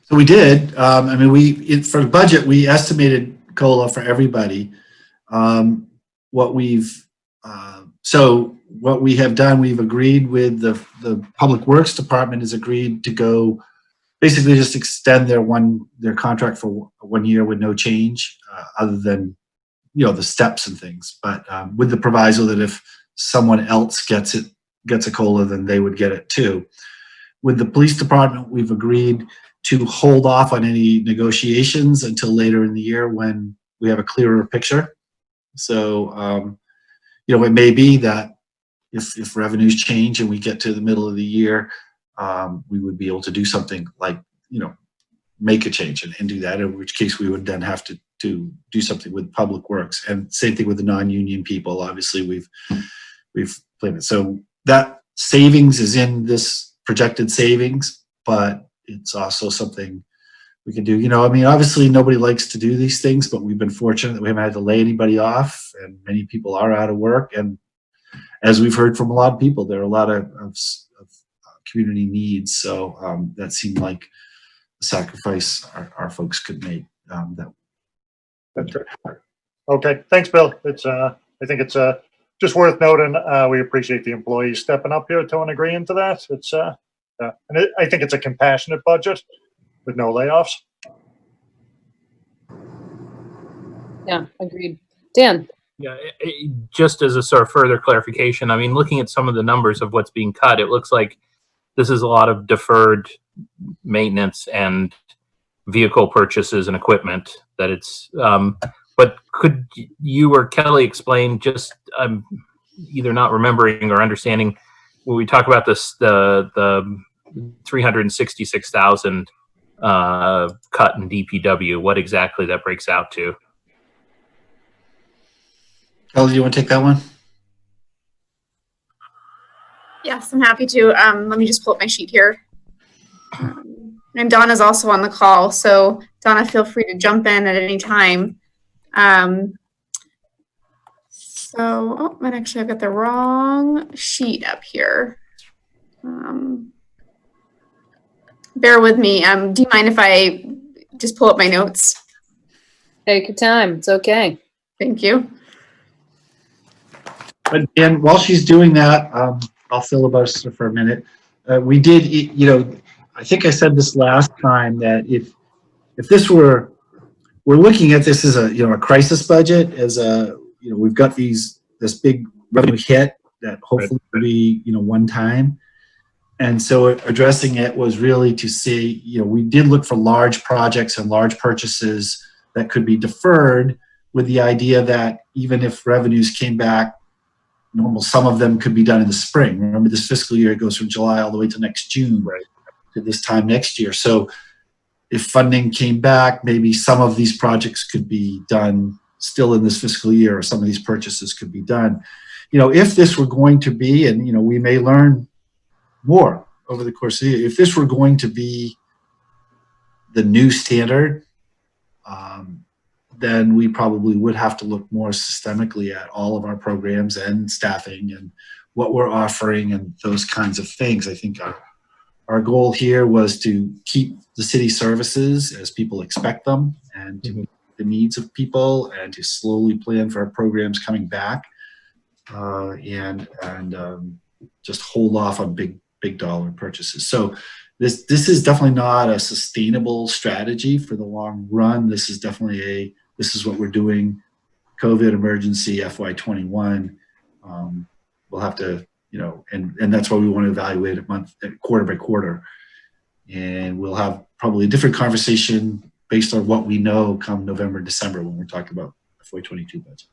So we did. I mean, for the budget, we estimated COLA for everybody. What we have done, we've agreed with the Public Works Department has agreed to go basically just extend their contract for 1 year with no change, other than the steps and things. But with the proviso that if someone else gets a COLA, then they would get it too. With the police department, we've agreed to hold off on any negotiations until later in the year when we have a clearer picture. So, it may be that if revenues change and we get to the middle of the year, we would be able to do something like, make a change and do that, in which case we would then have to do something with Public Works. And same thing with the non-union people. Obviously, we've planned it. So that savings is in this projected savings, but it's also something we can do. Obviously nobody likes to do these things, but we've been fortunate that we haven't had to lay anybody off, and many people are out of work. And as we've heard from a lot of people, there are a lot of community needs. So that seemed like a sacrifice our folks could make. That's great. Okay, thanks, Bill. It's I think it's just worth noting. We appreciate the employees stepping up here to agreeing to that. It's and I think it's a compassionate budget with no layoffs. Yeah, agreed. Dan. Yeah, just as a sort of further clarification, I mean, looking at some of the numbers of what's being cut, it looks like this is a lot of deferred maintenance and vehicle purchases and equipment that it's, but could you or Kelly explain, just I'm either not remembering or understanding, when we talk about this, the 366,000 cut in DPW, what exactly that breaks out to? Kelly, do you want to take that one? Yes, I'm happy to. Let me just pull up my sheet here. And Donna's also on the call, so Donna, feel free to jump in at any time. But actually I've got the wrong sheet up here. Bear with me. Do you mind if I just pull up my notes? Take your time. It's okay. Thank you. And while she's doing that, I'll filibuster for a minute. We did, I think I said this last time, that if this we're looking at this as a crisis budget, as we've got this big revenue hit that hopefully will be one time, and so addressing it was really to see, we did look for large projects and large purchases that could be deferred, with the idea that even if revenues came back normal, some of them could be done in the spring. Remember, this fiscal year goes from July all the way to next June, right, to this time next year. So if funding came back, maybe some of these projects could be done still in this fiscal year, or some of these purchases could be done. If this were going to be, and we may learn more over the course of the year, if this were going to be the new standard, then we probably would have to look more systemically at all of our programs and staffing and what we're offering and those kinds of things. I think our goal here was to keep the city services as people expect them, and to meet the needs of people, and to slowly plan for our programs coming back, and just hold off on big dollar purchases. So this is definitely not a sustainable strategy for the long run. This is definitely this is what we're doing. COVID emergency FY21. We'll have to, and that's why we want to evaluate it quarter by quarter. And we'll have probably a different conversation based on what we know come November, December when we're talking about the FY22 budget.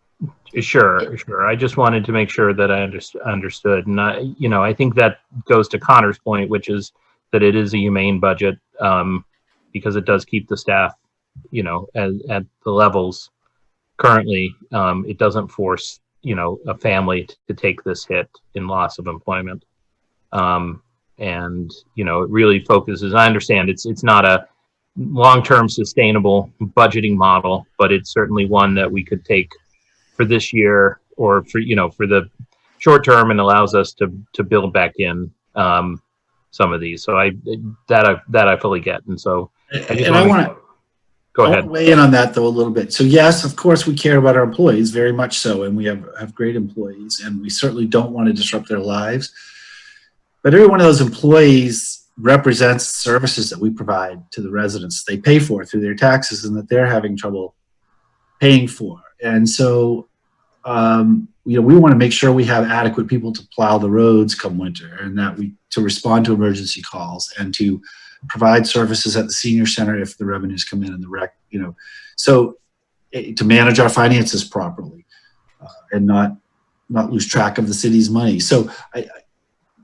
Sure. I just wanted to make sure that I understood. And I think that goes to Connor's point, which is that it is a humane budget, because it does keep the staff, at the levels currently. It doesn't force, a family to take this hit in loss of employment. And, it really focuses, I understand it's not a long-term sustainable budgeting model, but it's certainly one that we could take for this year or for the short term, and allows us to build back in some of these. So I fully get. And so I want to go ahead. Weigh in on that though a little bit. So yes, of course we care about our employees very much so, and we have great employees, and we certainly don't want to disrupt their lives. But every one of those employees represents services that we provide to the residents they pay for through their taxes and that they're having trouble paying for. And so, we want to make sure we have adequate people to plow the roads come winter, and that to respond to emergency calls and to provide services at the senior center if the revenues come in and the rec, so to manage our finances properly and not lose track of the city's money. So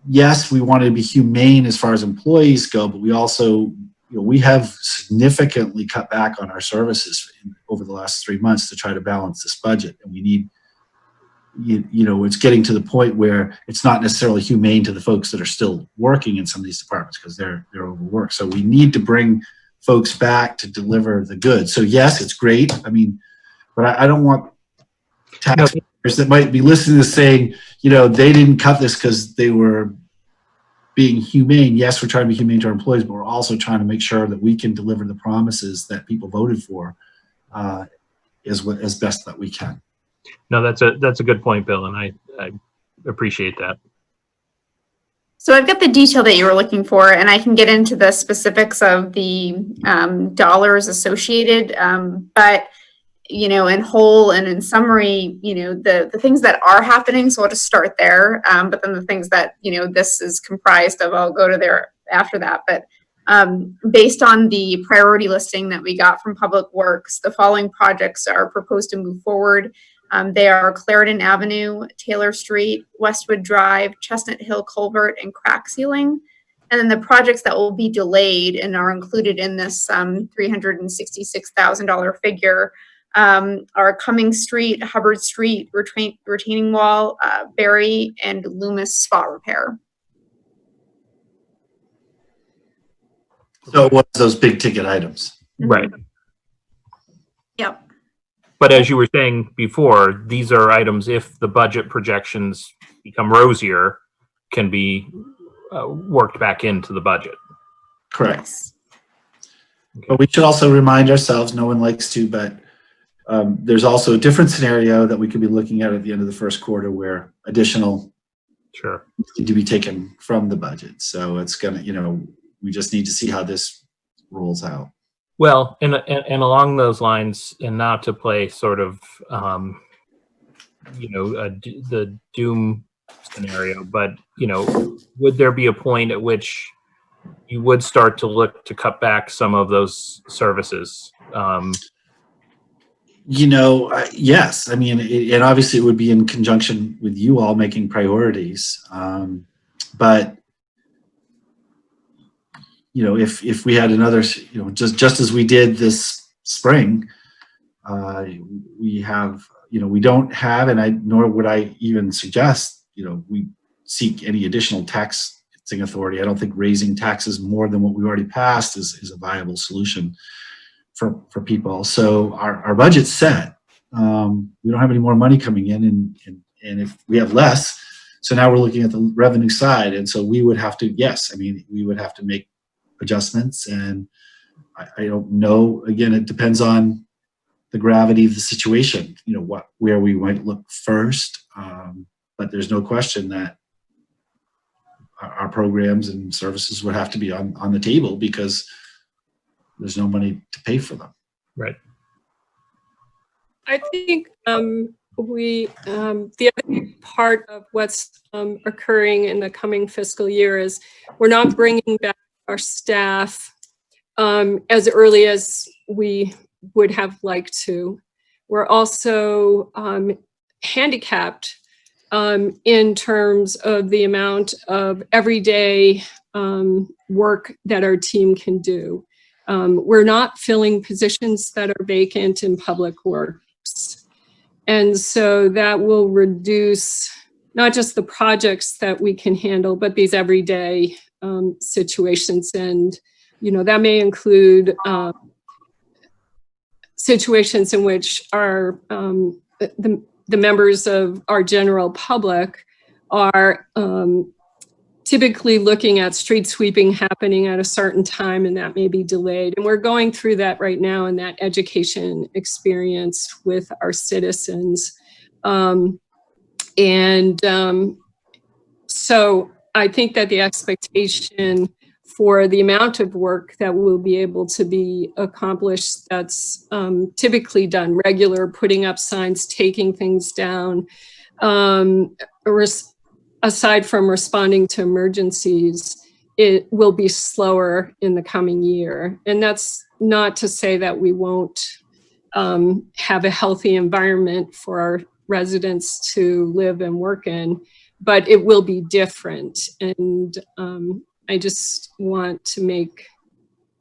yes, we want to be humane as far as employees go, but we also, we have significantly cut back on our services over the last 3 months to try to balance this budget. And we need, it's getting to the point where it's not necessarily humane to the folks that are still working in some of these departments because they're overworked. So we need to bring folks back to deliver the goods. So yes, it's great. But I don't want taxpayers that might be listening to saying, they didn't cut this because they were being humane. Yes, we're trying to be humane to our employees, but we're also trying to make sure that we can deliver the promises that people voted for as best that we can. No, that's a good point, Bill, and I appreciate that. So I've got the detail that you were looking for, and I can get into the specifics of the dollars associated. But in whole and in summary, the things that are happening. So I'll just start there. But then the things that this is comprised of, I'll go to there after that. But based on the priority listing that we got from Public Works, the following projects are proposed to move forward. They are Clarendon Avenue, Taylor Street, Westwood Drive, Chestnut Hill Culvert, and crack sealing. And then the projects that will be delayed and are included in this $366,000 figure are Cummings Street, Hubbard Street, retaining wall, Berry, and Loomis spot repair. So what's those big ticket items? Right. Yep. But as you were saying before, these are items, if the budget projections become rosier, can be worked back into the budget. Correct. Yes. Okay. But we should also remind ourselves, no one likes to, but there's also a different scenario that we could be looking at the end of the first quarter where additional need to be taken from the budget. So it's going to, we just need to see how this rolls out. Well, and along those lines, and not to play sort of, the doom scenario, but, would there be a point at which you would start to look to cut back some of those services? Yes. And obviously it would be in conjunction with you all making priorities. But if we had another, just as we did this spring, we have, we don't have, nor would I even suggest, we seek any additional taxing authority. I don't think raising taxes more than what we already passed is a viable solution for people. So our budget's set. We don't have any more money coming in, and if we have less, so now we're looking at the revenue side, and so we would have to, we would have to make adjustments, and I don't know. Again, it depends on the gravity of the situation. Where we might look first, but there's no question that our programs and services would have to be on the table because there's no money to pay for them. Right. I think the other part of what's occurring in the coming fiscal year is we're not bringing back our staff as early as we would have liked to. We're also handicapped in terms of the amount of everyday work that our team can do. We're not filling positions that are vacant in public works. And so that will reduce not just the projects that we can handle, but these everyday situations. And, you know, that may include situations in which our the members of our general public are typically looking at street sweeping happening at a certain time, and that may be delayed. And we're going through that right now in that education experience with our citizens. So I think that the expectation for the amount of work that will be able to be accomplished that's typically done, regular, putting up signs, taking things down, aside from responding to emergencies, it will be slower in the coming year. And that's not to say that we won't have a healthy environment for our residents to live and work in, but it will be different. And I just want to make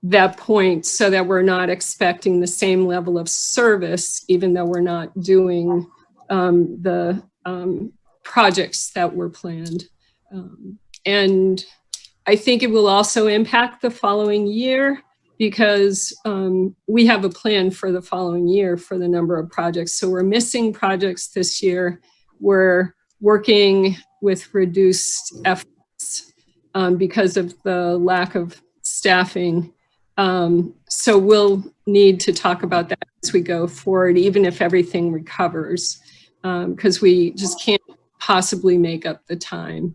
that point so that we're not expecting the same level of service, even though we're not doing the projects that were planned. And I think it will also impact the following year because we have a plan for the following year for the number of projects. So we're missing projects this year. We're working with reduced efforts because of the lack of staffing. So we'll need to talk about that as we go forward, even if everything recovers, because we just can't possibly make up the time.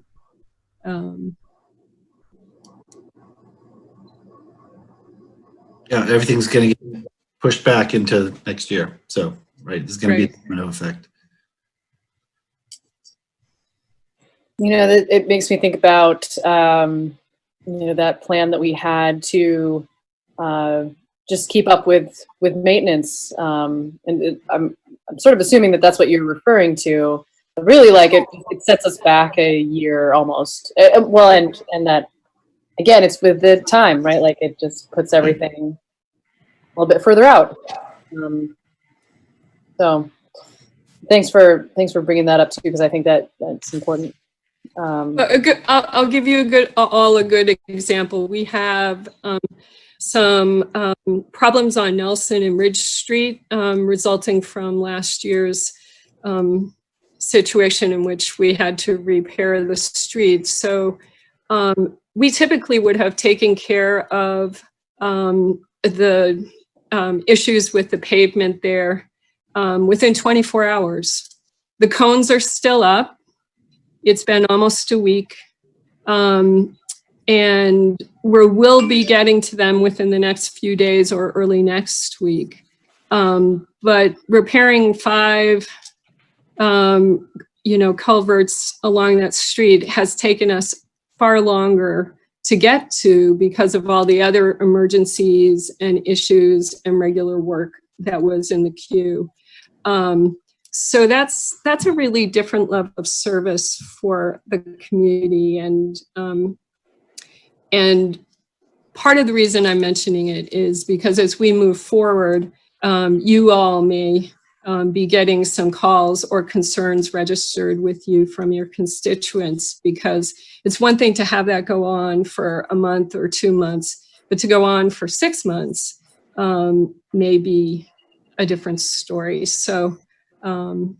Yeah, everything's going to get pushed back into next year. So, right, there's going to be a domino effect. You know, it makes me think about, you know, that plan that we had to just keep up with maintenance. And I'm sort of assuming that that's what you're referring to. Really, like it sets us back a year almost. Well, and that, again, it's with the time, right? Like it just puts everything a little bit further out. So thanks for bringing that up too, because I think that's important. I'll give you a good example. We have some problems on Nelson and Ridge Street resulting from last year's situation in which we had to repair the street. So we typically would have taken care of the issues with the pavement there within 24 hours. The cones are still up. It's been almost a week. And we'll be getting to them within the next few days or early next week. But repairing 5 you know, culverts along that street has taken us far longer to get to because of all the other emergencies and issues and regular work that was in the queue. So that's a really different level of service for the community. And part of the reason I'm mentioning it is because as we move forward, you all may be getting some calls or concerns registered with you from your constituents, because it's one thing to have that go on for a month or 2 months, but to go on for 6 months may be a different story. So, and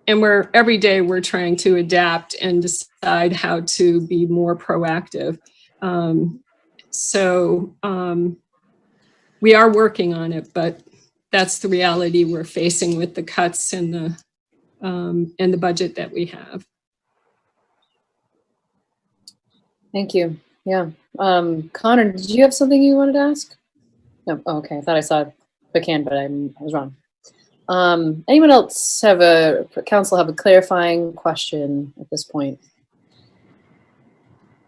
every day we're trying to adapt and decide how to be more proactive. We are working on it, but that's the reality we're facing with the cuts and the budget that we have. Thank you. Yeah. Connor, did you have something you wanted to ask? No. Oh, okay. I thought I saw a quick hand, but I was wrong. Anyone else council have a clarifying question at this point?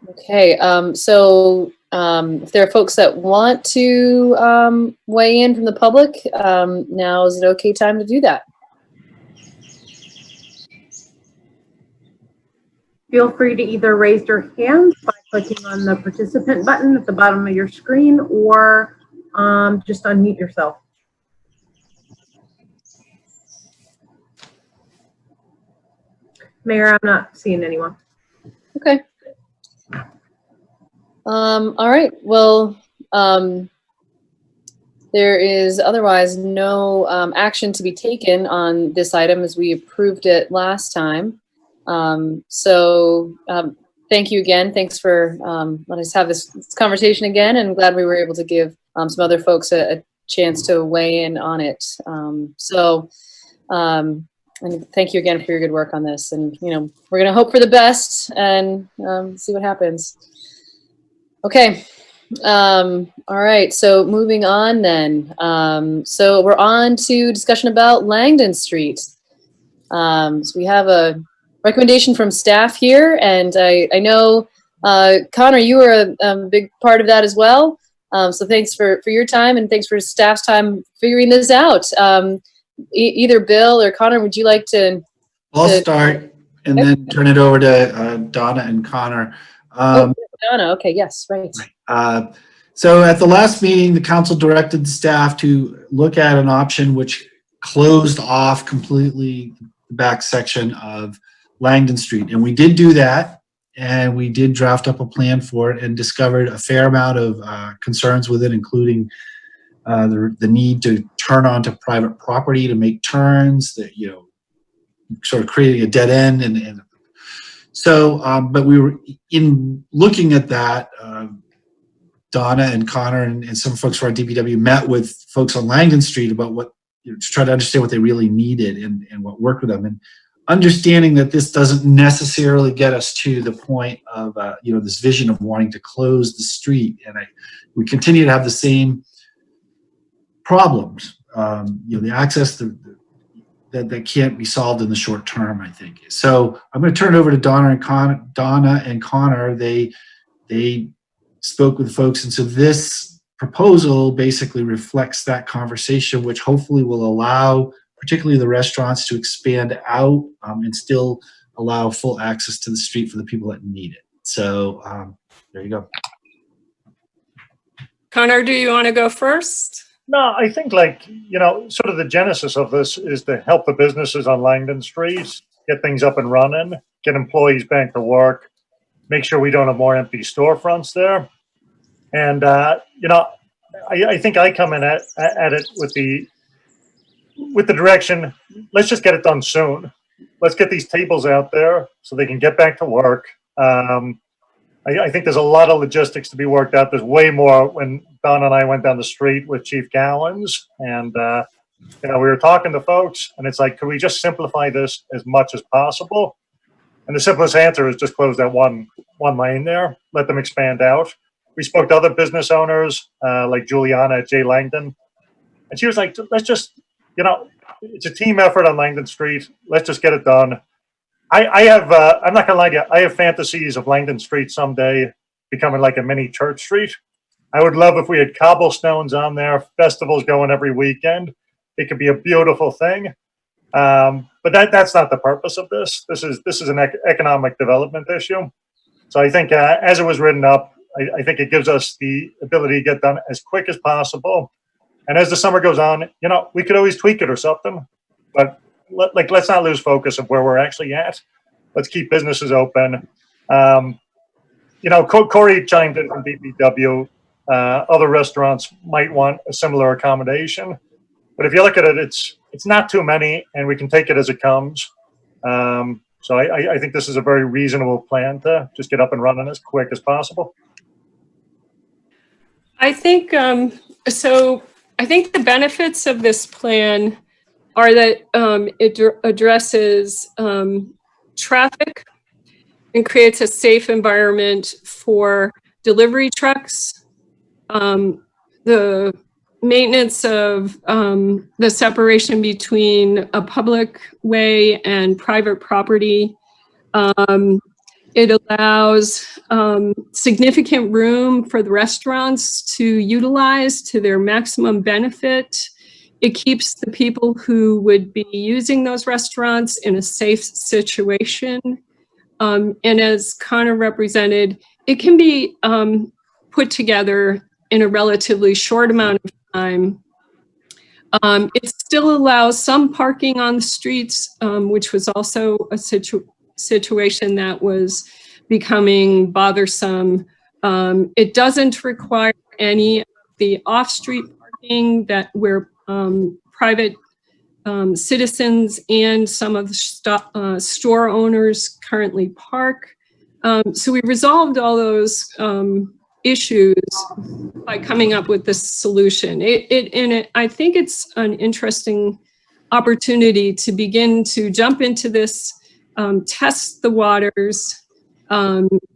Okay. So If there are folks that want to weigh in from the public, now is an okay time to do that. Feel free to either raise your hand by clicking on the participant button at the bottom of your screen, or just unmute yourself. Mayor, I'm not seeing anyone. Okay. All right. Well, there is otherwise no action to be taken on this item as we approved it last time. Thank you again. Thanks for letting us have this conversation again, and glad we were able to give some other folks a chance to weigh in on it. And thank you again for your good work on this. And, you know, we're going to hope for the best and see what happens. Okay. All right. So moving on then. So we're on to discussion about Langdon Street. So we have a recommendation from staff here, and I know, Connor, you were a big part of that as well. So thanks for your time, and thanks for staff's time figuring this out. Either Bill or Connor, would you like to? I'll start and then turn it over to Donna and Connor. Donna, okay, yes, right. So at the last meeting, the council directed the staff to look at an option which closed off completely the back section of Langdon Street. And we did do that, and we did draft up a plan for it and discovered a fair amount of concerns with it, including the need to turn onto private property to make turns, that, you know, sort of creating a dead end. And so, but we were, in looking at that, Donna and Connor and some folks from our DPW met with folks on Langdon Street about what, you know, to try to understand what they really needed and what worked with them. And understanding that this doesn't necessarily get us to the point of, you know, this vision of wanting to close the street. And we continue to have the same problems, you know, the access that can't be solved in the short term, I think. So I'm going to turn it over to Donna and Connor. They spoke with folks, and so this proposal basically reflects that conversation, which hopefully will allow particularly the restaurants to expand out and still allow full access to the street for the people that need it. So there you go. Connor, do you want to go first? No, I think, like, you know, sort of the genesis of this is to help the businesses on Langdon Street get things up and running, get employees back to work, make sure we don't have more empty storefronts there. And, you know, I think I come in at it with the direction, let's just get it done soon. Let's get these tables out there so they can get back to work. I think there's a lot of logistics to be worked out. There's way more. When Don and I went down the street with Chief Gowans, and you know, we were talking to folks, and it's like, could we just simplify this as much as possible? And the simplest answer is just close that one lane there, let them expand out. We spoke to other business owners, like Juliana at J. Langdon, and she was like, let's just, you know, it's a team effort on Langdon Street. Let's just get it done. I have, I'm not gonna lie to you, I have fantasies of Langdon Street someday becoming like a mini church street. I would love if we had cobblestones on there, festivals going every weekend. It could be a beautiful thing. But that's not the purpose of this. This is an economic development issue. So I think as it was written up, I think it gives us the ability to get done as quick as possible. And as the summer goes on, you know, we could always tweak it or something, but let's not lose focus of where we're actually at. Let's keep businesses open. You know, Corey chimed in from DPW. Other restaurants might want a similar accommodation, but if you look at it, it's not too many, and we can take it as it comes. So I think this is a very reasonable plan to just get up and running as quick as possible. I think so. I think the benefits of this plan are that it addresses traffic and creates a safe environment for delivery trucks, the maintenance of the separation between a public way and private property, It allows significant room for the restaurants to utilize to their maximum benefit. It keeps the people who would be using those restaurants in a safe situation. And as Connor represented, it can be put together in a relatively short amount of time. It still allows some parking on the streets, which was also a situation that was becoming bothersome. It doesn't require any of the off-street parking that where private citizens and some of the store owners currently park. So we resolved all those issues by coming up with this solution. I think it's an interesting opportunity to begin to jump into this, test the waters,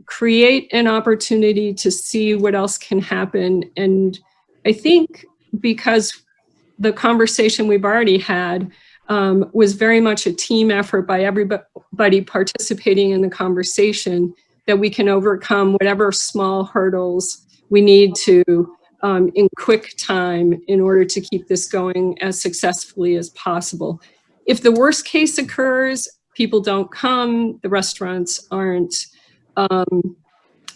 create an opportunity to see what else can happen. And I think because the conversation we've already had was very much a team effort by everybody participating in the conversation, that we can overcome whatever small hurdles we need to in quick time in order to keep this going as successfully as possible. If the worst case occurs, people don't come, the restaurants aren't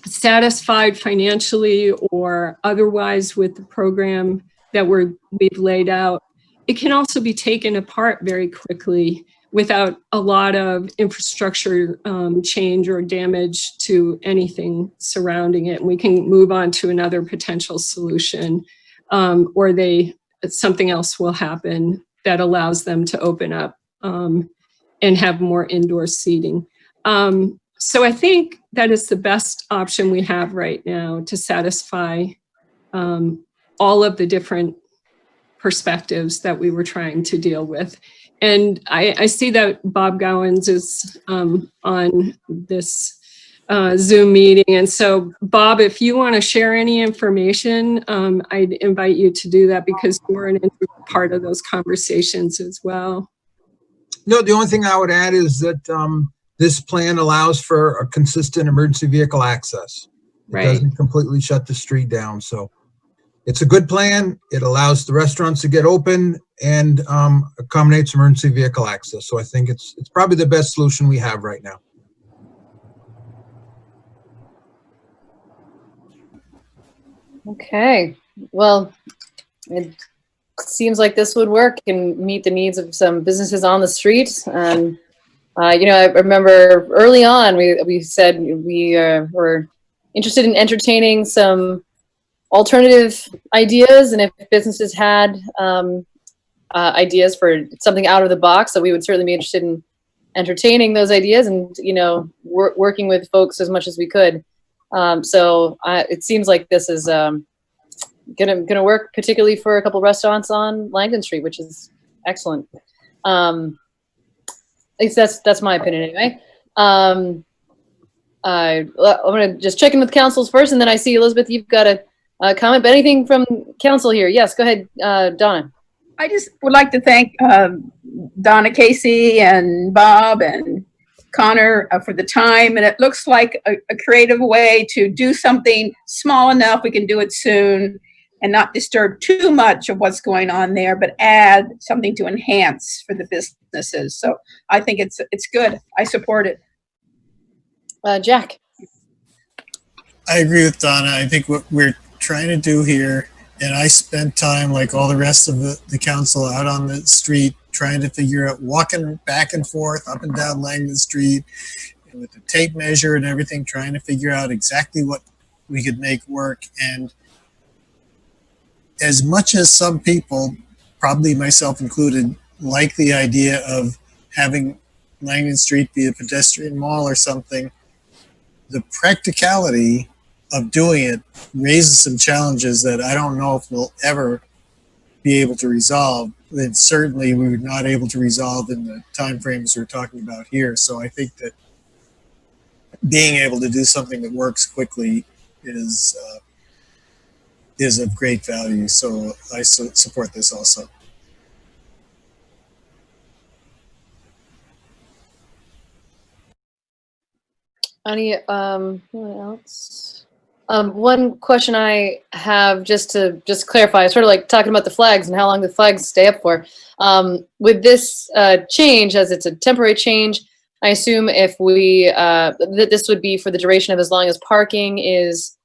satisfied financially or otherwise with the program that we've laid out, it can also be taken apart very quickly without a lot of infrastructure change or damage to anything surrounding it. And we can move on to another potential solution, or something else will happen that allows them to open up and have more indoor seating. So I think that is the best option we have right now to satisfy all of the different perspectives that we were trying to deal with. And I see that Bob Gowans is on this Zoom meeting. And so, Bob, if you want to share any information, I'd invite you to do that because you were an integral part of those conversations as well. No, the only thing I would add is that this plan allows for a consistent emergency vehicle access. It doesn't completely shut the street down. So it's a good plan. It allows the restaurants to get open and accommodates emergency vehicle access. So I think it's probably the best solution we have right now. Okay, well, it seems like this would work and meet the needs of some businesses on the street. And you know, I remember early on we said we were interested in entertaining some alternative ideas, and if businesses had ideas for something out of the box, so we would certainly be interested in entertaining those ideas and, you know, working with folks as much as we could. So it seems like this is gonna work, particularly for a couple restaurants on Langdon Street, which is excellent. At least that's my opinion anyway. I'm gonna just check in with councils first, and then I see Elizabeth, you've got a comment, but anything from council here? Yes, go ahead, Donna. I just would like to thank Donna Casey and Bob and Connor for the time, and it looks like a creative way to do something small enough we can do it soon and not disturb too much of what's going on there, but add something to enhance for the businesses. So I think it's good. I support it. Jack. I agree with Donna. I think what we're trying to do here, and I spent time like all the rest of the council out on the street trying to figure out, walking back and forth up and down Langdon Street and with the tape measure and everything, trying to figure out exactly what we could make work. And as much as some people, probably myself included, like the idea of having Langdon Street be a pedestrian mall or something, the practicality of doing it raises some challenges that I don't know if we'll ever be able to resolve. And certainly we were not able to resolve in the timeframes we're talking about here. So I think that being able to do something that works quickly is of great value. So I support this also. What else? One question I have, just to clarify, sort of like talking about the flags and how long the flags stay up for. With this change, as it's a temporary change, I assume if we that this would be for the duration of as long as parking is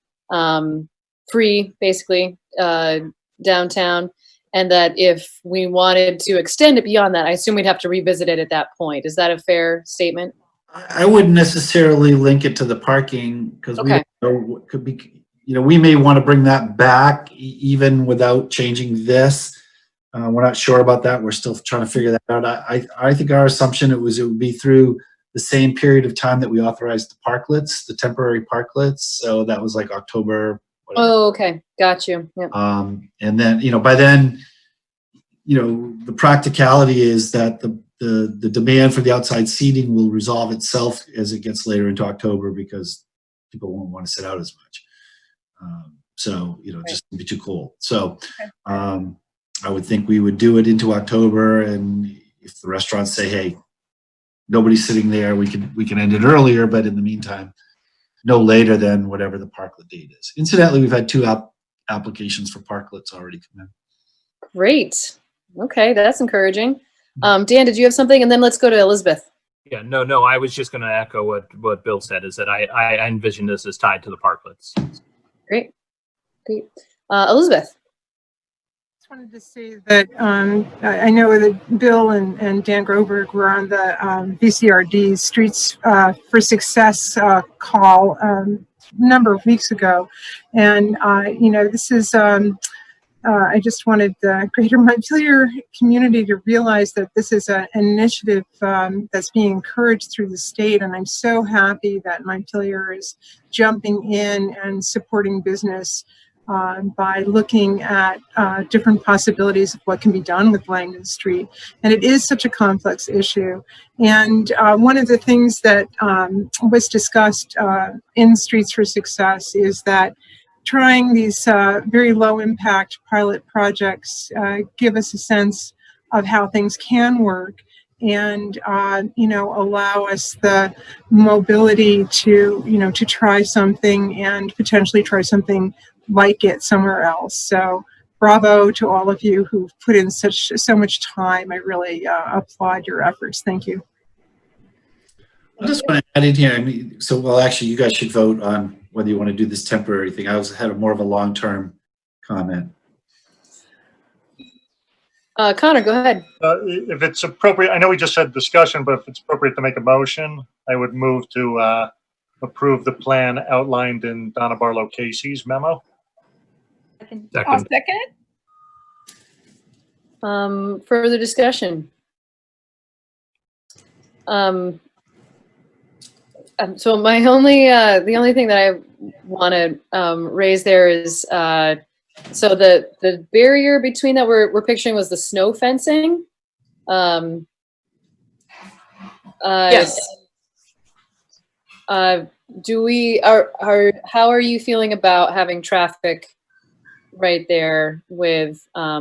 free, basically, downtown, and that if we wanted to extend it beyond that, I assume we'd have to revisit it at that point. Is that a fair statement? I wouldn't necessarily link it to the parking because we don't know what could be, we may want to bring that back even without changing this. We're not sure about that. We're still trying to figure that out. I think our assumption it would be through the same period of time that we authorized the parklets, the temporary parklets. So that was like October. Whatever. Oh, okay. Got you. Yep. And then, by then, the practicality is that the demand for the outside seating will resolve itself as it gets later into October because people won't want to sit out as much. Just be too cold. So I would think we would do it into October, and if the restaurants say, hey, nobody's sitting there, we can end it earlier, but in the meantime, no later than whatever the parklet date is. Incidentally, we've had 2 applications for parklets already come in. Great. Okay, that's encouraging. Dan, did you have something? And then let's go to Elizabeth. Yeah, no, I was just going to echo what Bill said, is that I envision this as tied to the parklets. Great. Elizabeth. I just wanted to say that I know that Bill and Dan Groberg were on the VCRD Streets for Success call a number of weeks ago. And, this is, I just wanted the greater Montpelier community to realize that this is an initiative that's being encouraged through the state. And I'm so happy that Montpelier is jumping in and supporting business by looking at different possibilities of what can be done with Langdon Street. And it is such a complex issue. And one of the things that was discussed in Streets for Success is that trying these very low impact pilot projects give us a sense of how things can work and allow us the mobility to try something and potentially try something like it somewhere else. So bravo to all of you who've put in so much time. I really applaud your efforts. Thank you. I just want to add in here. Actually, you guys should vote on whether you want to do this temporary thing. I had more of a long-term comment. Connor, go ahead. If it's appropriate, I know we just said discussion, but if it's appropriate to make a motion, I would move to approve the plan outlined in Donna Barlow Casey's memo. Second. Further discussion. So the only thing that I want to raise there is so the barrier between that we're picturing was the snow fencing. Yes. How are you feeling about having traffic right there with I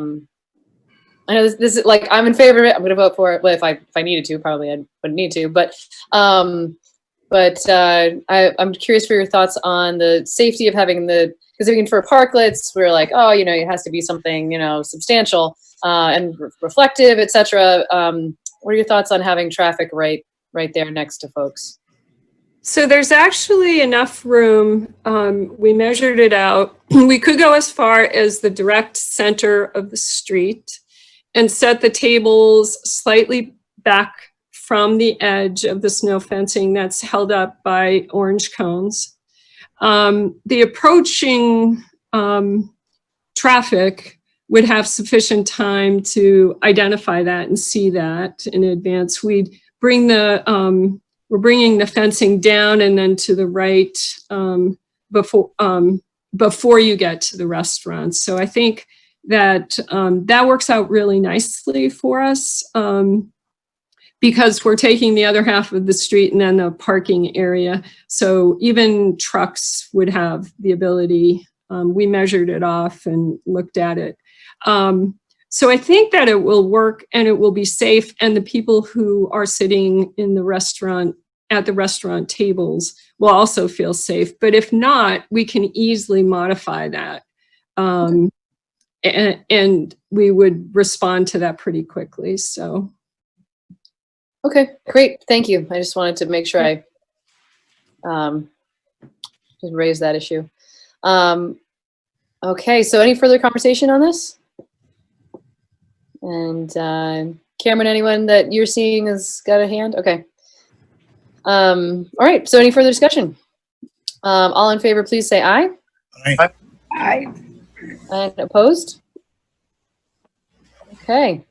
know this is like, I'm in favor of it. I'm going to vote for it. Well, if I needed to, probably I wouldn't need to, but I'm curious for your thoughts on the safety of having because even for parklets, we're like, oh, it has to be something, substantial and reflective, etc. What are your thoughts on having traffic right there next to folks? So there's actually enough room. We measured it out. We could go as far as the direct center of the street and set the tables slightly back from the edge of the snow fencing that's held up by orange cones. The approaching traffic would have sufficient time to identify that and see that in advance. We'd bring we're bringing the fencing down and then to the right before you get to the restaurants. So I think that that works out really nicely for us because we're taking the other half of the street and then the parking area. So even trucks would have the ability. We measured it off and looked at it. So I think that it will work and it will be safe, and the people who are sitting in the restaurant at the restaurant tables will also feel safe. But if not, we can easily modify that. And we would respond to that pretty quickly. So. Okay, great. Thank you. I just wanted to make sure I just raise that issue. Okay, so any further conversation on this? And Cameron, anyone that you're seeing has got a hand? Okay. All right, so any further discussion? All in favor, please say aye. Aye. Aye. And opposed? Okay.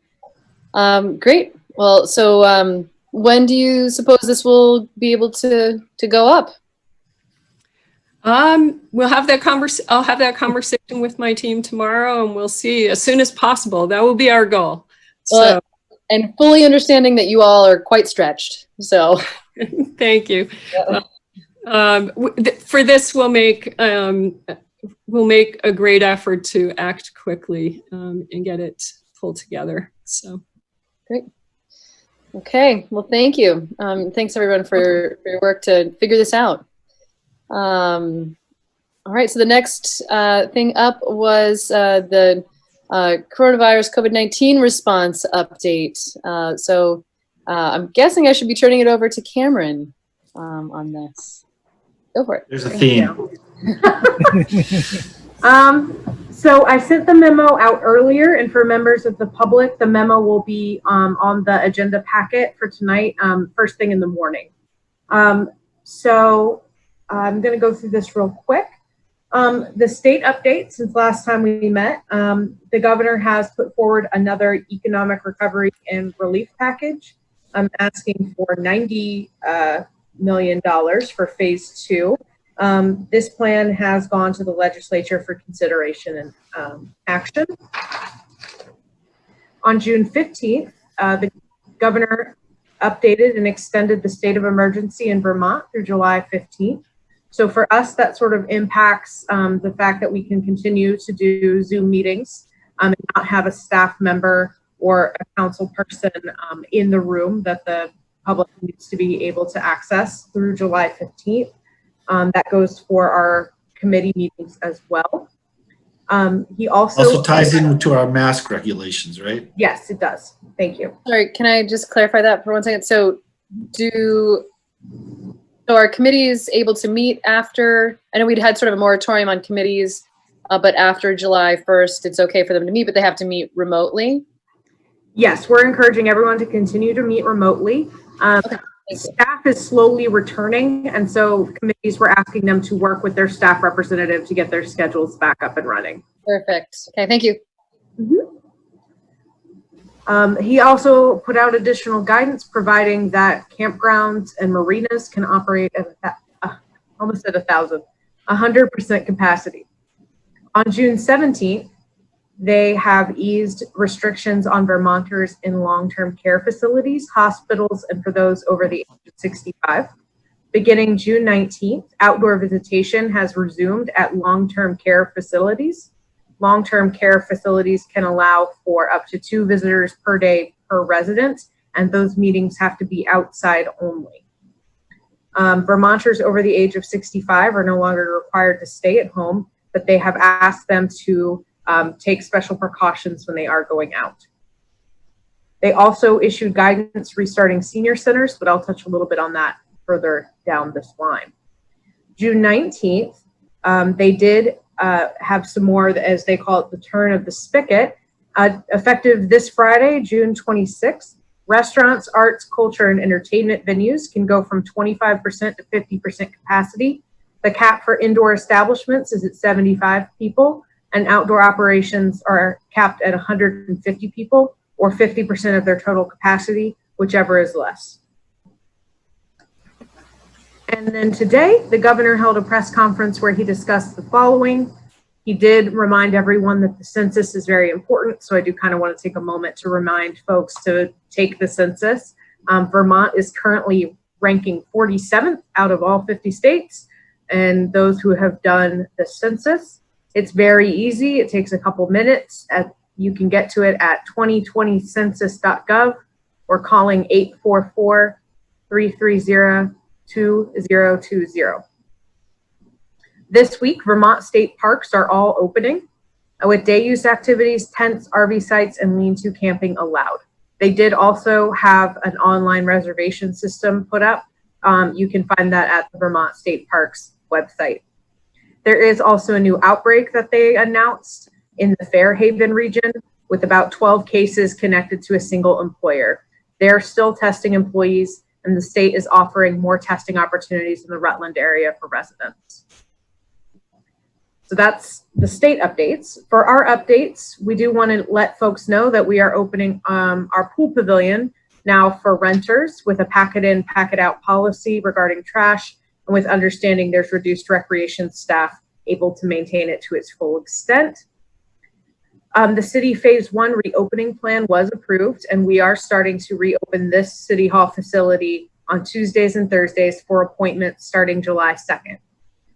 Great. Well, so when do you suppose this will be able to go up? We'll have that I'll have that conversation with my team tomorrow, and we'll see as soon as possible. That will be our goal. Well, and fully understanding that you all are quite stretched. So thank you. Yeah. For this, we'll make a great effort to act quickly and get it pulled together. So great. Okay. Well, thank you. Thanks everyone for your work to figure this out. All right. So the next thing up was the coronavirus COVID-19 response update. So I'm guessing I should be turning it over to Cameron on this. Go for it. There's a theme. So I sent the memo out earlier, and for members of the public, the memo will be on the agenda packet for tonight, first thing in the morning. So I'm going to go through this real quick. The state update since last time we met, the governor has put forward another economic recovery and relief package. I'm asking for $90 million for phase 2. This plan has gone to the legislature for consideration and action. On June 15th, the governor updated and extended the state of emergency in Vermont through July 15th. So for us, that sort of impacts the fact that we can continue to do Zoom meetings and not have a staff member or a council person in the room that the public needs to be able to access through July 15th. That goes for our committee meetings as well. He also ties into our mask regulations, right? Yes, it does. Thank you. Sorry, can I just clarify that for 1 second? So are committees able to meet after, I know we'd had sort of a moratorium on committees, but after July 1st, it's okay for them to meet, but they have to meet remotely? Yes, we're encouraging everyone to continue to meet remotely. Okay. Staff is slowly returning, and so committees were asking them to work with their staff representative to get their schedules back up and running. Perfect. Okay, thank you. He also put out additional guidance providing that campgrounds and marinas can operate at almost at 100% capacity. On June 17th, they have eased restrictions on Vermonters in long-term care facilities, hospitals, and for those over the age of 65. Beginning June 19th, outdoor visitation has resumed at long-term care facilities. Long-term care facilities can allow for up to 2 visitors per day per resident, and those meetings have to be outside only. Vermonters over the age of 65 are no longer required to stay at home, but they have asked them to take special precautions when they are going out. They also issued guidance restarting senior centers, but I'll touch a little bit on that further down this line. June 19th, they did have some more, as they call it, the turn of the spigot. Effective this Friday, June 26th, restaurants, arts, culture, and entertainment venues can go from 25% to 50% capacity. The cap for indoor establishments is at 75 people, and outdoor operations are capped at 150 people, or 50% of their total capacity, whichever is less. And then today, the governor held a press conference where he discussed the following. He did remind everyone that the census is very important, so I do kind of want to take a moment to remind folks to take the census. Vermont is currently ranking 47th out of all 50 states, and those who have done the census. It's very easy. It takes a couple minutes. You can get to it at 2020census.gov or calling 844-330 2020. This week, Vermont state parks are all opening with day use activities, tents, RV sites, and lean-to camping allowed. They did also have an online reservation system put up. You can find that at the Vermont State Parks website. There is also a new outbreak that they announced in the Fairhaven region with about 12 cases connected to a single employer. They're still testing employees, and the state is offering more testing opportunities in the Rutland area for residents. So that's the state updates. For our updates, we do want to let folks know that we are opening our pool pavilion now for renters with a packet in, packet out policy regarding trash, and with understanding there's reduced recreation staff able to maintain it to its full extent. The city phase 1 reopening plan was approved, and we are starting to reopen this city hall facility on Tuesdays and Thursdays for appointments starting July 2nd.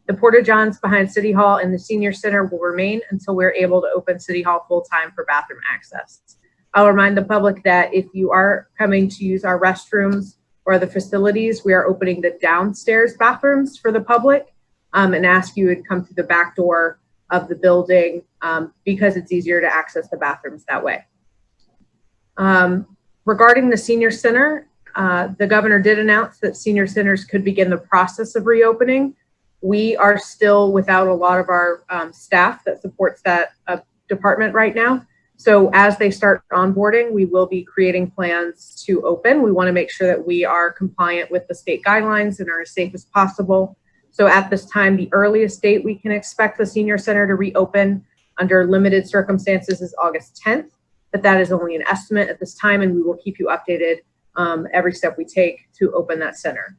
The Porta-Johns behind City Hall and the Senior Center will remain until we're able to open City Hall full-time for bathroom access. I'll remind the public that if you are coming to use our restrooms or the facilities, we are opening the downstairs bathrooms for the public and ask you to come through the back door of the building because it's easier to access the bathrooms that way. Regarding the Senior Center, the governor did announce that senior centers could begin the process of reopening. We are still without a lot of our staff that supports that department right now. So as they start onboarding, we will be creating plans to open. We want to make sure that we are compliant with the state guidelines and are as safe as possible. So at this time, the earliest date we can expect the senior center to reopen under limited circumstances is August 10th, but that is only an estimate at this time, and we will keep you updated every step we take to open that center.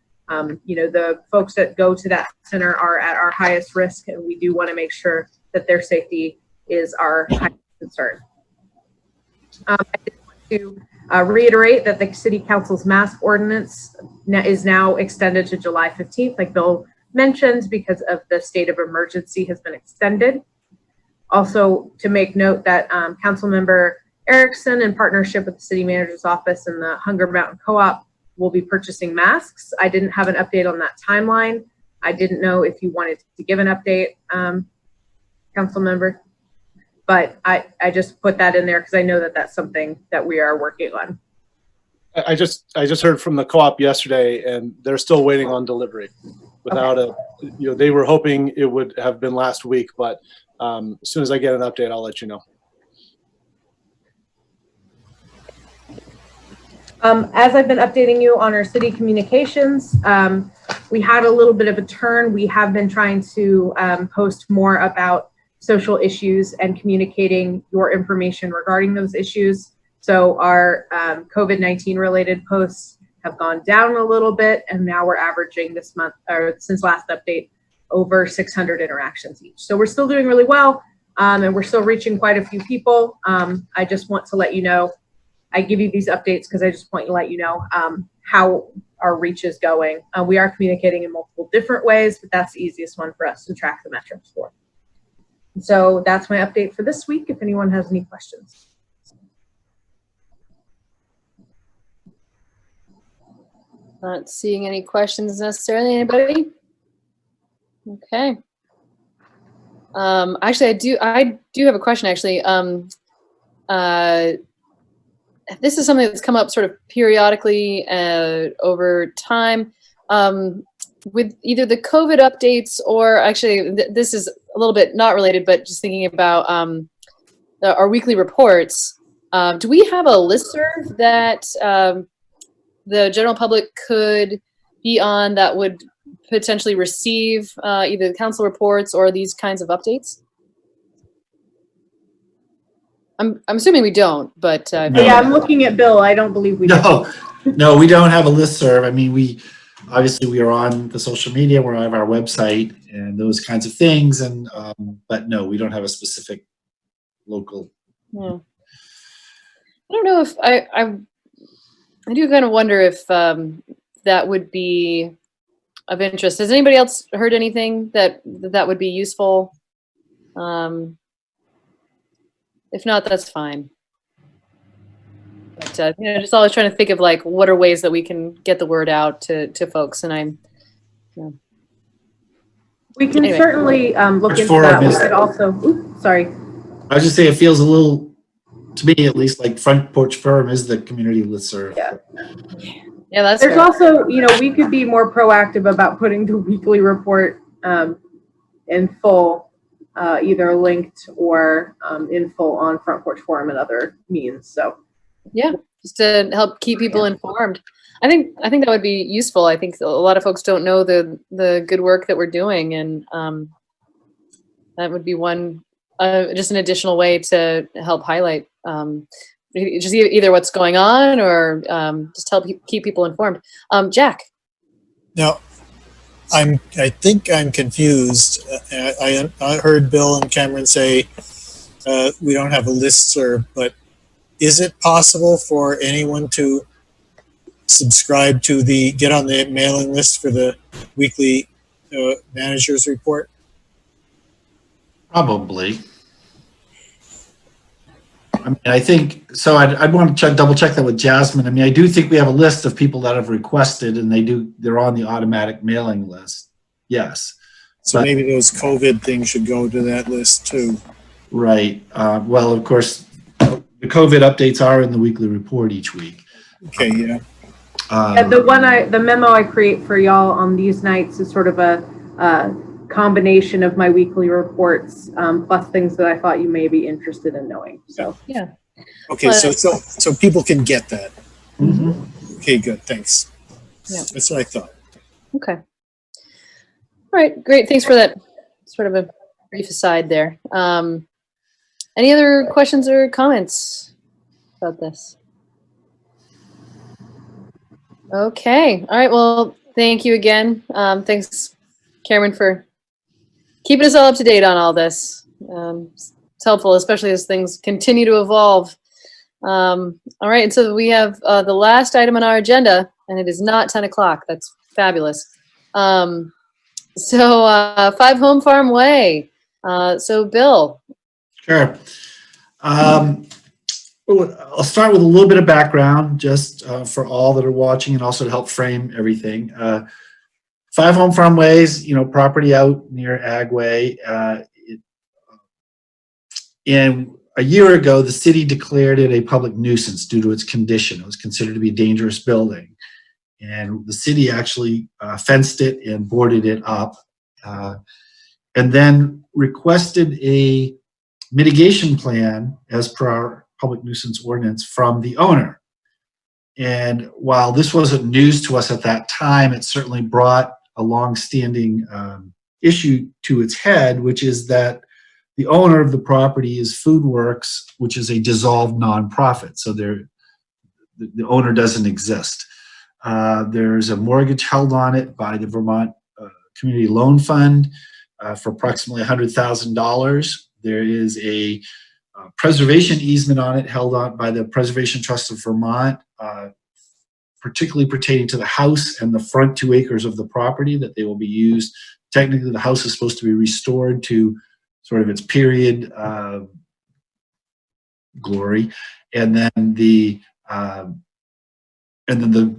You know, the folks that go to that center are at our highest risk, and we do want to make sure that their safety is our highest concern. I just want to reiterate that the City Council's mask ordinance is now extended to July 15th, like Bill mentioned, because of the state of emergency has been extended. Also, to make note that Councilmember Erickson, in partnership with the City Manager's Office and the Hunger Mountain Co-op, will be purchasing masks. I didn't have an update on that timeline. I didn't know if you wanted to give an update, council member, but I just put that in there because I know that that's something that we are working on. I just heard from the co-op yesterday, and they're still waiting on delivery. Without they were hoping it would have been last week, but as soon as I get an update, I'll let you know. As I've been updating you on our city communications, we had a little bit of a turn. We have been trying to post more about social issues and communicating your information regarding those issues. So our COVID-19 related posts have gone down a little bit, and now we're averaging this month, or since last update, over 600 interactions each. So we're still doing really well, and we're still reaching quite a few people. I just want to let you know, I give you these updates because I just want to let you know how our reach is going. We are communicating in multiple different ways, but that's the easiest one for us to track the metrics for. So that's my update for this week, if anyone has any questions. Not seeing any questions necessarily. Anybody? Okay. Actually, I do have a question. Actually, this is something that's come up sort of periodically over time with either the COVID updates or actually this is a little bit not related, but just thinking about our weekly reports. Do we have a listserv that the general public could be on that would potentially receive either the council reports or these kinds of updates? I'm assuming we don't, but no. Yeah, I'm looking at Bill. I don't believe we do. No, we don't have a listserv. I mean, we are on the social media, we're on our website and those kinds of things, and but no, we don't have a specific local. I don't know if I do kind of wonder if that would be of interest. Has anybody else heard anything that would be useful? If not, that's fine. But just always trying to think of like what are ways that we can get the word out to folks. And Yeah. We can Anyway. certainly look into Forum that. We is- could also, oops, sorry. I was just say it feels a little, to me at least, like Front Porch Forum is the community listserv. Yeah. Yeah, that's There's fair. also, we could be more proactive about putting the weekly report in full, either linked or in full on Front Porch Forum and other means. So yeah, just to help keep people informed. I think that would be useful. I think a lot of folks don't know the good work that we're doing, and that would be one just an additional way to help highlight just either what's going on or just help keep people informed. Jack. Now, I think I'm confused. I heard Bill and Cameron say we don't have a listserv, but is it possible for anyone to subscribe to get on the mailing list for the weekly manager's report? Probably. I mean, I think so. I'd want to double check that with Jasmine. I mean, I do think we have a list of people that have requested, and they're on the automatic mailing list. Yes. So maybe those COVID things should go to that list too. Right. Well, of course, the COVID updates are in the weekly report each week. Okay. Yeah. The memo I create for y'all on these nights is sort of a combination of my weekly reports plus things that I thought you may be interested in knowing. So yeah. Okay, so people can get that. Mm-hmm. Okay, good. Thanks. Yeah. That's what I thought. Okay. All right. Great. Thanks for that. Sort of a brief aside there. Any other questions or comments about this? Okay. All right. Well, thank you again. Thanks, Cameron, for keeping us all up to date on all this. It's helpful, especially as things continue to evolve. All right. And so we have the last item on our agenda, and it is not 10 o'clock. That's fabulous. So 5 Home Farm Way. So Bill. Sure. I'll start with a little bit of background just for all that are watching and also to help frame everything. 5 Home Farm Ways, property out near Agway. And a year ago, the city declared it a public nuisance due to its condition. It was considered to be a dangerous building. And the city actually fenced it and boarded it up and then requested a mitigation plan as per our public nuisance ordinance from the owner. And while this wasn't news to us at that time, it certainly brought a long-standing issue to its head, which is that the owner of the property is FoodWorks, which is a dissolved nonprofit. So the owner doesn't exist. There's a mortgage held on it by the Vermont Community Loan Fund for approximately $100,000. There is a preservation easement on it held on by the Preservation Trust of Vermont, particularly pertaining to the house and the front 2 acres of the property that they will be used. Technically, the house is supposed to be restored to sort of its period glory, and then the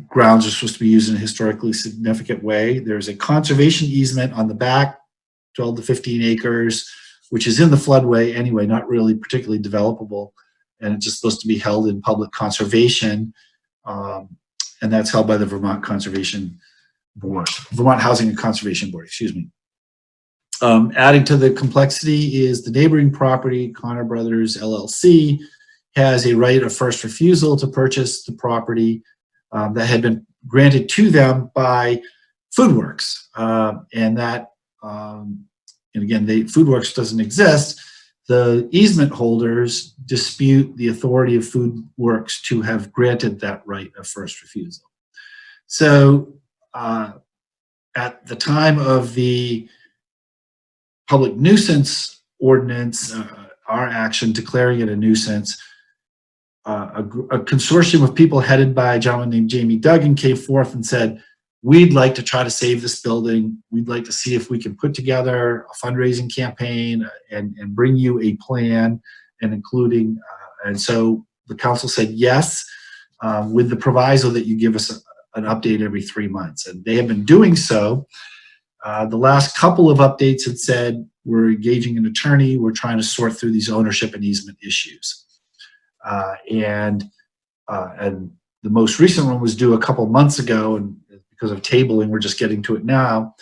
grounds are supposed to be used in a historically significant way. There's a conservation easement on the back, 12 to 15 acres, which is in the floodway anyway, not really particularly developable, and it's just supposed to be held in public conservation, and that's held by the Vermont Conservation Board, Vermont Housing and Conservation Board, excuse me. Adding to the complexity is the neighboring property, Connor Brothers LLC, has a right of first refusal to purchase the property that had been granted to them by FoodWorks, and that. And again, FoodWorks doesn't exist. The easement holders dispute the authority of FoodWorks to have granted that right of first refusal. So at the time of the public nuisance ordinance, our action declaring it a nuisance, a consortium of people headed by a gentleman named Jamie Duggan came forth and said, we'd like to try to save this building. We'd like to see if we can put together a fundraising campaign and bring you a plan, and including, and so the council said yes, with the proviso that you give us an update every 3 months. And they have been doing so. The last couple of updates had said we're engaging an attorney. We're trying to sort through these ownership and easement issues. And the most recent one was due a couple months ago, and because of tabling, we're just getting to it now.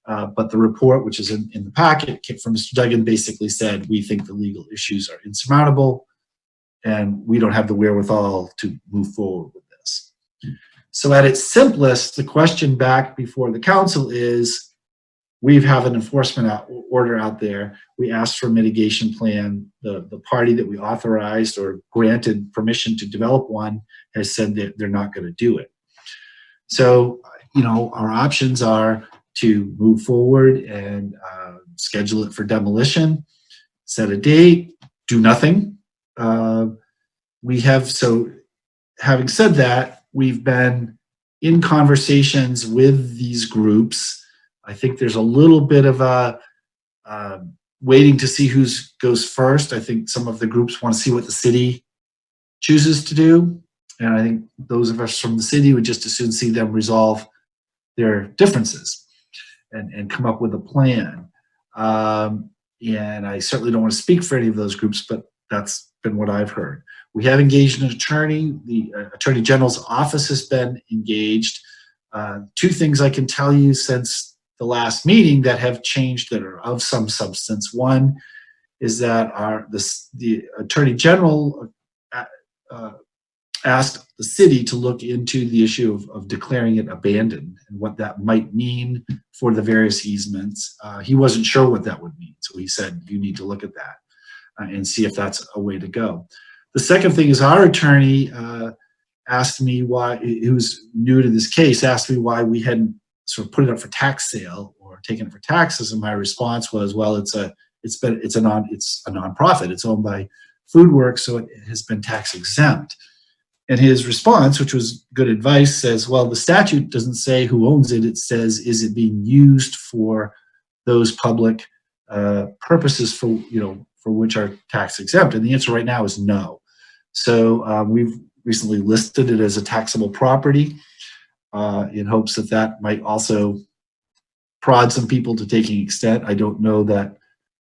But the report, which is in the packet from Mr. Duggan, basically said, we think the legal issues are insurmountable and we don't have the wherewithal to move forward with this. So at its simplest, the question back before the council is, we have an enforcement order out there. We asked for a mitigation plan. The party that we authorized or granted permission to develop one has said that they're not going to do it. So, you know, our options are to move forward and schedule it for demolition, set a date, do nothing. Having said that, we've been in conversations with these groups. I think there's a little bit of a waiting to see who goes first. I think some of the groups want to see what the city chooses to do. And I think those of us from the city would just as soon see them resolve their differences and come up with a plan. And I certainly don't want to speak for any of those groups, but that's been what I've heard. We have engaged an attorney. The Attorney General's office has been engaged. Two things I can tell you since the last meeting that have changed that are of some substance. One is that the Attorney General asked the city to look into the issue of declaring it abandoned and what that might mean for the various easements. He wasn't sure what that would mean, so he said, you need to look at that and see if that's a way to go. The second thing is our attorney asked me why, who's new to this case, asked me why we hadn't sort of put it up for tax sale or taken it for taxes, and my response was, well, it's a nonprofit. It's owned by FoodWorks, so it has been tax exempt. And his response, which was good advice, says, well, the statute doesn't say who owns it. It says, is it being used for those public purposes for which are tax exempt? And the answer right now is no. So we've recently listed it as a taxable property in hopes that might also prod some people to taking extent. I don't know that.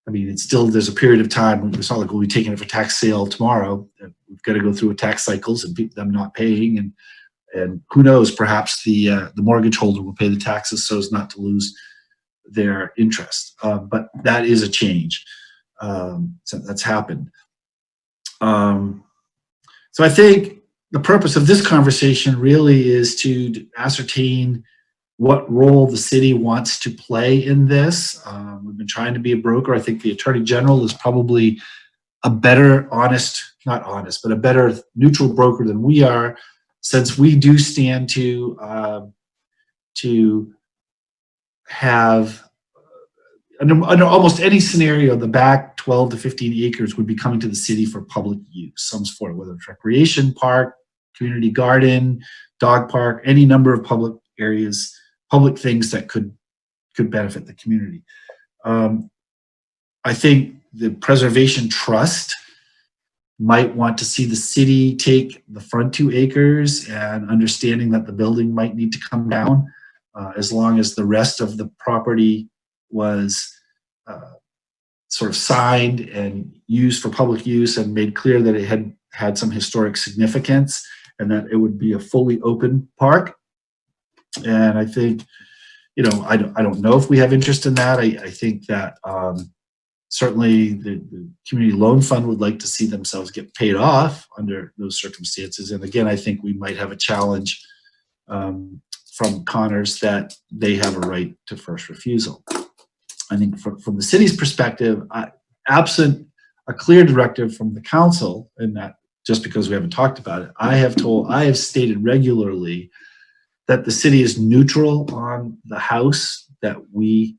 I mean, it's still, there's a period of time. It's not like we'll be taking it for tax sale tomorrow. We've got to go through tax cycles and them not paying. And who knows, perhaps the mortgage holder will pay the taxes so as not to lose their interest. But that is a change. So that's happened. So I think the purpose of this conversation really is to ascertain what role the city wants to play in this. We've been trying to be a broker. I think the Attorney General is probably a better a better neutral broker than we are, since we do stand to have, under almost any scenario, the back 12 to 15 acres would be coming to the city for public use, some sort, whether it's recreation park, community garden, dog park, any number of public areas, public things that could benefit the community. I think the Preservation Trust might want to see the city take the front 2 acres, and understanding that the building might need to come down as long as the rest of the property was sort of signed and used for public use and made clear that it had some historic significance and that it would be a fully open park. And I think, I don't know if we have interest in that. I think that certainly the Community Loan Fund would like to see themselves get paid off under those circumstances. And again, I think we might have a challenge from Connors that they have a right to first refusal. I think from the city's perspective, absent a clear directive from the council, and that just because we haven't talked about it, I have stated regularly that the city is neutral on the house, that we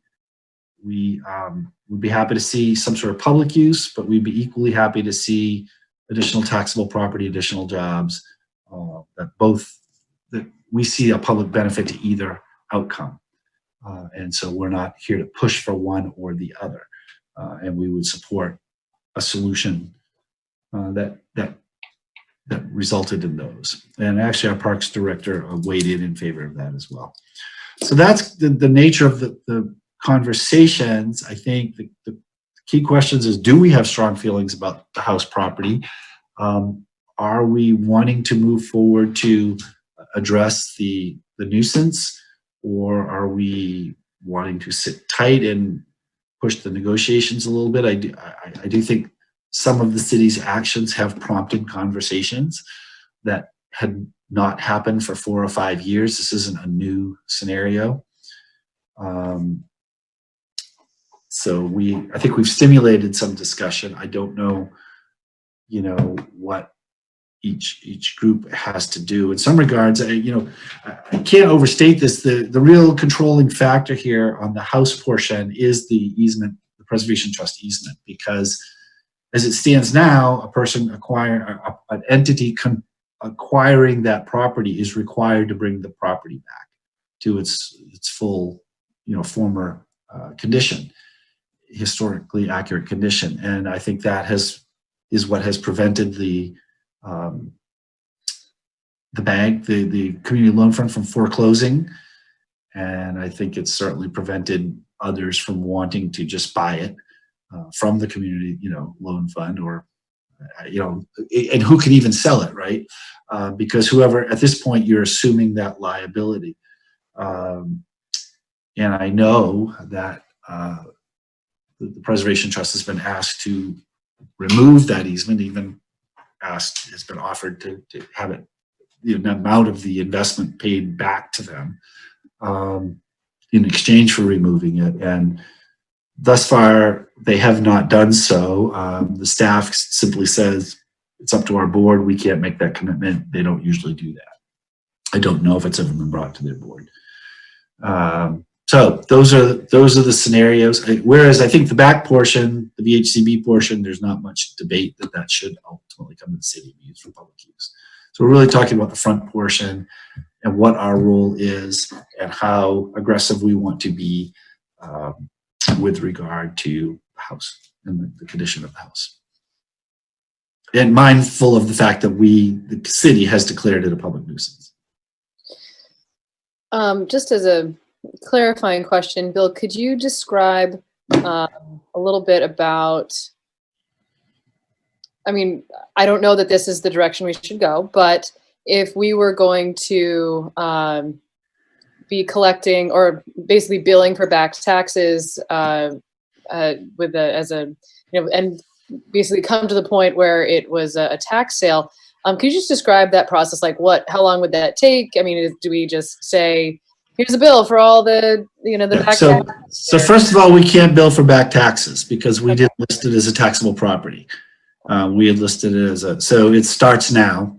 would be happy to see some sort of public use, but we'd be equally happy to see additional taxable property, additional jobs, that we see a public benefit to either outcome. And so we're not here to push for one or the other. And we would support a solution that resulted in those. And actually our Parks Director weighed in favor of that as well. So that's the nature of the conversations, I think the key questions is, do we have strong feelings about the house property? Are we wanting to move forward to address the nuisance, or are we wanting to sit tight and push the negotiations a little bit? I do think some of the city's actions have prompted conversations that had not happened for 4 or 5 years. This isn't a new scenario. So I think we've stimulated some discussion. I don't know, what each group has to do. In some regards, I can't overstate this. The real controlling factor here on the house portion is the easement, the preservation trust easement, because as it stands now, a person an entity acquiring that property is required to bring the property back to its full, former condition, historically accurate condition. And I think that is what has prevented the bank, the community loan fund, from foreclosing. And I think it's certainly prevented others from wanting to just buy it from the community, loan fund, or, and who can even sell it, right? Because whoever, at this point, you're assuming that liability. And I know that the Preservation Trust has been asked to remove that easement, even has been offered to have it, the amount of the investment paid back to them in exchange for removing it. And thus far, they have not done so. The staff simply says, it's up to our board. We can't make that commitment. They don't usually do that. I don't know if it's ever been brought to their board. So those are the scenarios. Whereas I think the back portion, the VHCB portion, there's not much debate that should ultimately come to the city and be used for public use. So we're really talking about the front portion and what our role is and how aggressive we want to be with regard to the house and the condition of the house. And mindful of the fact that the city has declared it a public nuisance. Just as a clarifying question, Bill, could you describe a little bit about, I don't know that this is the direction we should go, but if we were going to be collecting or basically billing for back taxes and basically come to the point where it was a tax sale, could you just describe that process? Like how long would that take? Do we just say, here's a bill for all the, the back taxes? So first of all, we can't bill for back taxes because we didn't list it as a taxable property. We had listed it as so it starts now.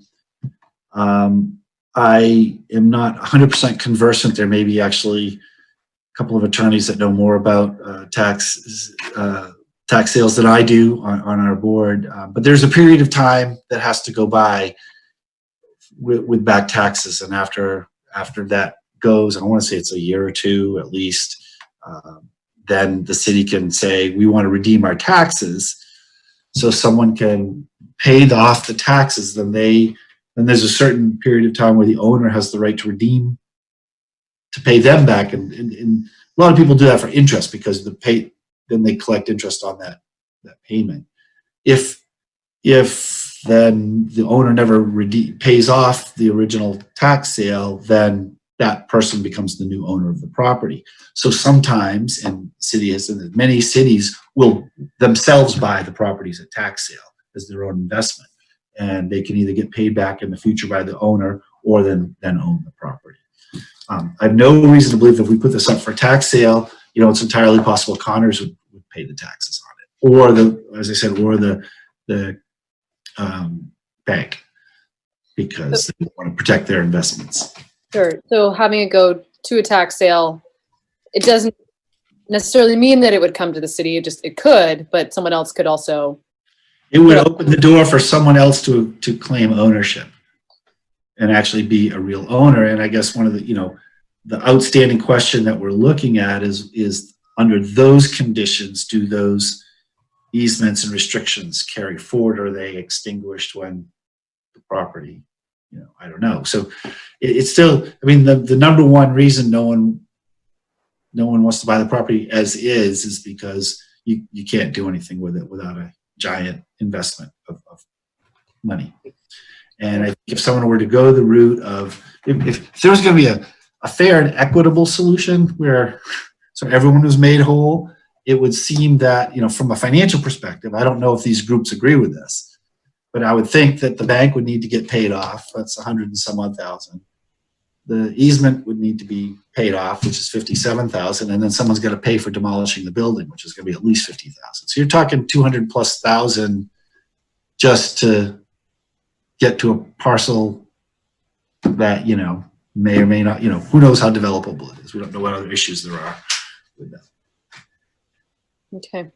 I am not 100% conversant. There may be actually a couple of attorneys that know more about tax sales than I do on our board. But there's a period of time that has to go by with back taxes. And after that goes, I want to say it's a year or two at least, then the city can say, we want to redeem our taxes. So someone can pay off the taxes, then there's a certain period of time where the owner has the right to redeem, to pay them back. And a lot of people do that for interest because then they collect interest on that payment. If then the owner never pays off the original tax sale, then that person becomes the new owner of the property. So sometimes, and many cities will themselves buy the properties at tax sale as their own investment. And they can either get paid back in the future by the owner or then own the property. I have no reason to believe that if we put this up for tax sale, it's entirely possible Connors would pay the taxes on it, or the bank, because they want to protect their investments. Sure. So having it go to a tax sale, it doesn't necessarily mean that it would come to the city. It could, but someone else could also. It would open the door for someone else to claim ownership and actually be a real owner. And I guess one of the outstanding question that we're looking at is under those conditions, do those easements and restrictions carry forward, or are they extinguished when the property, I don't know. So it's still, the number one reason no one no one wants to buy the property as is because you can't do anything with it without a giant investment of money. And I think if someone were to go the route of, if there was going to be a fair and equitable solution where so everyone was made whole, it would seem that, from a financial perspective, I don't know if these groups agree with this, but I would think that the bank would need to get paid off. That's 100 and some odd thousand. The easement would need to be paid off, which is 57,000, and then someone's got to pay for demolishing the building, which is going to be at least 50,000. So you're talking 200 plus thousand just to get to a parcel that may or may not. Who knows how developable it is? We don't know what other issues there are with that. Okay,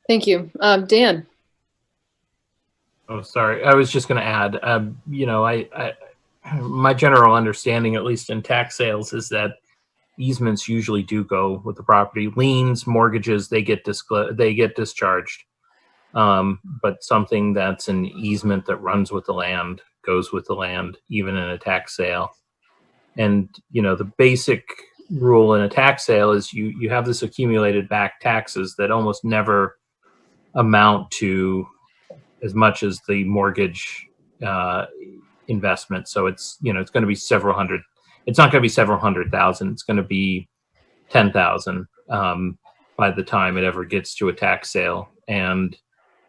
thank you, Dan. Oh, sorry. I was just going to add. My general understanding, at least in tax sales, is that easements usually do go with the property. Liens, mortgages, they get discharged. But something that's an easement that runs with the land goes with the land, even in a tax sale. And the basic rule in a tax sale is you have this accumulated back taxes that almost never amount to as much as the mortgage investment. So it's it's going to be several hundred. It's not going to be several hundred thousand. It's going to be 10,000 by the time it ever gets to a tax sale. And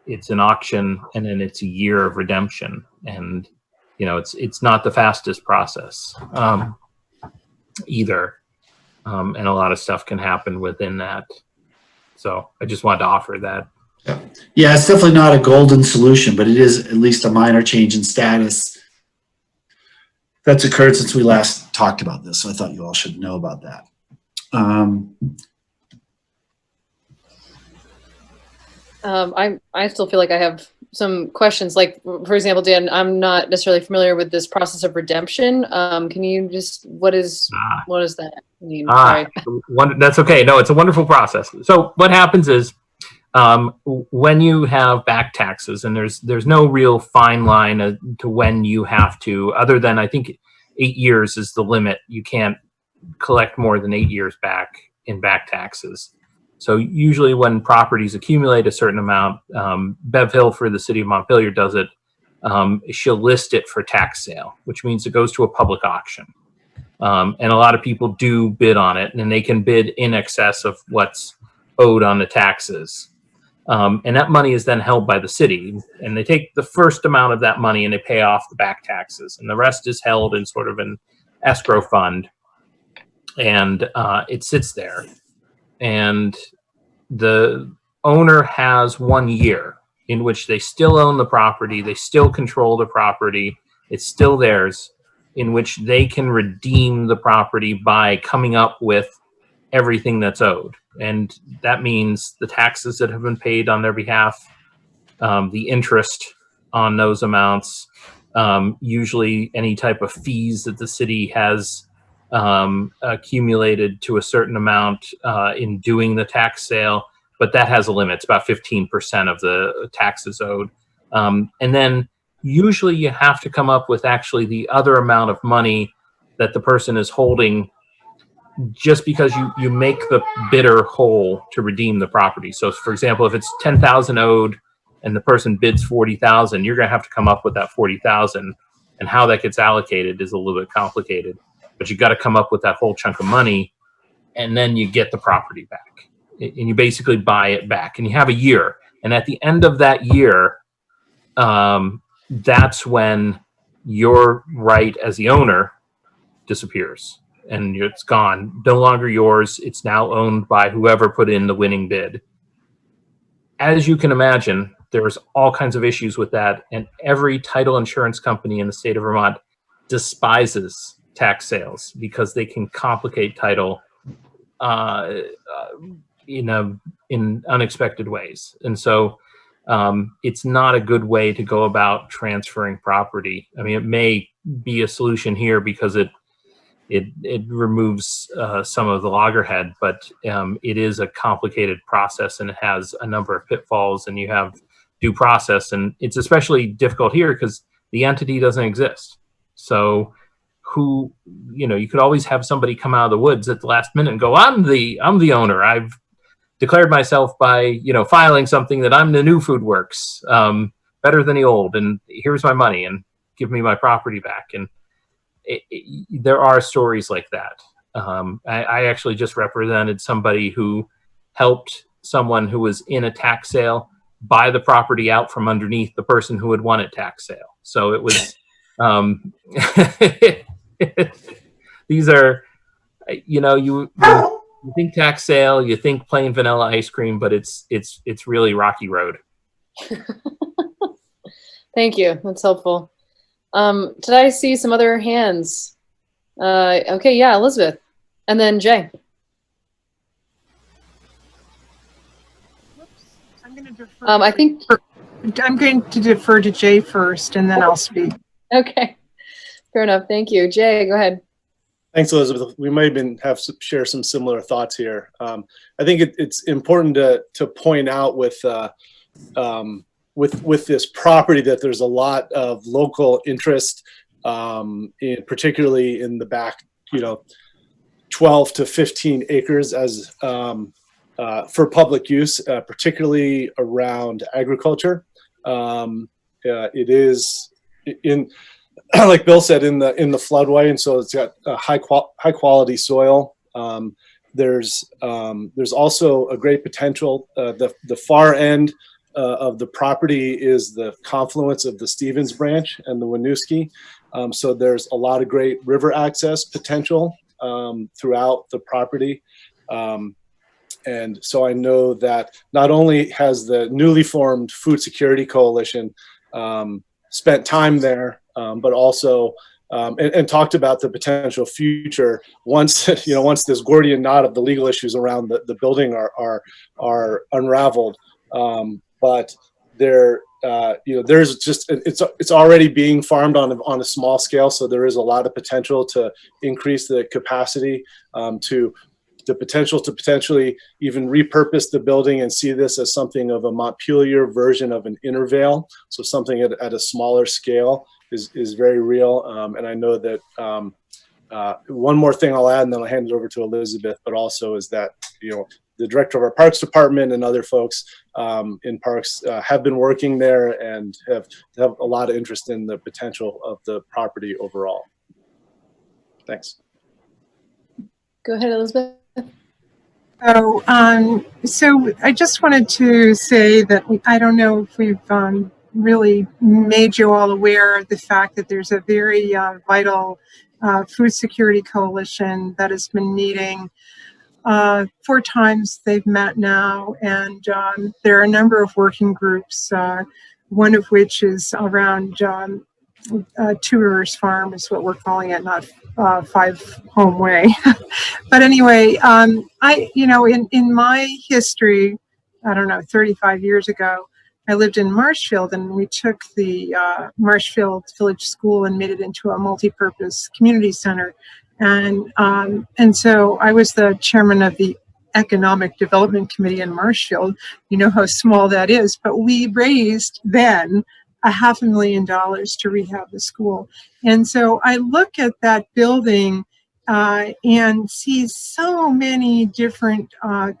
it's an auction, and then it's a year of redemption. And it's not the fastest process either. And a lot of stuff can happen within that. So I just wanted to offer that. Yeah, it's definitely not a golden solution, but it is at least a minor change in status that's occurred since we last talked about this. So I thought you all should know about that. I still feel like I have some questions. Like, for example, Dan, I'm not necessarily familiar with this process of redemption. Can you just, what does that mean? Sorry. That's okay. No, it's a wonderful process. So what happens is when you have back taxes, and there's no real fine line to when you have to, other than I think 8 years is the limit. You can't collect more than 8 years back in back taxes. So usually when properties accumulate a certain amount, Bev Hill for the city of Montpelier does it. She'll list it for tax sale, which means it goes to a public auction. And a lot of people do bid on it, and they can bid in excess of what's owed on the taxes. And that money is then held by the city, and they take the first amount of that money and they pay off the back taxes, and the rest is held in sort of an escrow fund, and it sits there. And the owner has 1 year in which they still own the property, they still control the property, it's still theirs, in which they can redeem the property by coming up with everything that's owed. And that means the taxes that have been paid on their behalf, the interest on those amounts, usually any type of fees that the city has accumulated to a certain amount in doing the tax sale, but that has a limit. It's about 15% of the taxes owed. And then usually you have to come up with actually the other amount of money that the person is holding, just because you make the bidder whole to redeem the property. So for example, if it's 10,000 owed and the person bids 40,000, you're going to have to come up with that 40,000, and how that gets allocated is a little bit complicated, but you got to come up with that whole chunk of money, and then you get the property back, and you basically buy it back, and you have a year. And at the end of that year, that's when your right as the owner disappears. And it's gone, no longer yours. It's now owned by whoever put in the winning bid. As you can imagine, there's all kinds of issues with that. And every title insurance company in the state of Vermont despises tax sales because they can complicate title in unexpected ways. And so it's not a good way to go about transferring property. I mean, it may be a solution here because it removes some of the loggerhead, but it is a complicated process, and it has a number of pitfalls, and you have due process, and it's especially difficult here because the entity doesn't exist. So who, you could always have somebody come out of the woods at the last minute and go, I'm the owner. I've declared myself by, filing something that I'm the new Food Works, better than the old, and here's my money and give me my property back. And there are stories like that. I actually just represented somebody who helped someone who was in a tax sale buy the property out from underneath the person who had won a tax sale. So it was, these are, you think tax sale, you think plain vanilla ice cream, but it's really rocky road. Thank you. That's helpful. Did I see some other hands? Okay, yeah, Elizabeth. And then Jay. I'm going to defer. I think I'm going to defer to Jay first, and then I'll speak. Okay, fair enough. Thank you, Jay. Go ahead. Thanks, Elizabeth. We may share some similar thoughts here. I think it's important to point out with this property that there's a lot of local interest, particularly in the back, 12 to 15 acres as for public use, particularly around agriculture. It is in, like Bill said, in the floodway, and so it's got high quality soil. There's also a great potential. The far end of the property is the confluence of the Stevens branch and the Winooski. So there's a lot of great river access potential throughout the property. And so I know that not only has the newly formed Food Security Coalition spent time there, but also and talked about the potential future once once this Gordian knot of the legal issues around the building are unraveled. But there, there's just it's already being farmed on a small scale, so there is a lot of potential to increase the capacity, to potentially even repurpose the building and see this as something of a Montpelier version of an Intervale. So something at a smaller scale is very real. And I know that one more thing I'll add, and then I'll hand it over to Elizabeth, but also is that, the director of our parks department and other folks in parks have been working there and have a lot of interest in the potential of the property overall. Thanks. Go ahead, Elizabeth. So I just wanted to say that I don't know if we've really made you all aware of the fact that there's a very vital food security coalition that has been meeting 4 times they've met now, and there are a number of working groups, one of which is around Two Rivers Farm is what we're calling it, not 5 Home Way. But anyway, in my history, I don't know, 35 years ago, I lived in Marshfield, and we took the Marshfield Village School and made it into a multi-purpose community center. And so I was the chairman of the Economic Development Committee in Marshfield. You know how small that is, but we raised then $500,000 to rehab the school. And so I look at that building and see so many different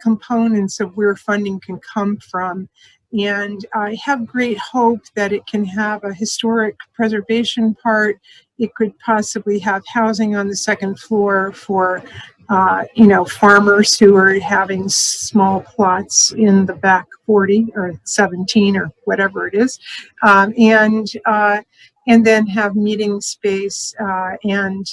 components of where funding can come from. And I have great hope that it can have a historic preservation part. It could possibly have housing on the 2nd floor for, farmers who are having small plots in the back 40 or 17 or whatever it is, and then have meeting space and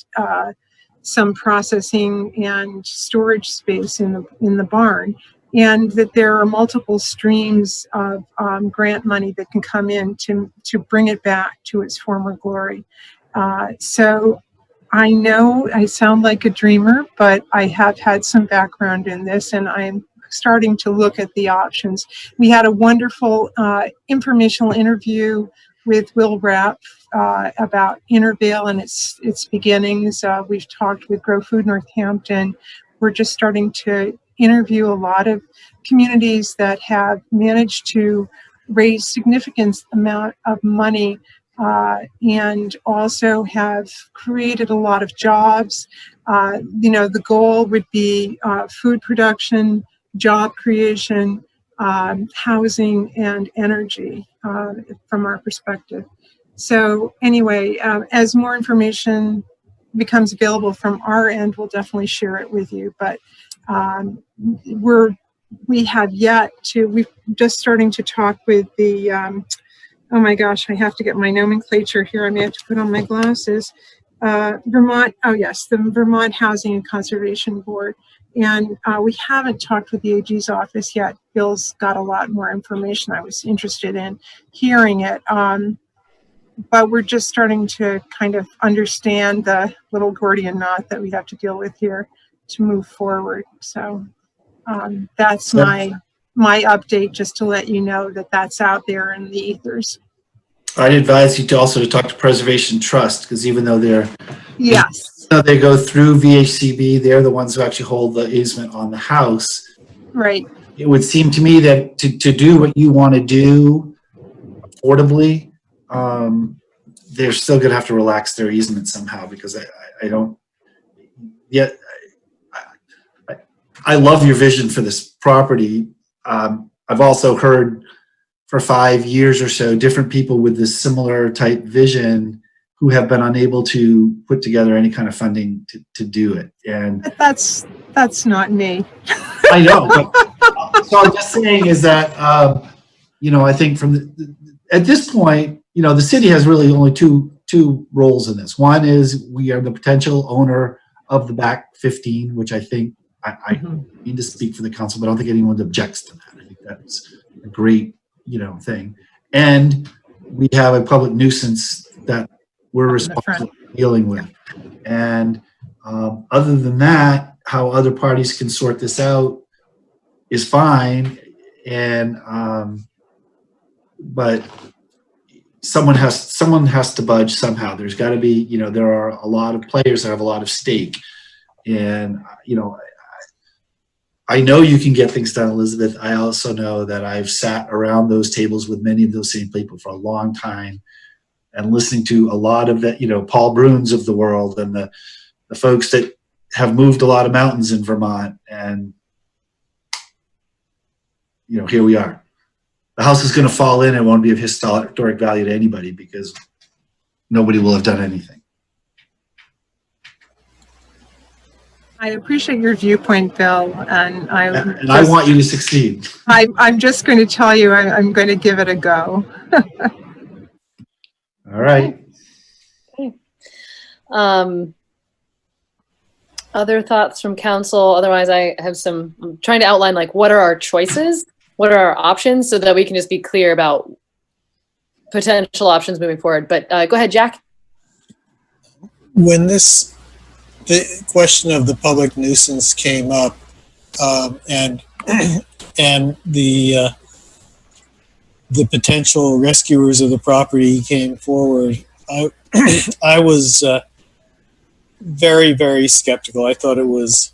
some processing and storage space in the barn. And that there are multiple streams of grant money that can come in to bring it back to its former glory. So I know I sound like a dreamer, but I have had some background in this, and I'm starting to look at the options. We had a wonderful informational interview with Will Rapp about Intervale and its beginnings. We've talked with Grow Food Northampton. We're just starting to interview a lot of communities that have managed to raise significant amount of money and also have created a lot of jobs. The goal would be food production, job creation, housing, and energy from our perspective. So anyway, as more information becomes available from our end, we'll definitely share it with you. But we have yet to, we're just starting to talk with the, oh my gosh, I have to get my nomenclature here. I may have to put on my glasses. Vermont, oh yes, the Vermont Housing and Conservation Board. And we haven't talked with the AG's office yet. Bill's got a lot more information. I was interested in hearing it. But we're just starting to kind of understand the little Gordian knot that we have to deal with here to move forward. So that's my update, just to let you know that that's out there in the ethers. I'd advise you to also talk to Preservation Trust, because even though they go through VHCB, they're the ones who actually hold the easement on the house. Right. It would seem to me that to do what you want to do affordably, they're still going to have to relax their easement somehow, because I don't yet. I love your vision for this property. I've also heard for 5 years or so different people with this similar type vision who have been unable to put together any kind of funding to do it. And that's not me. I know. But, so I'm just saying is that I think from at this point, the city has really only two roles in this. One is we are the potential owner of the back 15, which I think I need to speak for the council, but I don't think anyone objects to that. I think that's a great, thing. And we have a public nuisance that we're responsible for dealing with. And other than that, how other parties can sort this out is fine. And but someone has to budge somehow. There's got to be, there are a lot of players that have a lot of stake. And, I know you can get things done, Elizabeth. I also know that I've sat around those tables with many of those same people for a long time and listening to a lot of that, Paul Bruns of the world and the folks that have moved a lot of mountains in Vermont. And, here we are. The house is going to fall in and won't be of historic value to anybody because nobody will have done anything. I appreciate your viewpoint, Bill, and I want you to succeed. I'm just going to tell you I'm going to give it a go. All right. Okay. Other thoughts from council? Otherwise, I have I'm trying to outline what are our choices, what are our options, so that we can just be clear about potential options moving forward. But go ahead, Jack. When the question of the public nuisance came up, and the potential rescuers of the property came forward, I was very, very skeptical. I thought it was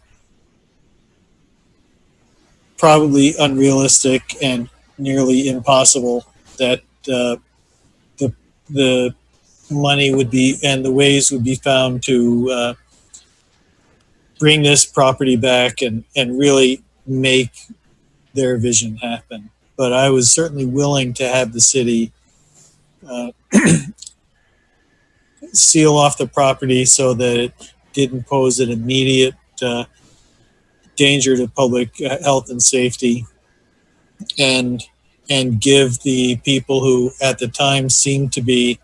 probably unrealistic and nearly impossible that the money would be and the ways would be found to bring this property back and really make their vision happen. But I was certainly willing to have the city seal off the property so that it didn't pose an immediate danger to public health and safety, and give the people who at the time seemed to be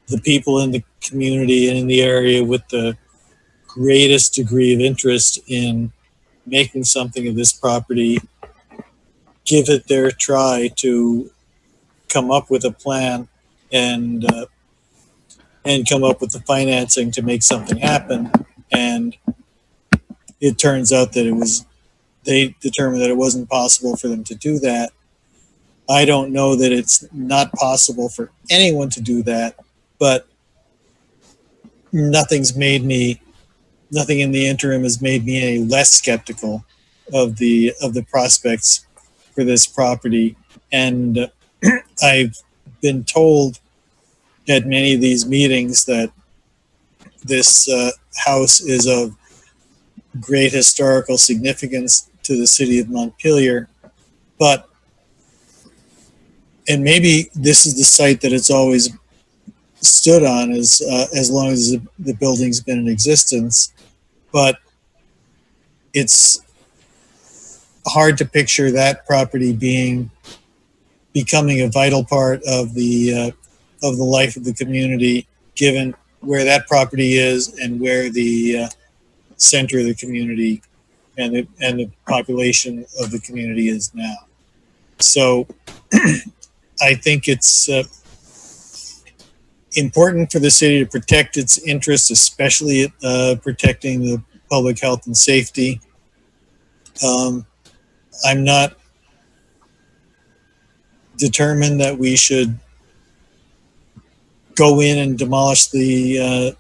the people in the community and in the area with the greatest degree of interest in making something of this property, give it their try to come up with a plan and come up with the financing to make something happen. And it turns out that they determined that it wasn't possible for them to do that. I don't know that it's not possible for anyone to do that, but nothing in the interim has made me any less skeptical of the prospects for this property. And I've been told at many of these meetings that this house is of great historical significance to the city of Montpelier, but, and maybe this is the site that it's always stood on as long as the building's been in existence, but it's hard to picture that property becoming a vital part of the life of the community, given where that property is and where the center of the community and the population of the community is now. So I think it's important for the city to protect its interests, especially protecting the public health and safety. I'm not determined that we should go in and demolish the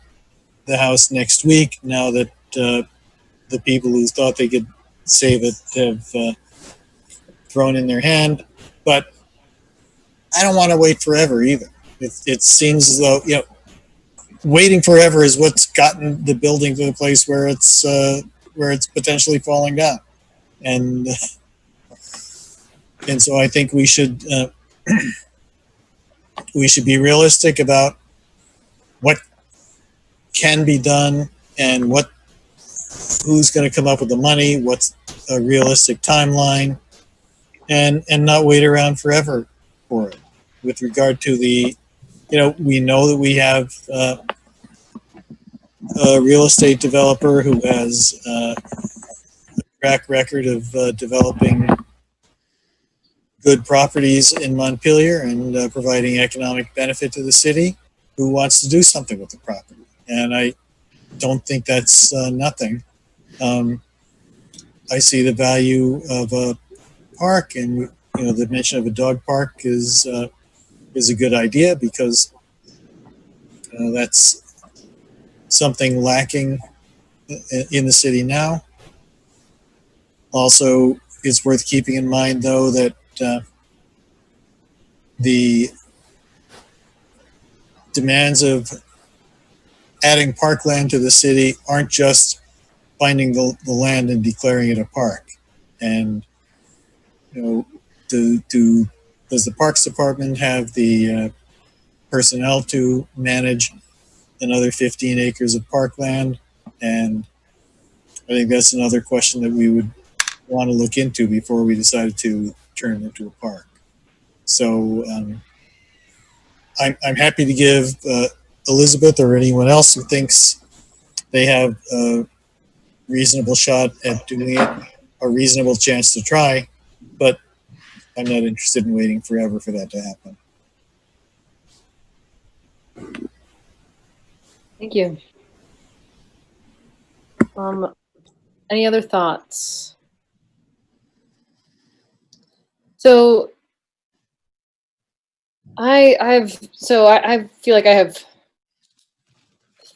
house next week, now that the people who thought they could save it have thrown in their hand. But I don't want to wait forever either. It seems as though, you know, waiting forever is what's gotten the building to the place where it's potentially falling down, and so I think we should be realistic about what can be done and who's going to come up with the money, what's a realistic timeline, and not wait around forever for it. With regard to the, you know, we know that we have a real estate developer who has a track record of developing good properties in Montpelier and providing economic benefit to the city, who wants to do something with the property. And I don't think that's nothing. I see the value of a park, and you know, the mention of a dog park is a good idea, because that's something lacking in the city now. Also, it's worth keeping in mind, though, that the demands of adding parkland to the city aren't just finding the land and declaring it a park. And, you know, does the Parks Department have the personnel to manage another 15 acres of parkland? And I think that's another question that we would want to look into before we decided to turn it into a park. So I'm happy to give Elizabeth or anyone else who thinks they have a reasonable shot at doing it, a reasonable chance to try, but I'm not interested in waiting forever for that to happen. Thank you. Any other thoughts? So I feel like I have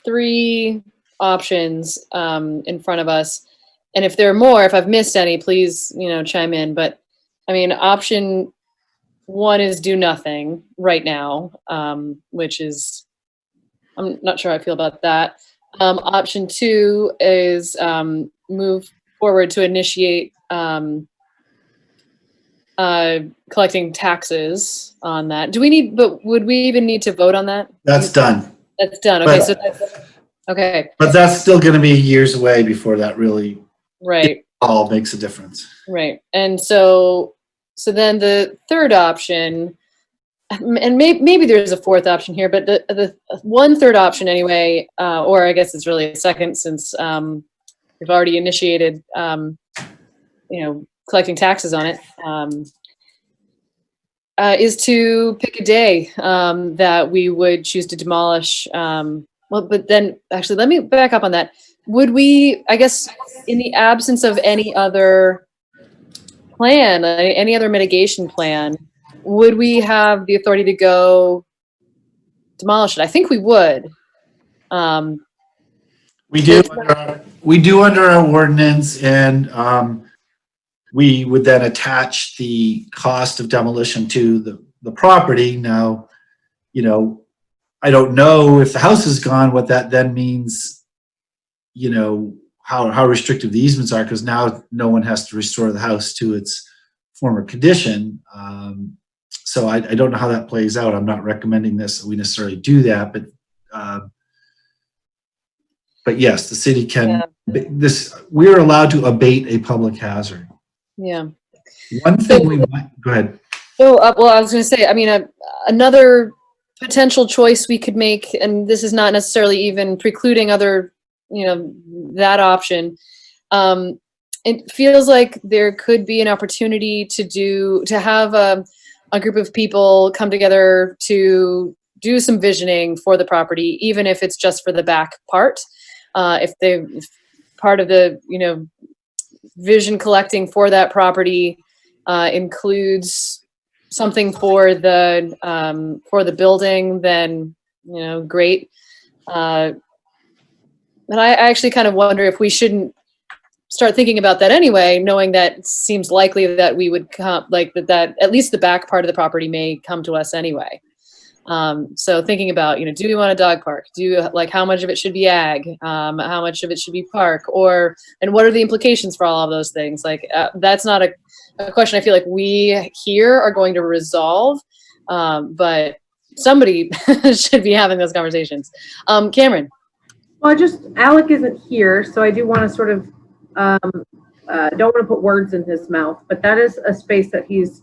three options in front of us, and if there are more, if I've missed any, please, you know, chime in. But I mean, option one is do nothing right now, which is, I'm not sure how I feel about that. Option two is move forward to initiate collecting taxes on that. Do we need, but would we even need to vote on that? That's done. That's done. Okay, But- so that's, okay. But that's still going to be years away before that really Right. all makes a difference. Right. And so then the third option, and maybe there's a fourth option here, but the one third option anyway, or I guess it's really a second, since we've already initiated, you know, collecting taxes on it, is to pick a day that we would choose to demolish. Well, but then actually, let me back up on that. Would we, I guess, in the absence of any other plan, any other mitigation plan, would we have the authority to go demolish it? I think we would. We do under our ordinance, and we would then attach the cost of demolition to the property. Now, you know, I don't know if the house is gone, what that then means, you know, how restrictive the easements are, because now no one has to restore the house to its former condition. So I don't know how that plays out. I'm not recommending this, we necessarily do that, but yes, the city can, we're allowed to abate a public hazard. Yeah. One thing we might, go ahead. So, well, I was going to say, I mean, another potential choice we could make, and this is not necessarily even precluding other, you know, that option. It feels like there could be an opportunity to have a group of people come together to do some visioning for the property, even if it's just for the back part. If part of the, you know, vision collecting for that property includes something for the building, then, you know, great. But I actually kind of wonder if we shouldn't start thinking about that anyway, knowing that it seems likely that we would come, like that at least the back part of the property may come to us anyway. So thinking about, you know, do we want a dog park? Like how much of it should be ag? How much of it should be park? And what are the implications for all of those things? Like that's not a question I feel like we here are going to resolve, but somebody should be having those conversations. Cameron. Well, Alec isn't here, so I do want to sort of, don't want to put words in his mouth, but that is a space that he's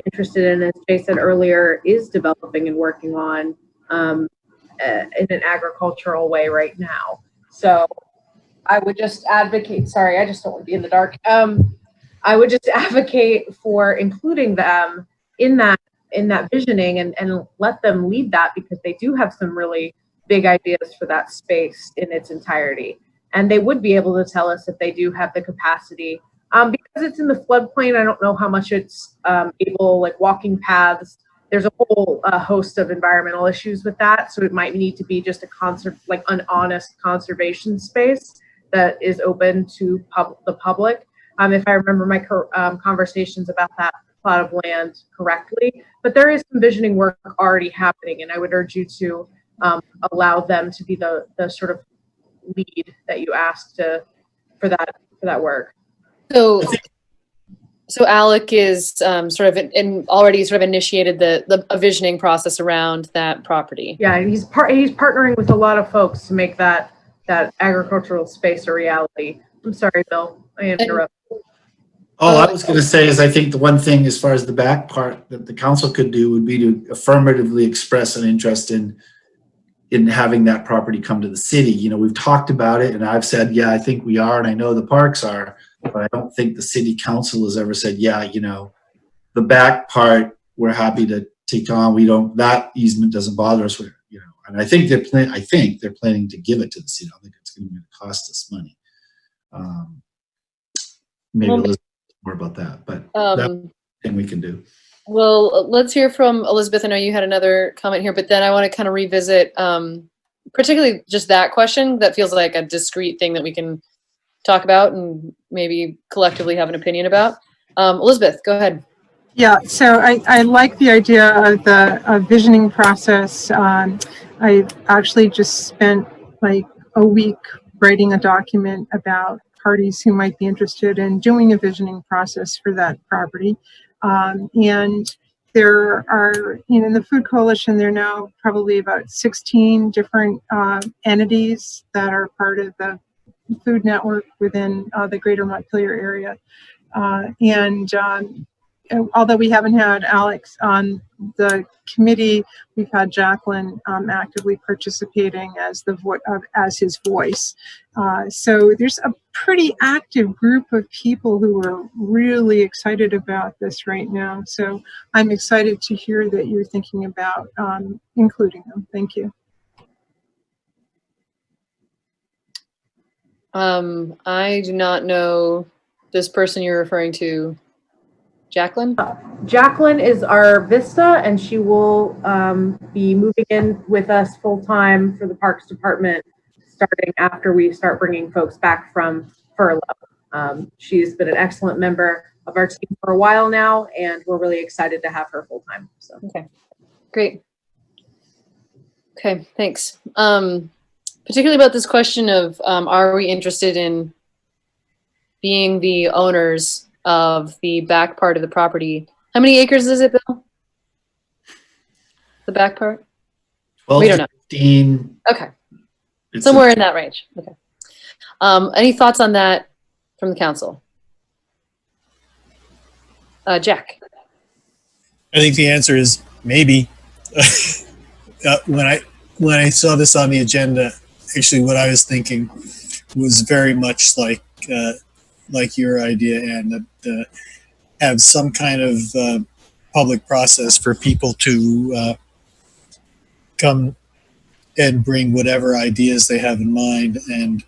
interested in, as Jay said earlier, is developing and working on in an agricultural way right now. So I would just advocate, sorry, I just don't want to be in the dark. I would just advocate for including them in that visioning and let them lead that, because they do have some really big ideas for that space in its entirety. And they would be able to tell us if they do have the capacity. Because it's in the floodplain, I don't know how much it's able, like walking paths. There's a whole host of environmental issues with that. So it might need to be just an honest conservation space that is open to the public. If I remember my conversations about that plot of land correctly, but there is some visioning work already happening, and I would urge you to allow them to be the sort of lead that you asked for that work. So Alec is sort of already sort of initiated a visioning process around that property. Yeah, he's partnering with a lot of folks to make that agricultural space a reality. I'm sorry, Bill, I interrupted. All I was going to say is I think the one thing as far as the back part that the council could do would be to affirmatively express an interest in having that property come to the city. You know, we've talked about it and I've said, yeah, I think we are, and I know the parks are, but I don't think the city council has ever said, yeah, you know, the back part we're happy to take on. That easement doesn't bother us. You know, and I think they're planning to give it to the city. I don't think it's going to cost us money. Maybe Elizabeth more about that, but that's thing we can do. Well, let's hear from Elizabeth. I know you had another comment here, but then I want to kind of revisit particularly just that question that feels like a discrete thing that we can talk about and maybe collectively have an opinion about. Elizabeth, go ahead. Yeah, so I like the idea of the visioning process. I actually just spent like a week writing a document about parties who might be interested in doing a visioning process for that property. And there are, you know, in the Food Coalition, there are now probably about 16 different entities that are part of the food network within the greater Montpelier area. Although we haven't had Alex on the committee, we've had Jacqueline actively participating as his voice. So there's a pretty active group of people who are really excited about this right now. So I'm excited to hear that you're thinking about including them. Thank you. I do not know this person you're referring to. Jacqueline? Jacqueline is our Vista, and she will be moving in with us full-time for the Parks Department starting after we start bringing folks back from furlough. She's been an excellent member of our team for a while now, and we're really excited to have her full-time. So. Okay, great. Okay, thanks. Particularly about this question of are we interested in being the owners of the back part of the property? How many acres is it, Bill? The back part? 12 We don't to know. 15. Okay. Somewhere in that range. Okay. Any thoughts on that from the council? Jack. I think the answer is maybe. When I saw this on the agenda, actually what I was thinking was very much like your idea, and that have some kind of public process for people to come and bring whatever ideas they have in mind and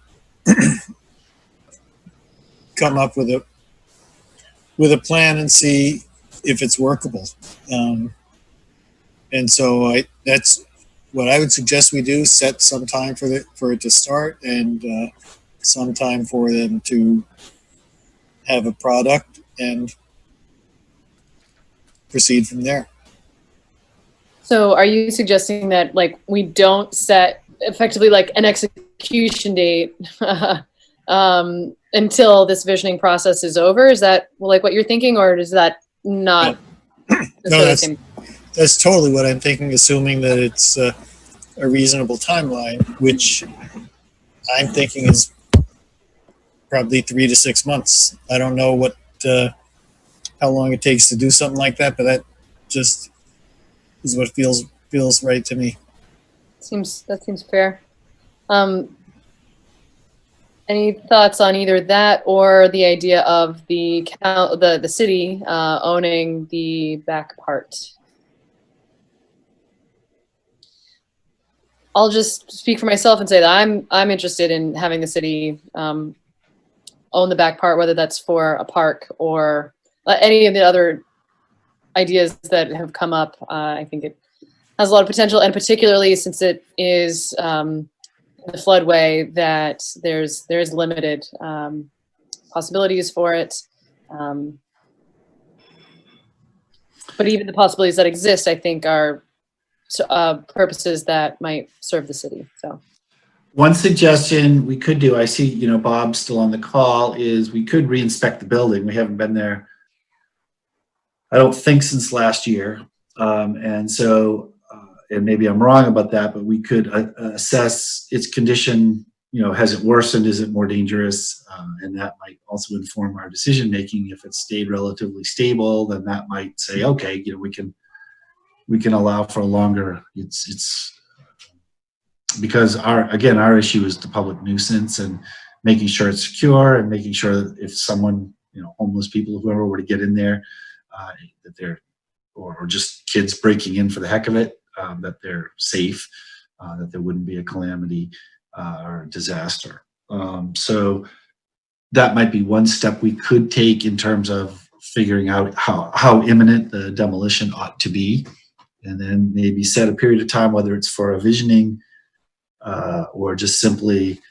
come up with a plan and see if it's workable. And so that's what I would suggest we do: set some time for it to start, and some time for them to have a product, and proceed from there. So are you suggesting that like we don't set effectively like an execution date until this visioning process is over? Is that like what you're thinking, or is that not? No, that's totally what I'm thinking, assuming that it's a reasonable timeline, which I'm thinking is probably 3 to 6 months. I don't know how long it takes to do something like that, but that just is what feels right to me. That seems fair. Any thoughts on either that or the idea of the city owning the back part? I'll just speak for myself and say that I'm interested in having the city own the back part, whether that's for a park or any of the other ideas that have come up. I think it has a lot of potential, and particularly since it is the floodway, that there's limited possibilities for it. But even the possibilities that exist, I think, are purposes that might serve the city. So one suggestion we could do, I see, Bob's still on the call, is we could re-inspect the building. We haven't been there, I don't think, since last year. And so, and maybe I'm wrong about that, but we could assess its condition. Has it worsened? Is it more dangerous? And that might also inform our decision making. If it stayed relatively stable, then that might say, okay, we can allow for a longer. It's because our issue is the public nuisance and making sure it's secure, and making sure that if someone, homeless people, whoever were to get in there, that they're, or just kids breaking in for the heck of it, that they're safe, that there wouldn't be a calamity or a disaster. So that might be one step we could take in terms of figuring out how imminent the demolition ought to be, and then maybe set a period of time, whether it's for a visioning or just simply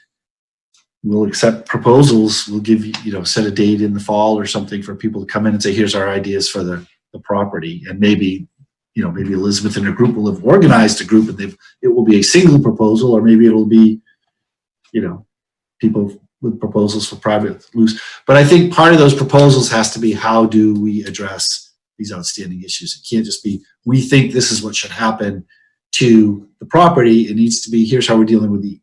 we'll accept proposals. We'll give you, set a date in the fall or something for people to come in and say, here's our ideas for the property. And maybe Elizabeth and her group will have organized a group, and it will be a single proposal, or maybe it'll be, people with proposals for private use. But I think part of those proposals has to be, how do we address these outstanding issues? It can't just be, we think this is what should happen to the property. It needs to be, here's how we're dealing with the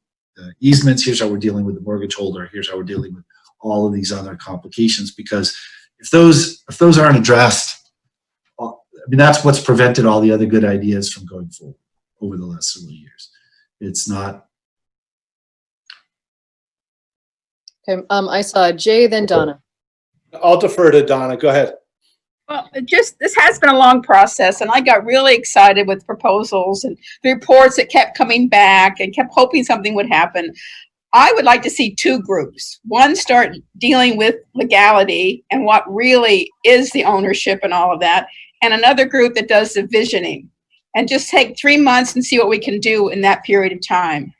easements, here's how we're dealing with the mortgage holder, here's how we're dealing with all of these other complications. Because if those aren't addressed, that's what's prevented all the other good ideas from going forward over the last several years. It's not. Okay, I saw Jay, then Donna. I'll defer to Donna. Go ahead. Well, this has been a long process, and I got really excited with proposals and the reports that kept coming back and kept hoping something would happen. I would like to see two groups. One start dealing with legality and what really is the ownership and all of that, and another group that does the visioning, and just take 3 months and see what we can do in that period of time.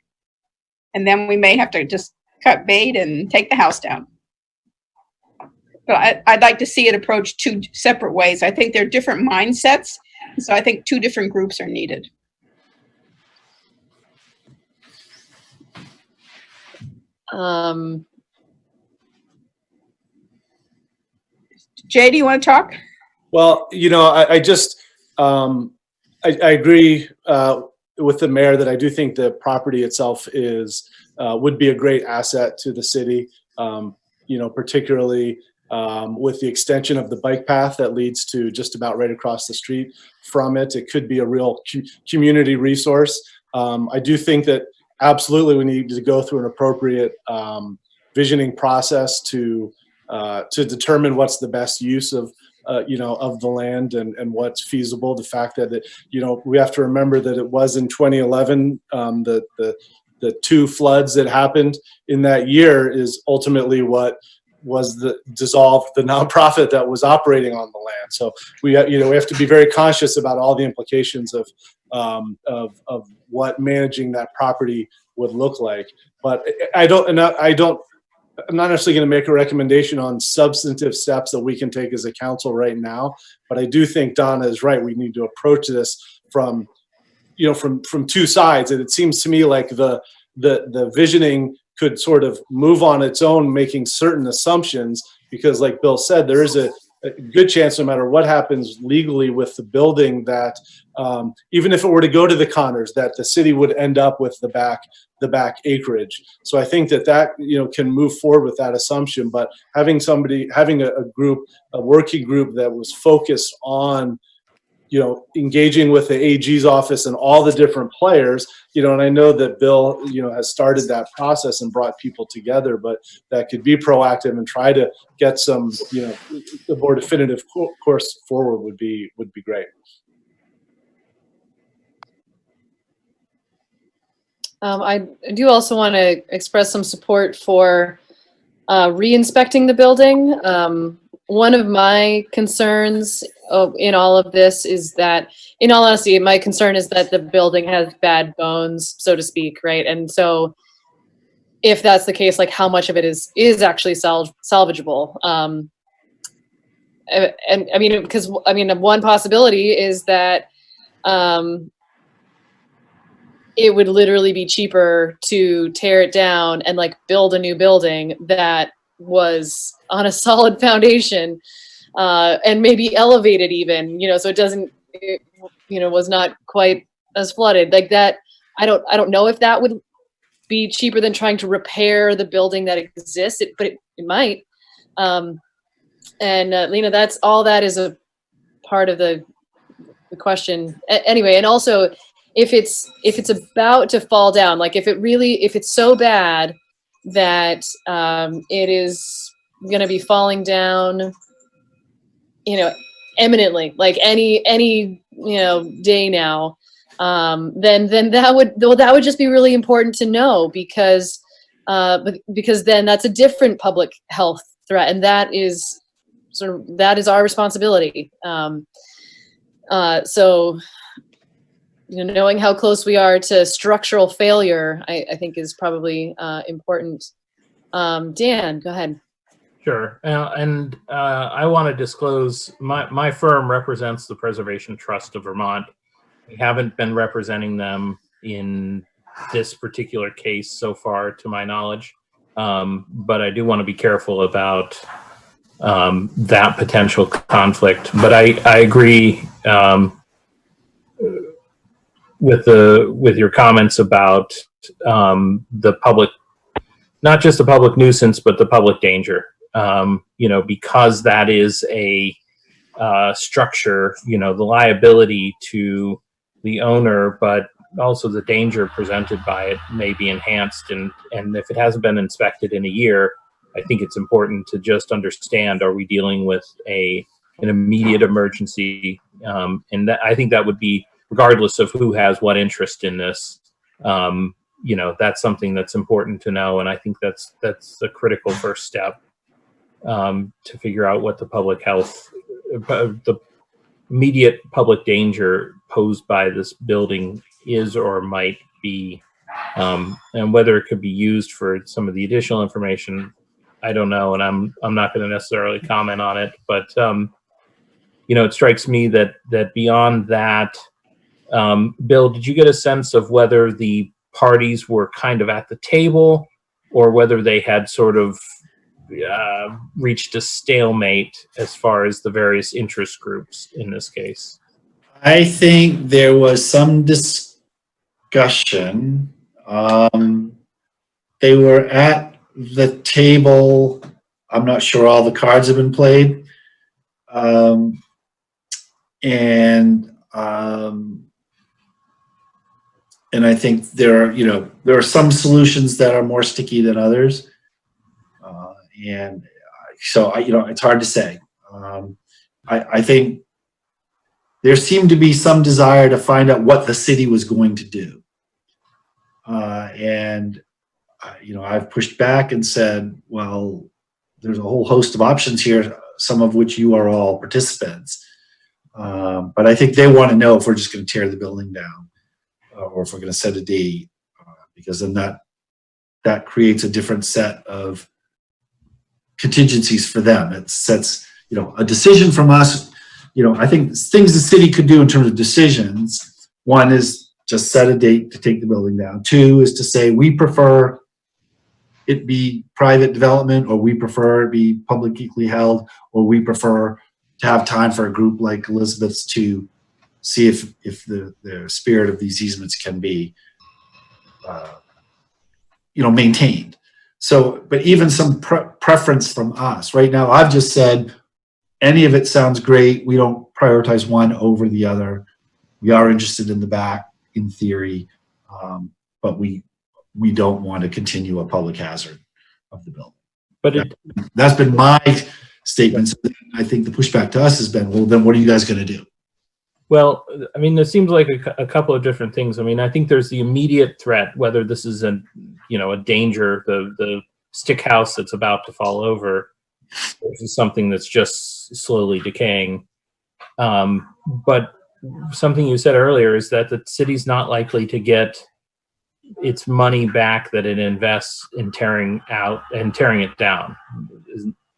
And then we may have to just cut bait and take the house down. But I'd like to see it approached two separate ways. I think they're different mindsets, so I think two different groups are needed. Jay, do you want to talk? Well, I just, I agree with the mayor that I do think the property itself would be a great asset to the city, particularly with the extension of the bike path that leads to just about right across the street from it. It could be a real community resource. I do think that absolutely we need to go through an appropriate visioning process to determine what's the best use of the land and what's feasible. The fact that we have to remember that it was in 2011 the two floods that happened in that year is ultimately what was dissolved the nonprofit that was operating on the land. So we have to be very conscious about all the implications of what managing that property would look like. But I'm not necessarily going to make a recommendation on substantive steps that we can take as a council right now. But I do think Donna is right. We need to approach this from two sides. And it seems to me like the visioning could sort of move on its own, making certain assumptions, because like Bill said, there is a good chance no matter what happens legally with the building that even if it were to go to the Connors, that the city would end up with the back acreage. So I think that can move forward with that assumption, but having a working group that was focused on engaging with the AG's office and all the different players, and I know that Bill, has started that process and brought people together, but that could be proactive and try to get some, the more definitive course forward would be great. I do also want to express some support for re-inspecting the building. One of my concerns in all of this is that, in all honesty, my concern is that the building has bad bones, so to speak, right? And so if that's the case, like how much of it is actually salvageable? And I mean, because one possibility is that it would literally be cheaper to tear it down and like build a new building that was on a solid foundation and maybe elevated even, so it was not quite as flooded like that. I don't know if that would be cheaper than trying to repair the building that exists, but it might. And Lena, that's all that is a part of the question anyway. And also if it's about to fall down, like if it's so bad that it is going to be falling down, imminently, like any day now, then that would just be really important to know, because then that's a different public health threat, and that is our responsibility. So knowing how close we are to structural failure, I think is probably important. Dan, go ahead. Sure. And I want to disclose my firm represents the Preservation Trust of Vermont. We haven't been representing them in this particular case so far, to my knowledge. But I do want to be careful about that potential conflict. But I agree with your comments about the public, not just the public nuisance, but the public danger. Because that is a structure, the liability to the owner, but also the danger presented by it may be enhanced. And if it hasn't been inspected in a year, I think it's important to just understand, are we dealing with an immediate emergency? And I think that would be, regardless of who has what interest in this, that's something that's important to know. And I think that's a critical first step to figure out what the public health, the immediate public danger posed by this building is or might be, and whether it could be used for some of the additional information, I don't know, and I'm not going to necessarily comment on it. But it strikes me that beyond that, Bill, did you get a sense of whether the parties were kind of at the table or whether they had sort of reached a stalemate as far as the various interest groups in this case. I think there was some discussion. They were at the table. I'm not sure all the cards have been played. And I think there are some solutions that are more sticky than others. And so it's hard to say. I think there seemed to be some desire to find out what the city was going to do. I've pushed back and said, well, there's a whole host of options here, some of which you are all participants. But I think they want to know if we're just going to tear the building down or if we're going to set a date, because then that creates a different set of contingencies for them. It sets, a decision from us. I think things the city could do in terms of decisions. One is just set a date to take the building down. Two is to say we prefer it be private development, or we prefer it be publicly held, or we prefer to have time for a group like Elizabeth's to see if the spirit of these easements can be maintained. So, but even some preference from us. Right now, I've just said any of it sounds great. We don't prioritize one over the other. We are interested in the back in theory, but we don't want to continue a public hazard of the building. But that's been my statement. So I think the pushback to us has been, well, then what are you guys going to do? Well, I mean, there seems like a couple of different things. I mean, I think there's the immediate threat, whether this is a danger, the stick house that's about to fall over, versus something that's just slowly decaying. But something you said earlier is that the city's not likely to get its money back that it invests in tearing it down.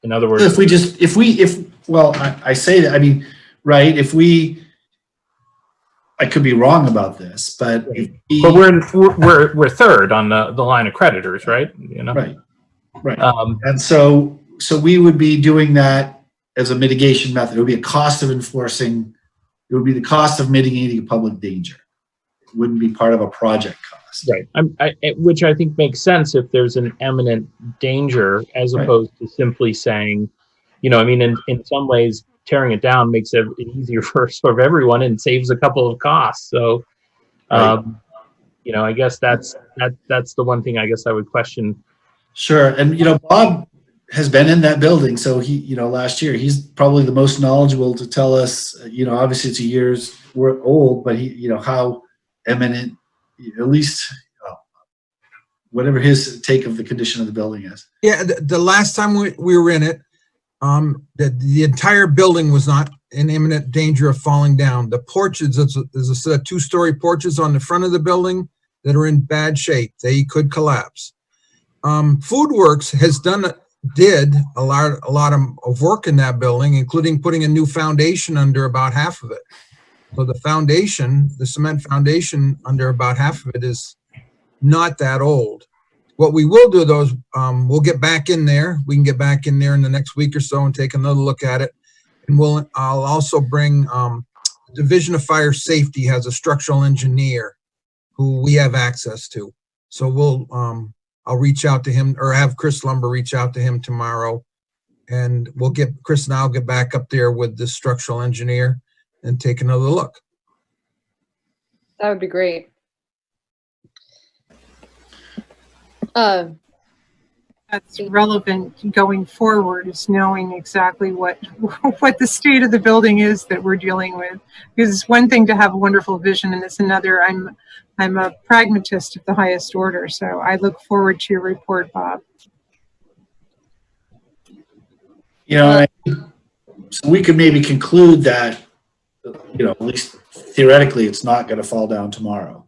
In other words, I say that, I mean, right, I could be wrong about this, but we're third on the line of creditors, right? Right. And so we would be doing that as a mitigation method. It would be a cost of enforcing. It would be the cost of mitigating a public danger. It wouldn't be part of a project cost. Right. Which I think makes sense if there's an imminent danger, as opposed to simply saying, in some ways, tearing it down makes it easier for sort of everyone and saves a couple of costs. So, I guess that's the one thing I guess I would question. Sure. And, Bob has been in that building. So he, last year, he's probably the most knowledgeable to tell us, obviously it's a year's old, but he, how eminent, at least whatever his take of the condition of the building is. Yeah. The last time we were in it, the entire building was not in imminent danger of falling down. The porches, there's a set of two-story porches on the front of the building that are in bad shape. They could collapse. Foodworks did a lot of work in that building, including putting a new foundation under about half of it. So the cement foundation under about half of it is not that old. What we will do though is we'll get back in there. We can get back in there in the next week or so and take another look at it. And I'll also bring Division of Fire Safety has a structural engineer who we have access to. So I'll reach out to him, or have Chris Lumber reach out to him tomorrow, and Chris and I'll get back up there with the structural engineer and take another look. That would be great. That's relevant going forward, is knowing exactly what the state of the building is that we're dealing with. Because it's one thing to have a wonderful vision, and it's another. I'm a pragmatist of the highest order, so I look forward to your report, Bob. So we could maybe conclude that, at least theoretically, it's not going to fall down tomorrow.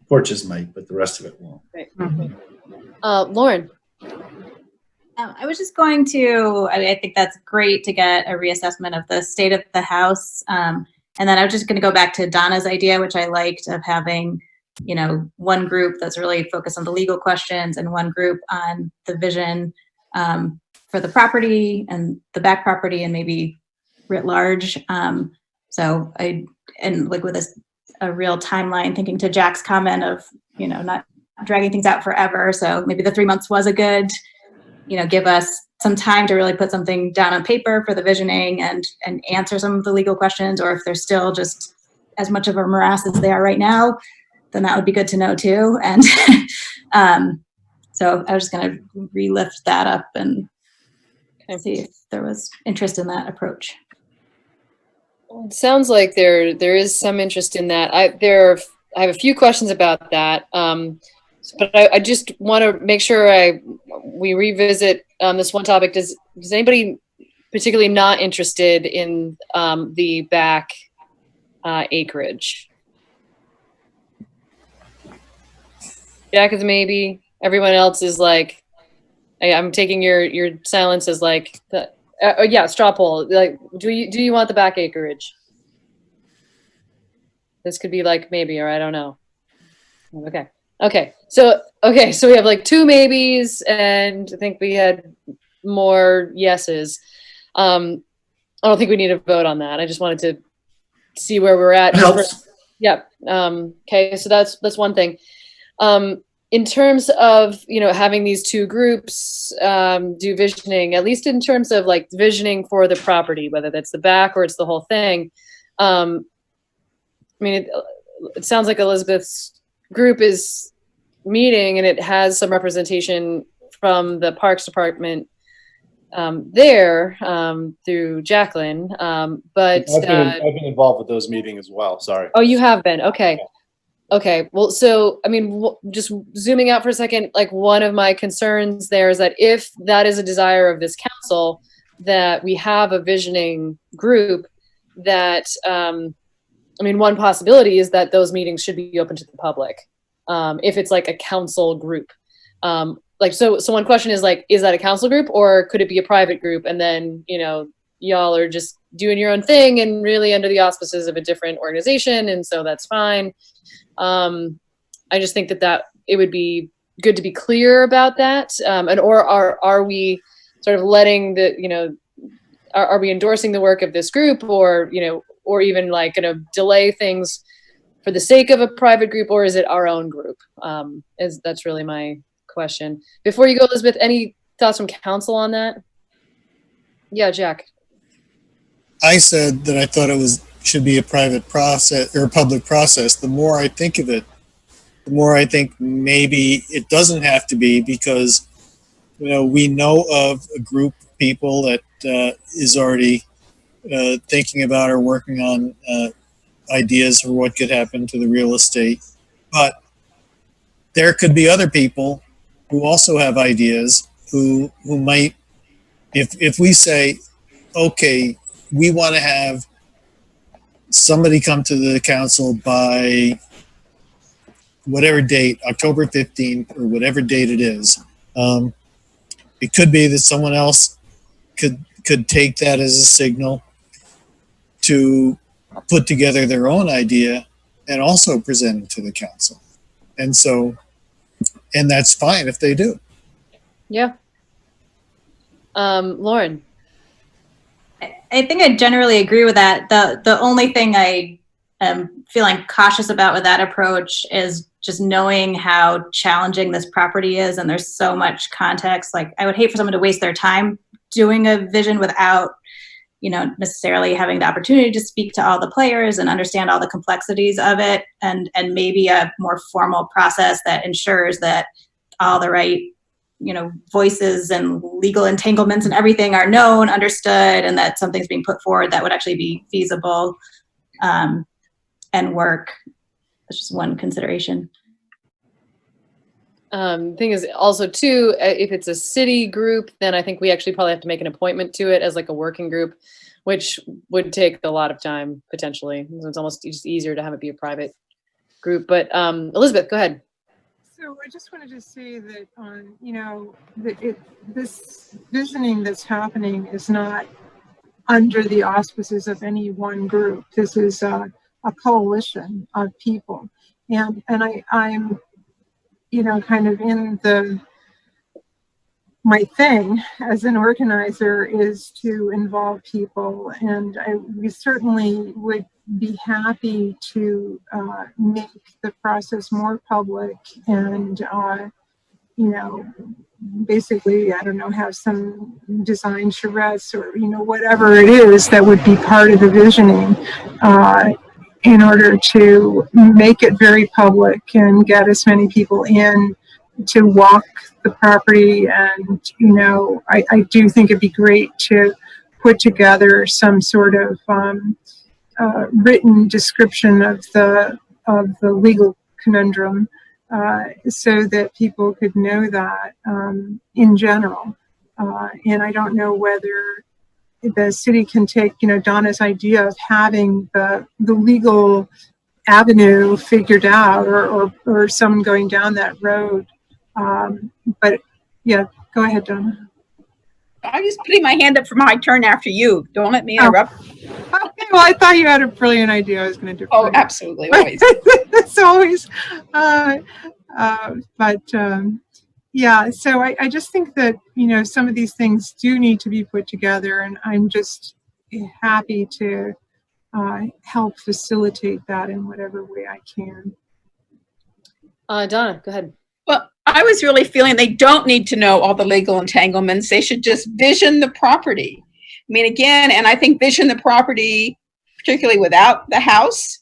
Porches might, but the rest of it won't. Right. Lauren. I was just going to, I think that's great to get a reassessment of the state of the house. And then I was just going to go back to Donna's idea, which I liked, of having you know, one group that's really focused on the legal questions and one group on the vision for the property and the back property and maybe writ large. So and like with a real timeline, thinking to Jack's comment of, you know, not dragging things out forever. So maybe the 3 months was a good, you know, give us some time to really put something down on paper for the visioning and answer some of the legal questions, or if they're still just as much of a morass as they are right now, then that would be good to know too. And so I was just going to relift that up and see if there was interest in that approach. Well, it sounds like there is some interest in that. I have a few questions about that, but I just want to make sure we revisit this one topic. Does anybody particularly not interested in the back acreage? Jack is a maybe. Everyone else is like, I'm taking your silence as like, yeah, straw poll. Like, do you want the back acreage? This could be like maybe, or I don't know. Okay. So we have like 2 maybes, and I think we had more yeses. I don't think we need to vote on that. I just wanted to see where we're at. Yep. Okay. So that's one thing. In terms of, you know, having these 2 groups do visioning, at least in terms of like visioning for the property, whether that's the back or it's the whole thing. I mean, it sounds like Elizabeth's group is meeting and it has some representation from the Parks Department there through Jacqueline. But I've been involved with those meetings as well. Sorry. Oh, you have been. Okay. Okay. Well, so, I mean, just zooming out for a second, like one of my concerns there is that if that is a desire of this council, that we have a visioning group that, I mean, one possibility is that those meetings should be open to the public. If it's like a council group. Like, so one question is like, is that a council group or could it be a private group? And then, you know, y'all are just doing your own thing and really under the auspices of a different organization. And so that's fine. I just think that it would be good to be clear about that. Or are we sort of letting the, you know, are we endorsing the work of this group, or, you know, or even like going to delay things for the sake of a private group, or is it our own group? That's really my question. Before you go, Elizabeth, any thoughts from council on that? Yeah, Jack. I said that I thought it should be a private process or a public process. The more I think of it, the more I think maybe it doesn't have to be, because, you know, we know of a group of people that is already thinking about or working on ideas for what could happen to the real estate. But there could be other people who also have ideas who might, if we say, okay, we want to have somebody come to the council by whatever date, October 15th or whatever date it is. It could be that someone else could take that as a signal to put together their own idea and also present it to the council. And so, and that's fine if they do. Yeah. Lauren. I think I generally agree with that. The only thing I am feeling cautious about with that approach is just knowing how challenging this property is, and there's so much context. Like, I would hate for someone to waste their time doing a vision without, you know, necessarily having the opportunity to speak to all the players and understand all the complexities of it, and maybe a more formal process that ensures that all the right, you know, voices and legal entanglements and everything are known, understood, and that something's being put forward that would actually be feasible and work. That's just one consideration. Thing is also too, if it's a city group, then I think we actually probably have to make an appointment to it as like a working group, which would take a lot of time potentially. So it's almost just easier to have it be a private group. But Elizabeth, go ahead. So I just wanted to say that, you know, this visioning that's happening is not under the auspices of any one group. This is a coalition of people. I'm, you know, kind of in my thing as an organizer is to involve people, and we certainly would be happy to make the process more public and, you know, basically, I don't know, have some design charrettes or, you know, whatever it is that would be part of the visioning in order to make it very public and get as many people in to walk the property. And, you know, I do think it'd be great to put together some sort of written description of the legal conundrum so that people could know that in general. And I don't know whether the city can take, you know, Donna's idea of having the legal avenue figured out, or someone going down that road. But yeah, go ahead, Donna. I'm just putting my hand up for my turn after you. Don't let me interrupt. Okay, well, I thought you had a brilliant idea I was going to do. Oh, absolutely, always. It's always. Yeah, so I just think that, you know, some of these things do need to be put together, and I'm just happy to help facilitate that in whatever way I can. Donna, go ahead. Well, I was really feeling they don't need to know all the legal entanglements. They should just vision the property. I mean, again, and I think vision the property, particularly without the house,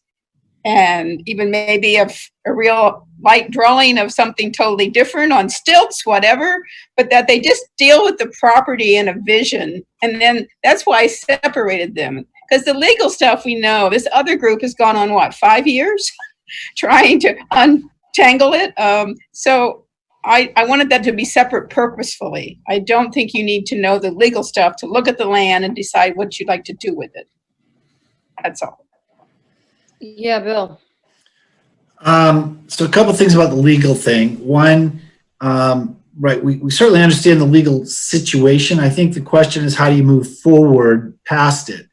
and even maybe a real light drawing of something totally different on stilts, whatever, but that they just deal with the property in a vision. And then that's why I separated them. Because the legal stuff we know, this other group has gone on, what, 5 years? Trying to untangle it. So I wanted that to be separate purposefully. I don't think you need to know the legal stuff to look at the land and decide what you'd like to do with it. That's all. Yeah, Bill. So a couple things about the legal thing. One, right, we certainly understand the legal situation. I think the question is, how do you move forward past it?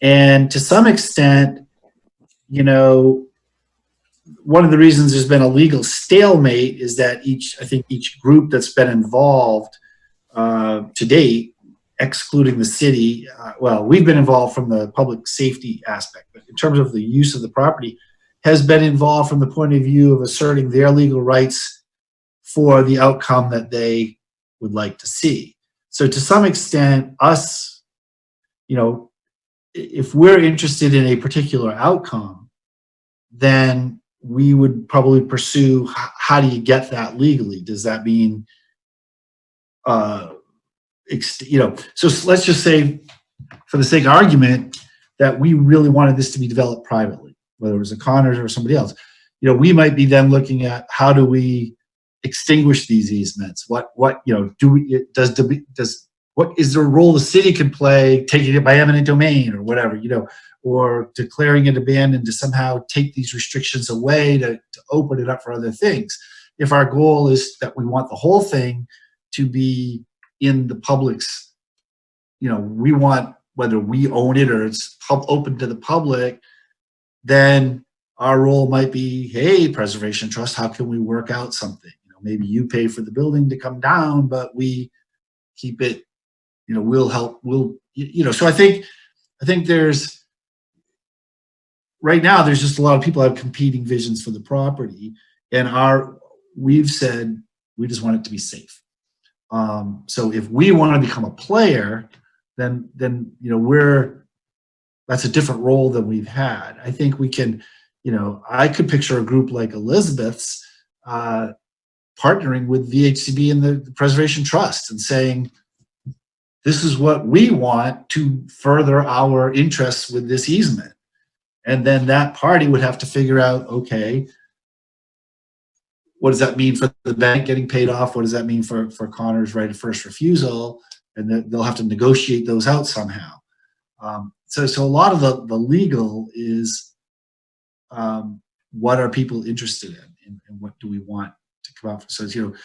And to some extent, you know, one of the reasons there's been a legal stalemate is that I think each group that's been involved to date, excluding the city, well, we've been involved from the public safety aspect, but in terms of the use of the property, has been involved from the point of view of asserting their legal rights for the outcome that they would like to see. So to some extent, us, you know, if we're interested in a particular outcome, then we would probably pursue how do you get that legally? Does that mean, you know, so let's just say, for the sake of argument, that we really wanted this to be developed privately, whether it was a Connors or somebody else. You know, we might be then looking at how do we extinguish these easements? What you know, what is there a role the city can play, taking it by eminent domain or whatever, you know, or declaring it abandoned to somehow take these restrictions away to open it up for other things. If our goal is that we want the whole thing to be in the public's, you know, we want, whether we own it or it's open to the public, then our role might be, hey, Preservation Trust, how can we work out something? You know, maybe you pay for the building to come down, but we keep it, you know, we'll help, you know, so I think there's, right now, there's just a lot of people have competing visions for the property, and we've said we just want it to be safe. So if we want to become a player, then you know, that's a different role than we've had. I think we can, you know, I could picture a group like Elizabeth's partnering with VHCB and the Preservation Trust and saying, this is what we want to further our interests with this easement. And then that party would have to figure out, okay, what does that mean for the bank getting paid off? What does that mean for Connor's right of first refusal? And they'll have to negotiate those out somehow. So a lot of the legal is what are people interested in and what do we want to come out. So, you know,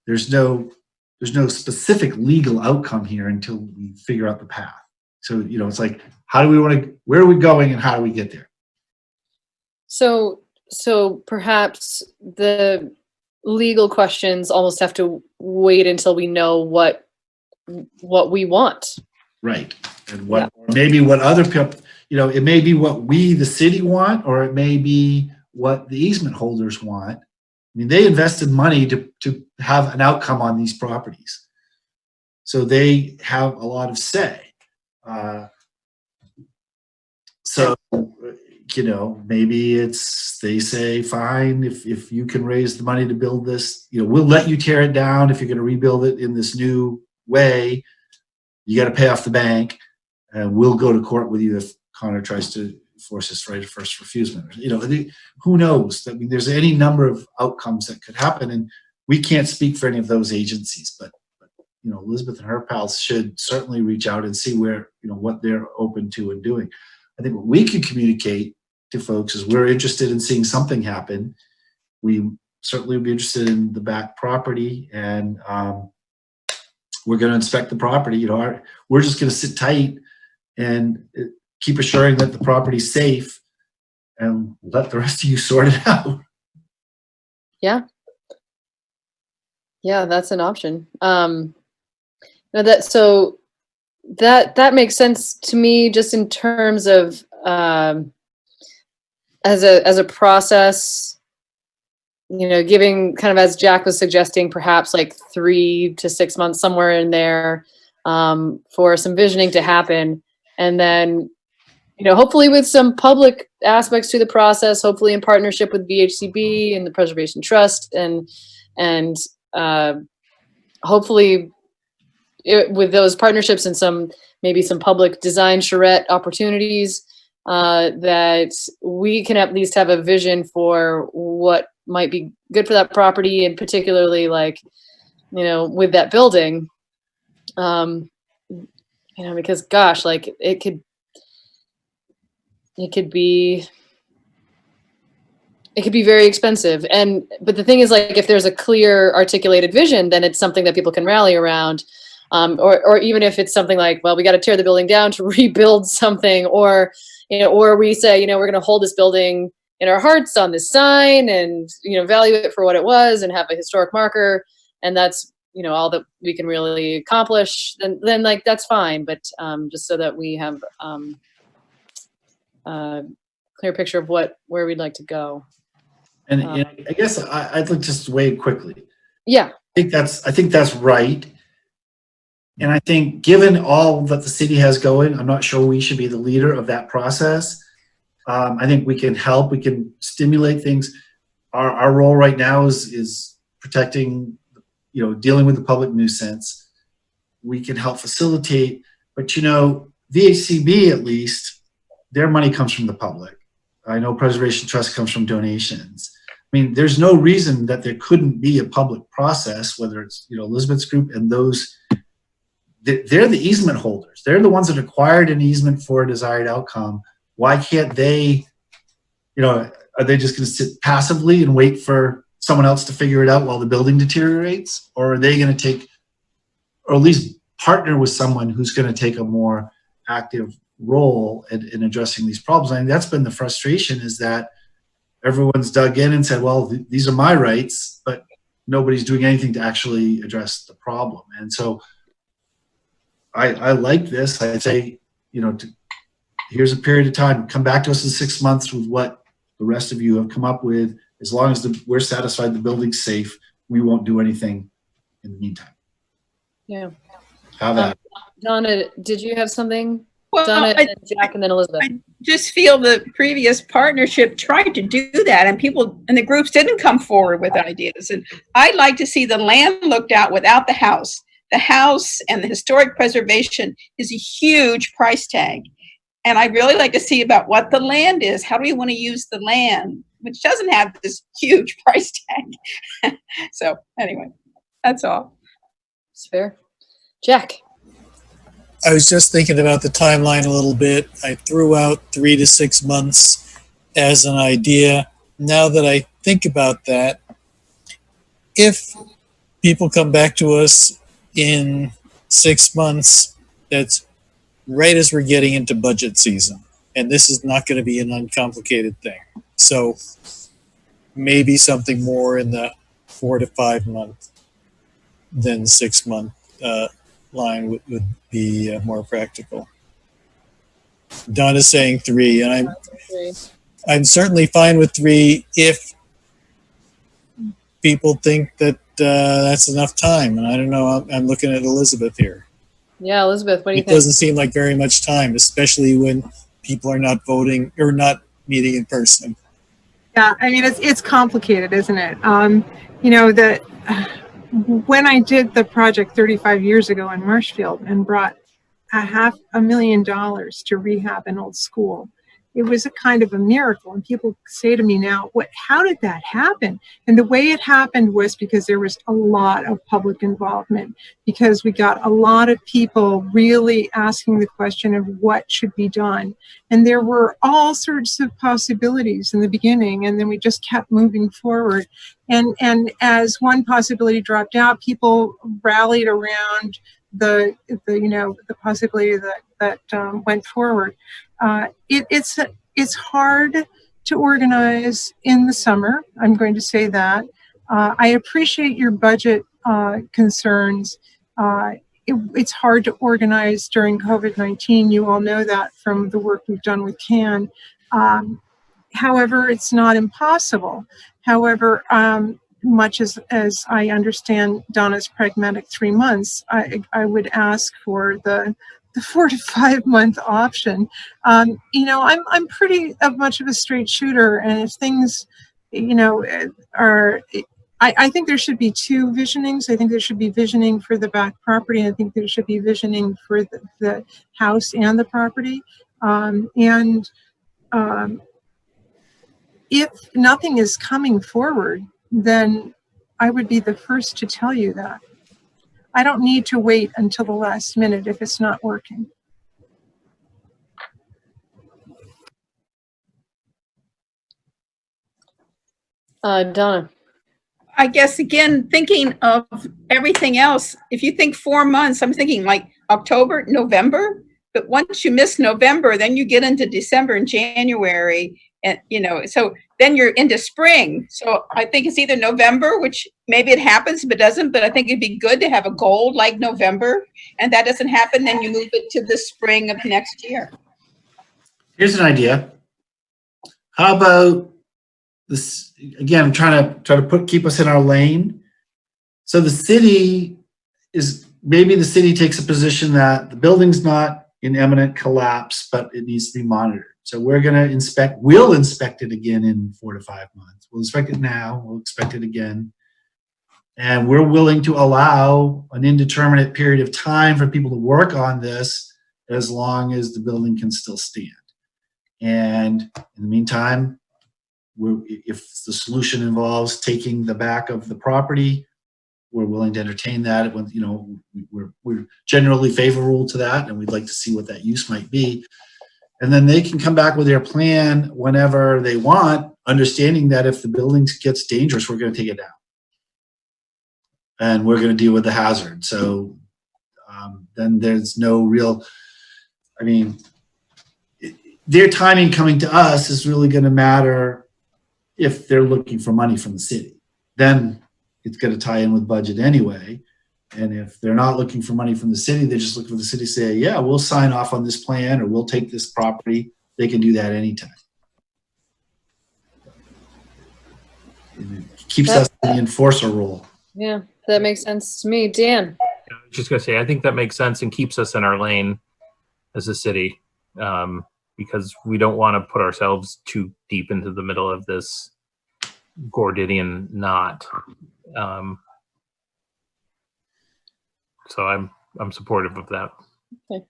there's no specific legal outcome here until we figure out the path. So, you know, it's like, where are we going and how do we get there? So so perhaps the legal questions almost have to wait until we know what we want. Right. And what, or maybe what other people, you know, it may be what we, the city, want, or it may be what the easement holders want. I mean, they invested money to have an outcome on these properties. So they have a lot of say. So, you know, maybe it's, they say, fine, if you can raise the money to build this, you know, we'll let you tear it down if you're going to rebuild it in this new way. You got to pay off the bank, and we'll go to court with you if Connor tries to force his right of first refusal. You know, who knows? I mean, there's any number of outcomes that could happen, and we can't speak for any of those agencies. But you know, Elizabeth and her pals should certainly reach out and see where, you know, what they're open to and doing. I think what we can communicate to folks is we're interested in seeing something happen. We certainly would be interested in the back property, and we're going to inspect the property. You know, we're just going to sit tight and keep assuring that the property's safe, and let the rest of you sort it out. Yeah. Yeah, that's an option. No, that makes sense to me, just in terms of as a process, you know, giving kind of, as Jack was suggesting, perhaps like 3 to 6 months, somewhere in there, for some visioning to happen. And then, you know, hopefully with some public aspects to the process, hopefully in partnership with VHCB and the Preservation Trust, and hopefully with those partnerships and maybe some public design charrette opportunities, that we can at least have a vision for what might be good for that property, and particularly, like, you know, with that building, you know, because gosh, like it could be very expensive. But the thing is, like, if there's a clear articulated vision, then it's something that people can rally around. Or even if it's something like, well, we got to tear the building down to rebuild something, or, you know, or we say, you know, we're going to hold this building in our hearts on this sign, and, you know, value it for what it was and have a historic marker. And that's, you know, all that we can really accomplish, then like, that's fine. But just so that we have a clear picture of where we'd like to go. And I guess I'd like to just weigh quickly. Yeah. I think that's right. And I think, given all that the city has going, I'm not sure we should be the leader of that process. I think we can help, we can stimulate things. Our role right now is protecting, you know, dealing with the public nuisance. We can help facilitate, but, you know, VHCB, at least, their money comes from the public. I know Preservation Trust comes from donations. I mean, there's no reason that there couldn't be a public process, whether it's, you know, Elizabeth's group and those. They're the easement holders. They're the ones that acquired an easement for a desired outcome. Why can't they, you know, are they just going to sit passively and wait for someone else to figure it out while the building deteriorates? Or are they going to take, or at least partner with someone who's going to take a more active role in addressing these problems? I mean, that's been the frustration, is that everyone's dug in and said, well, these are my rights, but nobody's doing anything to actually address the problem. And so I like this. I say, you know, here's a period of time. Come back to us in 6 months with what the rest of you have come up with. As long as we're satisfied the building's safe, we won't do anything in the meantime. Yeah. How that? Donna, did you have something? Well, Donna, and Jack, and then Elizabeth. I just feel the previous partnership tried to do that, and people and the groups didn't come forward with ideas. And I'd like to see the land looked at without the house. The house and the historic preservation is a huge price tag. And I'd really like to see about what the land is. How do we want to use the land, which doesn't have this huge price tag? So anyway, that's all. It's fair. Jack. I was just thinking about the timeline a little bit. I threw out 3 to 6 months as an idea. Now that I think about that, if people come back to us in 6 months, that's right as we're getting into budget season. And this is not going to be an uncomplicated thing. So maybe something more in the 4 to 5 month than 6 month line would be more practical. Donna's saying 3, and I'm certainly fine with 3 if people think that that's enough time. And I don't know, I'm looking at Elizabeth here. Yeah, Elizabeth, what do you It think? doesn't seem like very much time, especially when people are not voting or not meeting in person. Yeah, I mean, it's complicated, isn't it? You know, when I did the project 35 years ago in Marshfield and brought $500,000 to rehab an old school, it was a kind of a miracle. And people say to me now, how did that happen? And the way it happened was because there was a lot of public involvement, because we got a lot of people really asking the question of what should be done. And there were all sorts of possibilities in the beginning, and then we just kept moving forward. And as one possibility dropped out, people rallied around the possibility that went forward. It's hard to organize in the summer. I'm going to say that. I appreciate your budget concerns. It's hard to organize during COVID-19. You all know that from the work we've done with CAN. However, it's not impossible. However, much as I understand Donna's pragmatic 3 months, I would ask for the 4 to 5 month option. You know, I'm pretty much of a straight shooter, and if things, you know, I think there should be 2 visionings. I think there should be visioning for the back property, and I think there should be visioning for the house and the property. If nothing is coming forward, then I would be the first to tell you that. I don't need to wait until the last minute if it's not working. Donna. I guess, again, thinking of everything else, if you think 4 months, I'm thinking like October, November. But once you miss November, then you get into December and January. And, you know, so then you're into spring. So I think it's either November, which maybe it happens, but doesn't. But I think it'd be good to have a goal like November. And that doesn't happen, then you move it to the spring of next year. Here's an idea. How about this? Again, I'm trying to keep us in our lane. So the city takes a position that the building's not in imminent collapse, but it needs to be monitored. So we'll inspect it again in 4 to 5 months. We'll inspect it now, we'll inspect it again. And we're willing to allow an indeterminate period of time for people to work on this as long as the building can still stand. And in the meantime, if the solution involves taking the back of the property, we're willing to entertain that. When, you know, we're generally favorable to that, and we'd like to see what that use might be. And then they can come back with their plan whenever they want, understanding that if the building gets dangerous, we're going to take it down. And we're going to deal with the hazard. So then there's no real, I mean, their timing coming to us is really going to matter if they're looking for money from the city. Then it's going to tie in with budget anyway. And if they're not looking for money from the city, they're just looking for the city to say, yeah, we'll sign off on this plan or we'll take this property. They can do that anytime. It keeps us in the enforcer role. Yeah, that makes sense to me. Dan. I was just going to say, I think that makes sense and keeps us in our lane as a city, because we don't want to put ourselves too deep into the middle of this Gordian knot. So I'm supportive of that. Okay.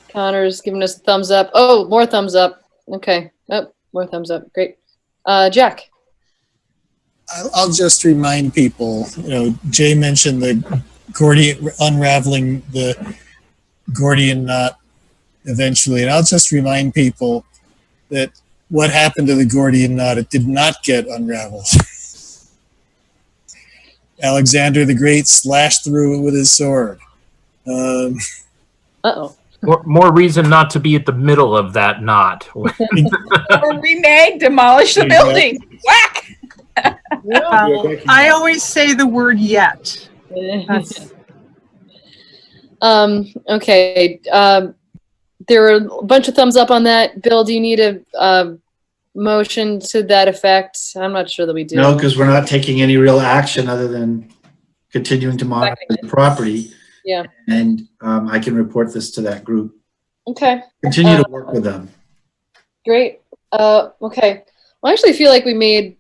Connor's giving us a thumbs up. Oh, more thumbs up. Okay. Oh, more thumbs up. Great. Jack. I'll just remind people, you know, Jay mentioned the unraveling the Gordian knot eventually. And I'll just remind people that what happened to the Gordian knot, it did not get unraveled. Alexander the Great slashed through it with his sword. Uh-oh. More reason not to be at the middle of that knot. Or we may demolish the building. Whack! I always say the word yet. Okay. There were a bunch of thumbs up on that. Bill, do you need a motion to that effect? I'm not sure that we do. No, because we're not taking any real action other than continuing to monitor the property. Yeah. And I can report this to that group. Okay. Continue to work with them. Great. Okay. Well, I actually feel like we made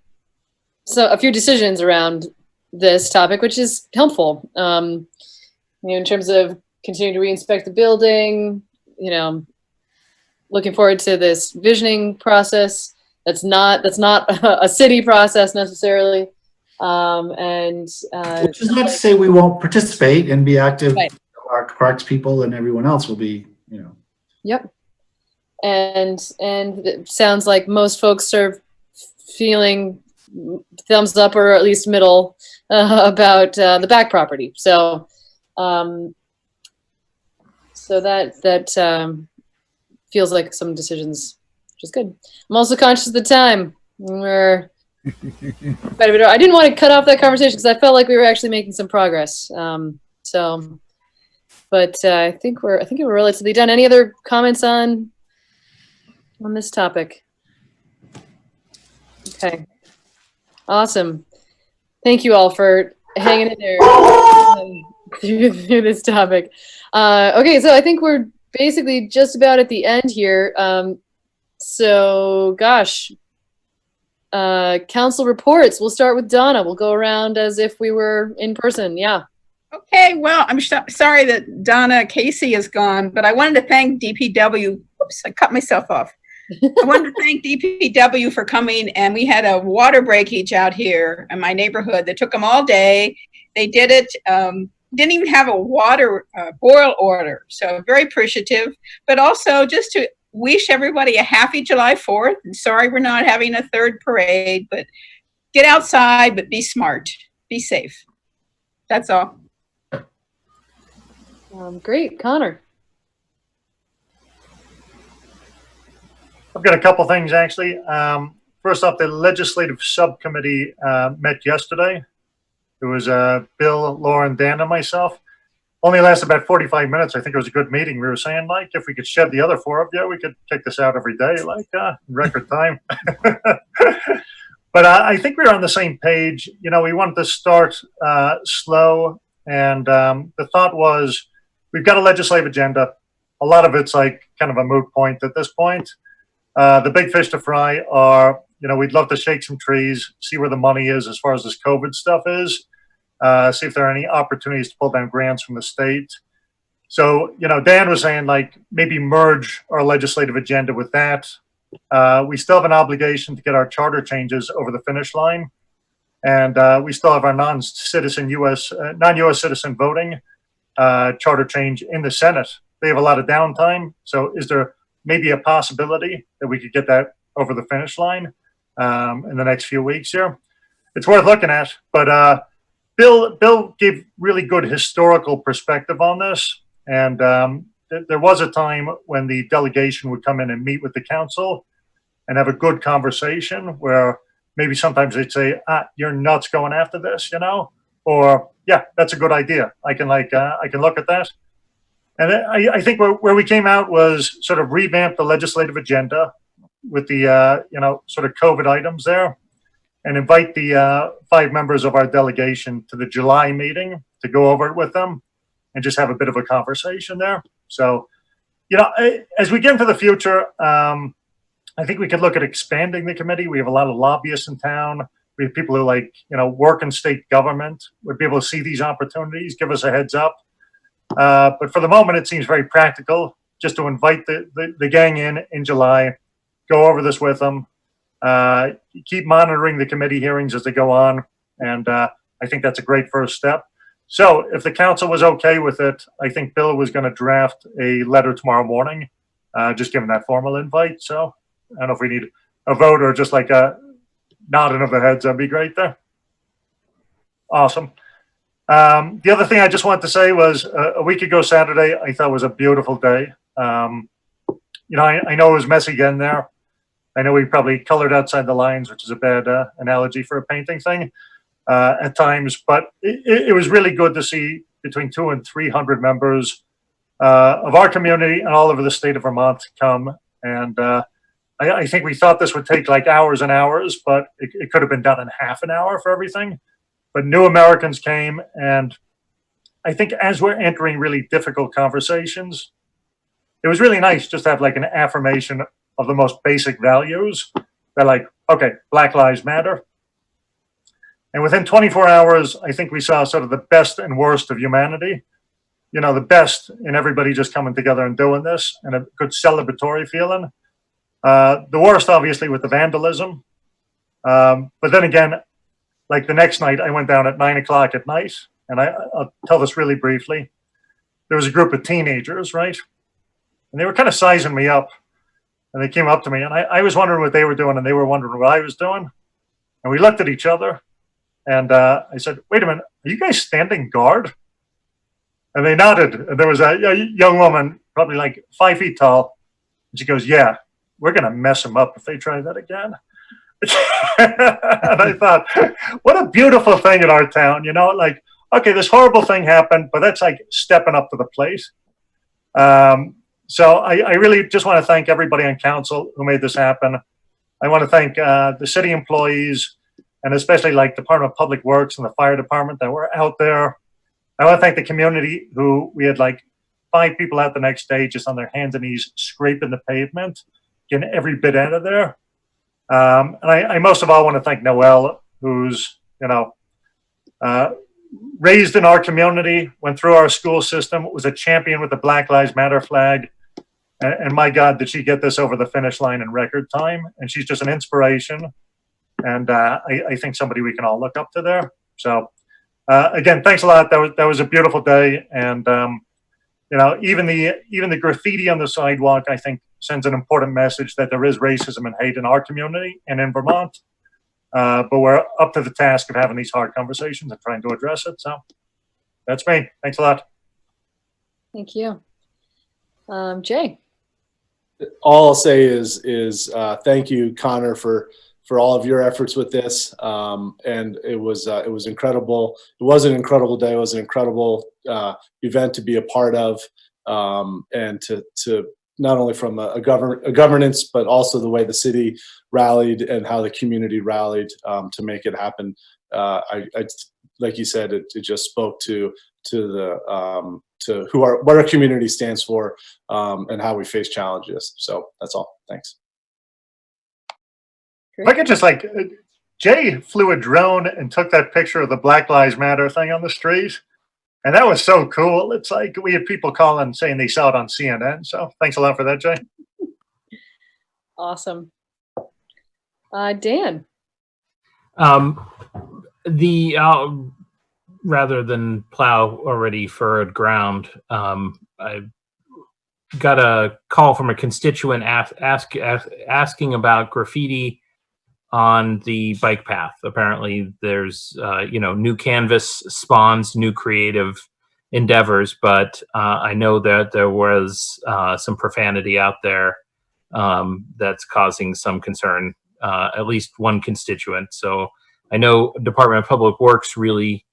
a few decisions around this topic, which is helpful. In terms of continuing to re-inspect the building, looking forward to this visioning process. That's not a city process necessarily. Which is not to say we won't participate and be active. Right. Our Clark's people and everyone else will be, Yep. And it sounds like most folks are feeling thumbs up or at least middle about the back property. So that feels like some decisions, which is good. I'm also conscious of the time. I didn't want to cut off that conversation because I felt like we were actually making some progress. But I think we're relatively done. Any other comments on this topic? Okay, awesome. Thank you all for hanging in there through this topic. Okay, so I think we're basically just about at the end here. Council reports. We'll start with Donna. We'll go around as if we were in person. Yeah. Okay, well, I'm sorry that Donna Casey is gone, but I wanted to thank DPW. Oops, I cut myself off. I wanted to thank DPW for coming, and we had a water breakage out here in my neighborhood that took them all day. They did it. Didn't even have a water boil order, so very appreciative. But also just to wish everybody a happy July 4th. And sorry we're not having a third parade, but get outside, but be smart, be safe. That's all. Great, Connor. I've got a couple things actually. First off, the legislative subcommittee met yesterday. It was Bill, Lauren, Dan, and myself. Only lasted about 45 minutes. I think it was a good meeting. We were saying, like, if we could shed the other four of you, we could take this out every day, like, in record time. But I think we were on the same page. We wanted to start slow. And the thought was, we've got a legislative agenda. A lot of it's like kind of a moot point at this point. The big fish to fry are, we'd love to shake some trees, see where the money is as far as this COVID stuff is, see if there are any opportunities to pull down grants from the state. So, Dan was saying, like, maybe merge our legislative agenda with that. We still have an obligation to get our charter changes over the finish line. And we still have our non-US citizen voting charter change in the Senate. They have a lot of downtime. So is there maybe a possibility that we could get that over the finish line in the next few weeks here? It's worth looking at. But Bill gave really good historical perspective on this. And there was a time when the delegation would come in and meet with the council and have a good conversation where maybe sometimes they'd say, you're nuts going after this, or yeah, that's a good idea. I can look at that. And I think where we came out was sort of revamp the legislative agenda with the, sort of COVID items there and invite the 5 members of our delegation to the July meeting to go over it with them and just have a bit of a conversation there. So, as we get into the future, I think we could look at expanding the committee. We have a lot of lobbyists in town. We have people who work in state government, would be able to see these opportunities, give us a heads up. But for the moment, it seems very practical just to invite the gang in July, go over this with them, keep monitoring the committee hearings as they go on. And I think that's a great first step. So if the council was okay with it, I think Bill was going to draft a letter tomorrow morning, just giving that formal invite. So I don't know if we need a vote or just like a nodding of the heads. That'd be great there. Awesome. The other thing I just wanted to say was a week ago Saturday, I thought was a beautiful day. You know, I know it was messy again there. I know we probably colored outside the lines, which is a bad analogy for a painting thing at times, but it was really good to see between 200 and 300 members of our community and all over the state of Vermont come. And I think we thought this would take like hours and hours, but it could have been done in half an hour for everything. But new Americans came, and I think as we're entering really difficult conversations, it was really nice just to have like an affirmation of the most basic values. They're like, okay, Black Lives Matter. And within 24 hours, I think we saw sort of the best and worst of humanity. You know, the best in everybody just coming together and doing this, and a good celebratory feeling. The worst, obviously, with the vandalism. But then again, like the next night, I went down at 9 o'clock at night, and I'll tell this really briefly. There was a group of teenagers, right? And they were kind of sizing me up. And they came up to me, and I was wondering what they were doing, and they were wondering what I was doing. And we looked at each other, and I said, wait a minute, are you guys standing guard? And they nodded, and there was a young woman, probably like 5 feet tall. And she goes, yeah, we're going to mess them up if they try that again. And I thought, what a beautiful thing in our town, you know, like, okay, this horrible thing happened, but that's like stepping up to the plate. So I really just want to thank everybody on council who made this happen. I want to thank the city employees, and especially like Department of Public Works and the fire department that were out there. I want to thank the community who we had like 5 people out the next day just on their hands and knees scraping the pavement, getting every bit out of there. And I most of all want to thank Noelle, who's, you know, raised in our community, went through our school system, was a champion with the Black Lives Matter flag. And my God, did she get this over the finish line in record time? And she's just an inspiration. And I think somebody we can all look up to there. So again, thanks a lot. That was a beautiful day. And you know, even the graffiti on the sidewalk, I think, sends an important message that there is racism and hate in our community and in Vermont. But we're up to the task of having these hard conversations and trying to address it. So that's me. Thanks a lot. Thank you. Jay. All I'll say is thank you, Connor, for all of your efforts with this. And it was incredible. It was an incredible day. It was an incredible event to be a part of, and to not only from a governance, but also the way the city rallied and how the community rallied to make it happen. I like you said, it just spoke to what our community stands for, and how we face challenges. So that's all. Thanks. If I could just like, Jay flew a drone and took that picture of the Black Lives Matter thing on the street. And that was so cool. It's like we had people calling saying they saw it on CNN. So thanks a lot for that, Jay. Awesome. Dan. Rather than plow already furrowed ground, I got a call from a constituent asking about graffiti on the bike path. Apparently there's, new canvas spawns new creative endeavors, but I know that there was some profanity out there that's causing some concern, at least one constituent. So I know Department of Public Works really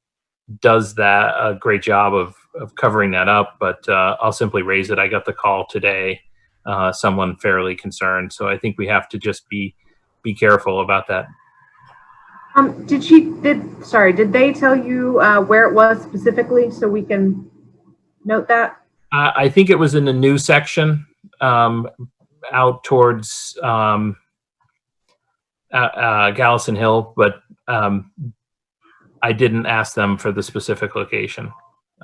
does that a great job of covering that up, but I'll simply raise it. I got the call today, someone fairly concerned. So I think we have to just be careful about that. Did they tell you where it was specifically so we can note that? I think it was in the news section, out towards Gallison Hill, but I didn't ask them for the specific location.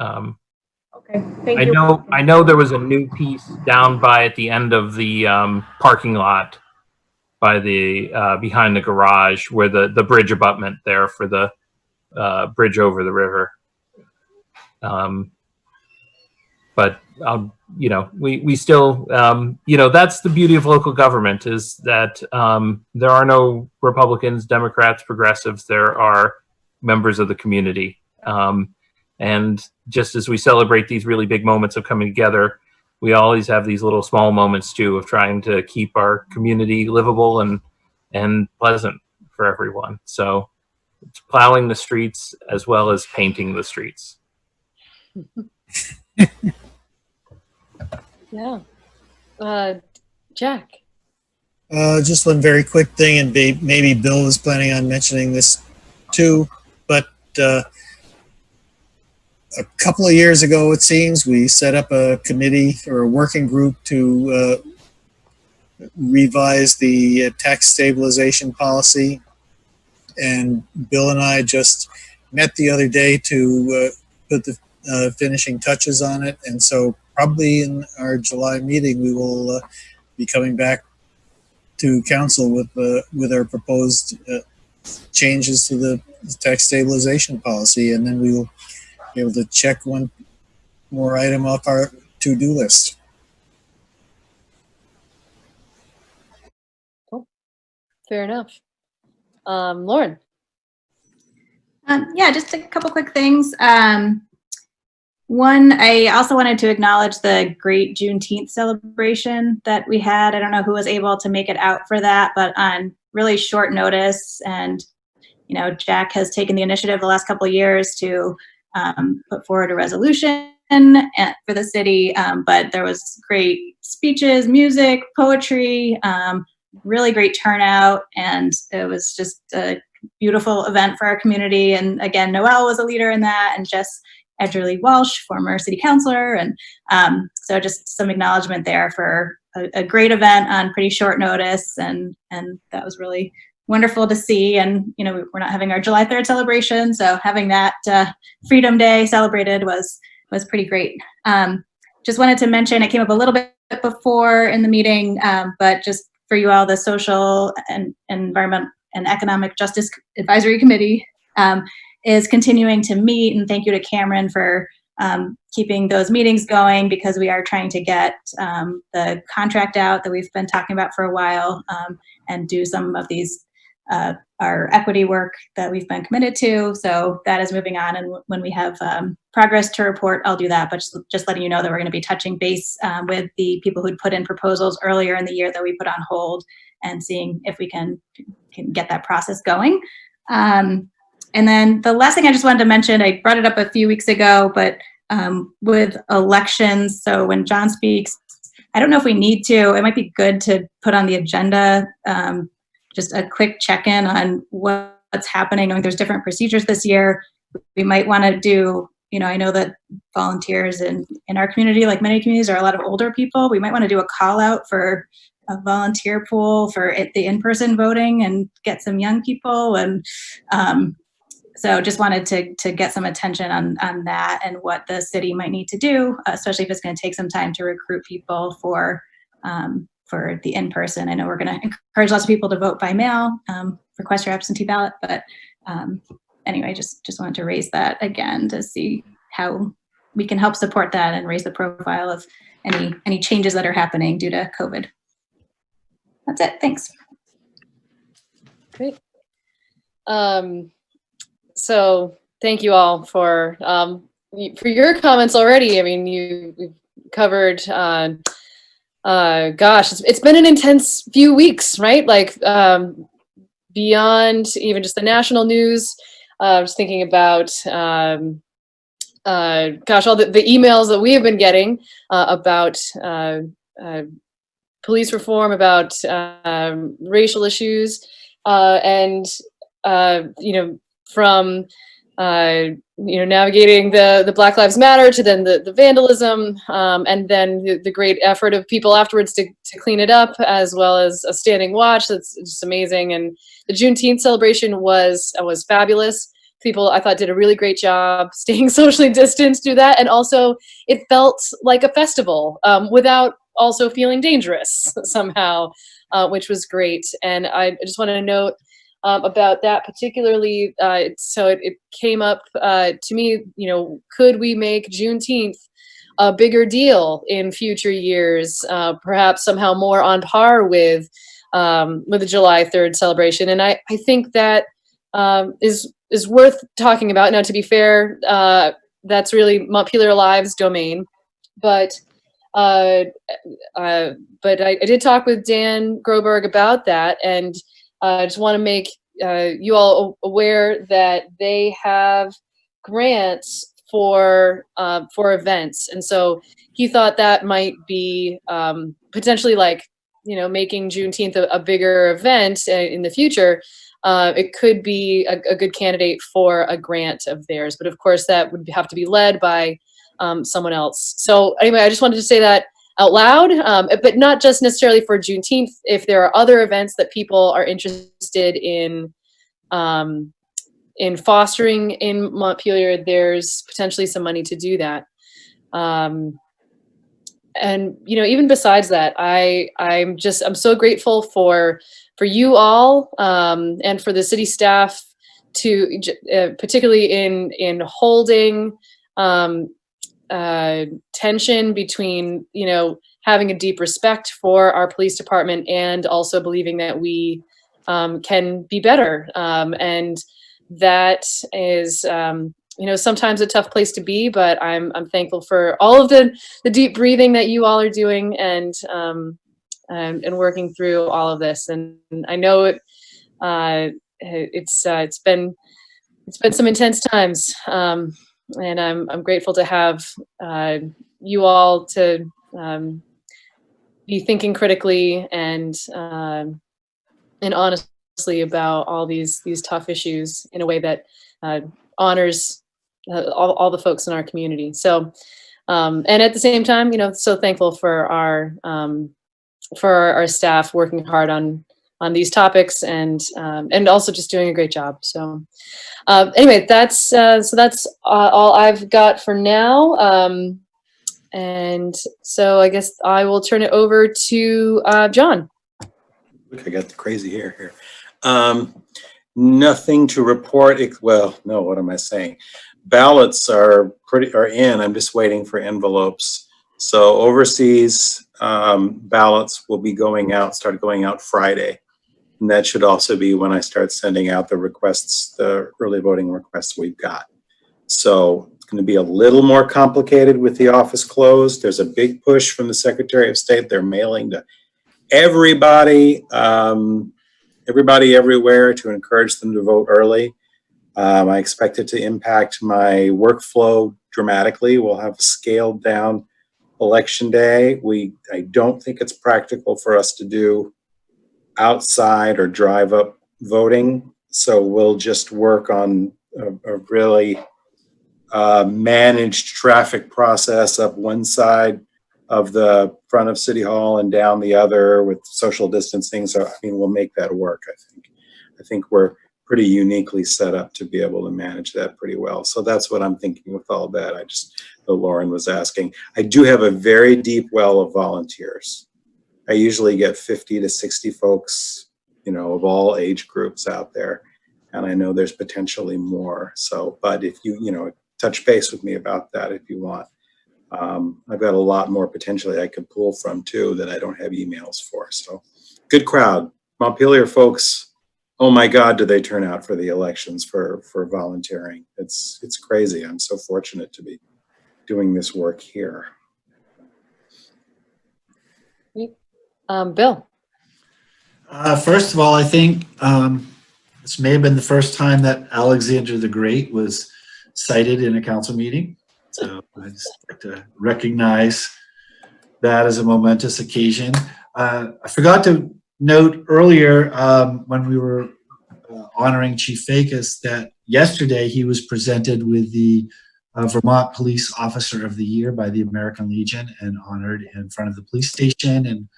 Okay, thank you. I know there was a new piece down by at the end of the parking lot by the behind the garage where the bridge abutment there for the bridge over the river. But we still, that's the beauty of local government, is that there are no Republicans, Democrats, progressives. There are members of the community. And just as we celebrate these really big moments of coming together, we always have these little small moments too of trying to keep our community livable and pleasant for everyone. So it's plowing the streets as well as painting the streets. Yeah. Jack. Just one very quick thing, and maybe Bill was planning on mentioning this too, but a couple of years ago, it seems, we set up a committee or a working group to revise the tax stabilization policy. And Bill and I just met the other day to put the finishing touches on it. And so probably in our July meeting, we will be coming back to council with our proposed changes to the tax stabilization policy. And then we will be able to check one more item off our to-do list. Cool. Fair enough. Lauren. Yeah, just a couple quick things. One, I also wanted to acknowledge the great Juneteenth celebration that we had. I don't know who was able to make it out for that, but on really short notice. And, you know, Jack has taken the initiative the last couple of years to put forward a resolution for the city, but there was great speeches, music, poetry, really great turnout, and it was just a beautiful event for our community. And again, Noelle was a leader in that, and Jess Edgerly Walsh, former city councilor, and so just some acknowledgement there for a great event on pretty short notice, and that was really wonderful to see. And you know, we're not having our July 3rd celebration, so having that Freedom Day celebrated was pretty great. Just wanted to mention, it came up a little bit before in the meeting, but just for you all, the Social and Environment and Economic Justice Advisory Committee is continuing to meet, and thank you to Cameron for keeping those meetings going, because we are trying to get the contract out that we've been talking about for a while, and do some of these our equity work that we've been committed to. So that is moving on, and when we have progress to report, I'll do that. But just letting you know that we're going to be touching base with the people who'd put in proposals earlier in the year that we put on hold, and seeing if we can get that process going. And then the last thing I just wanted to mention, I brought it up a few weeks ago, but with elections, so when John speaks, I don't know if we need to, it might be good to put on the agenda just a quick check-in on what's happening. I mean, there's different procedures this year. We might want to do, you know, I know that volunteers in our community, like many communities, are a lot of older people. We might want to do a call out for a volunteer pool for the in-person voting and get some young people. And so just wanted to get some attention on that and what the city might need to do, especially if it's going to take some time to recruit people for the in-person. I know we're going to encourage lots of people to vote by mail, request your absentee ballot, but anyway, just wanted to raise that again to see how we can help support that and raise the profile of any changes that are happening due to COVID. That's it. Thanks. Great. So thank you all for your comments already. I mean, we've covered, gosh, it's been an intense few weeks, right? Like beyond even just the national news. I was thinking about, gosh, all the emails that we have been getting about police reform, about racial issues, and you know, from navigating the Black Lives Matter to then the vandalism, and then the great effort of people afterwards to clean it up, as well as a standing watch. That's just amazing. And the Juneteenth celebration was fabulous. People, I thought, did a really great job staying socially distanced through that, and also it felt like a festival without also feeling dangerous somehow, which was great. And I just wanted to note about that particularly. So it came up to me, you know, could we make Juneteenth a bigger deal in future years, perhaps somehow more on par with the July 3rd celebration? And I think that is worth talking about. Now, to be fair, that's really Montpelier Live's domain. But I did talk with Dan Groberg about that, and I just want to make you all aware that they have grants for events, and so he thought that might be potentially, like, making Juneteenth a bigger event in the future. It could be a good candidate for a grant of theirs, but of course that would have to be led by someone else. So anyway, I just wanted to say that out loud, but not just necessarily for Juneteenth. If there are other events that people are interested in fostering in Montpelier, there's potentially some money to do that. And even besides that, I'm so grateful for you all, and for the city staff to particularly in holding tension between having a deep respect for our police department and also believing that we can be better, and that is sometimes a tough place to be, but I'm thankful for all of the deep breathing that you all are doing, and working through all of this. And I know it's been some intense times, and I'm grateful to have you all to be thinking critically and honestly about all these tough issues in a way that honors all the folks in our community. So, and at the same time, so thankful for our staff working hard on these topics, and also just doing a great job. So anyway, that's all I've got for now. And so I guess I will turn it over to John. Look, I got the crazy hair here. Nothing to report. Well, no, what am I saying? Ballots are in. I'm just waiting for envelopes. So overseas ballots will be start going out Friday. And that should also be when I start sending out the requests, the early voting requests we've got. So it's going to be a little more complicated with the office closed. There's a big push from the Secretary of State. They're mailing to everybody everywhere to encourage them to vote early. I expect it to impact my workflow dramatically. We'll have a scaled down election day. I don't think it's practical for us to do outside or drive up voting. So we'll just work on a really managed traffic process up one side of the front of City Hall and down the other with social distancing. So, we'll make that work, I think we're pretty uniquely set up to be able to manage that pretty well. So that's what I'm thinking with all that. Lauren was asking. I do have a very deep well of volunteers. I usually get 50 to 60 folks, of all age groups out there. And I know there's potentially more. So, but if you, touch base with me about that if you want. I've got a lot more potentially I could pull from too that I don't have emails for. So good crowd. Montpelier folks, oh my God, do they turn out for the elections for volunteering. It's crazy. I'm so fortunate to be doing this work here. Bill. First of all, I think this may have been the first time that Alexander the Great was cited in a council meeting. So I just like to recognize that as a momentous occasion. I forgot to note earlier when we were honoring Chief Fakis that yesterday he was presented with the Vermont Police Officer of the Year by the American Legion and honored in front of the police station, and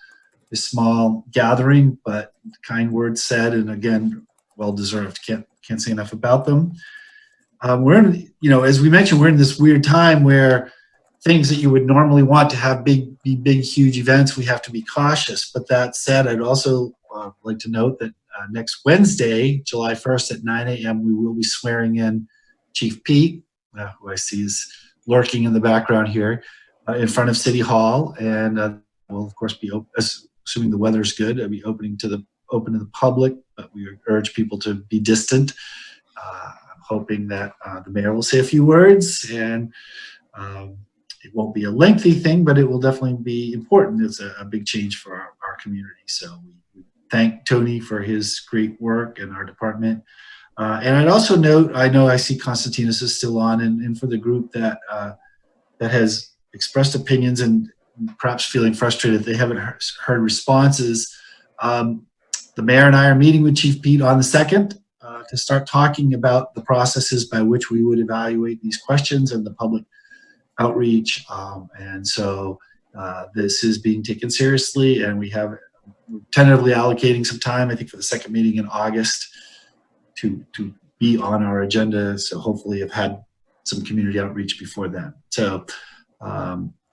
a small gathering, but kind words said, and again, well deserved. Can't say enough about them. We're in, as we mentioned, we're in this weird time where things that you would normally want to have big, huge events, we have to be cautious. But that said, I'd also like to note that next Wednesday, July 1st at 9 a.m., we will be swearing in Chief Pete, who I see is lurking in the background here, in front of City Hall, and we'll of course be assuming the weather's good. It'll be open to the public, but we urge people to be distant. I'm hoping that the mayor will say a few words, and it won't be a lengthy thing, but it will definitely be important. It's a big change for our community. So we thank Tony for his great work and our department. And I'd also note, I know I see Constantinos is still on, and for the group that that has expressed opinions and perhaps feeling frustrated they haven't heard responses. The mayor and I are meeting with Chief Pete on the 2nd to start talking about the processes by which we would evaluate these questions and the public outreach. And so this is being taken seriously, and we're tentatively allocating some time, I think, for the 2nd meeting in August to be on our agenda. So hopefully have had some community outreach before then. So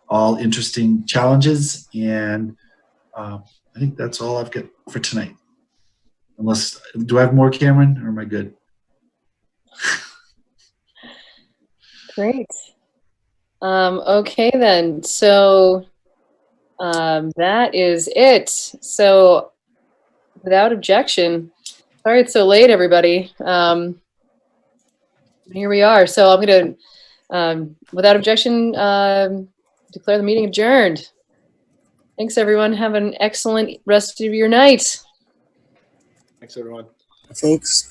all interesting challenges, and I think that's all I've got for tonight. Unless, do I have more, Cameron, or am I good? Great. Okay then, so that is it. So without objection, sorry it's so late, everybody. Here we are. So I'm going to, without objection, declare the meeting adjourned. Thanks, everyone. Have an excellent rest of your night. Thanks, everyone. Folks.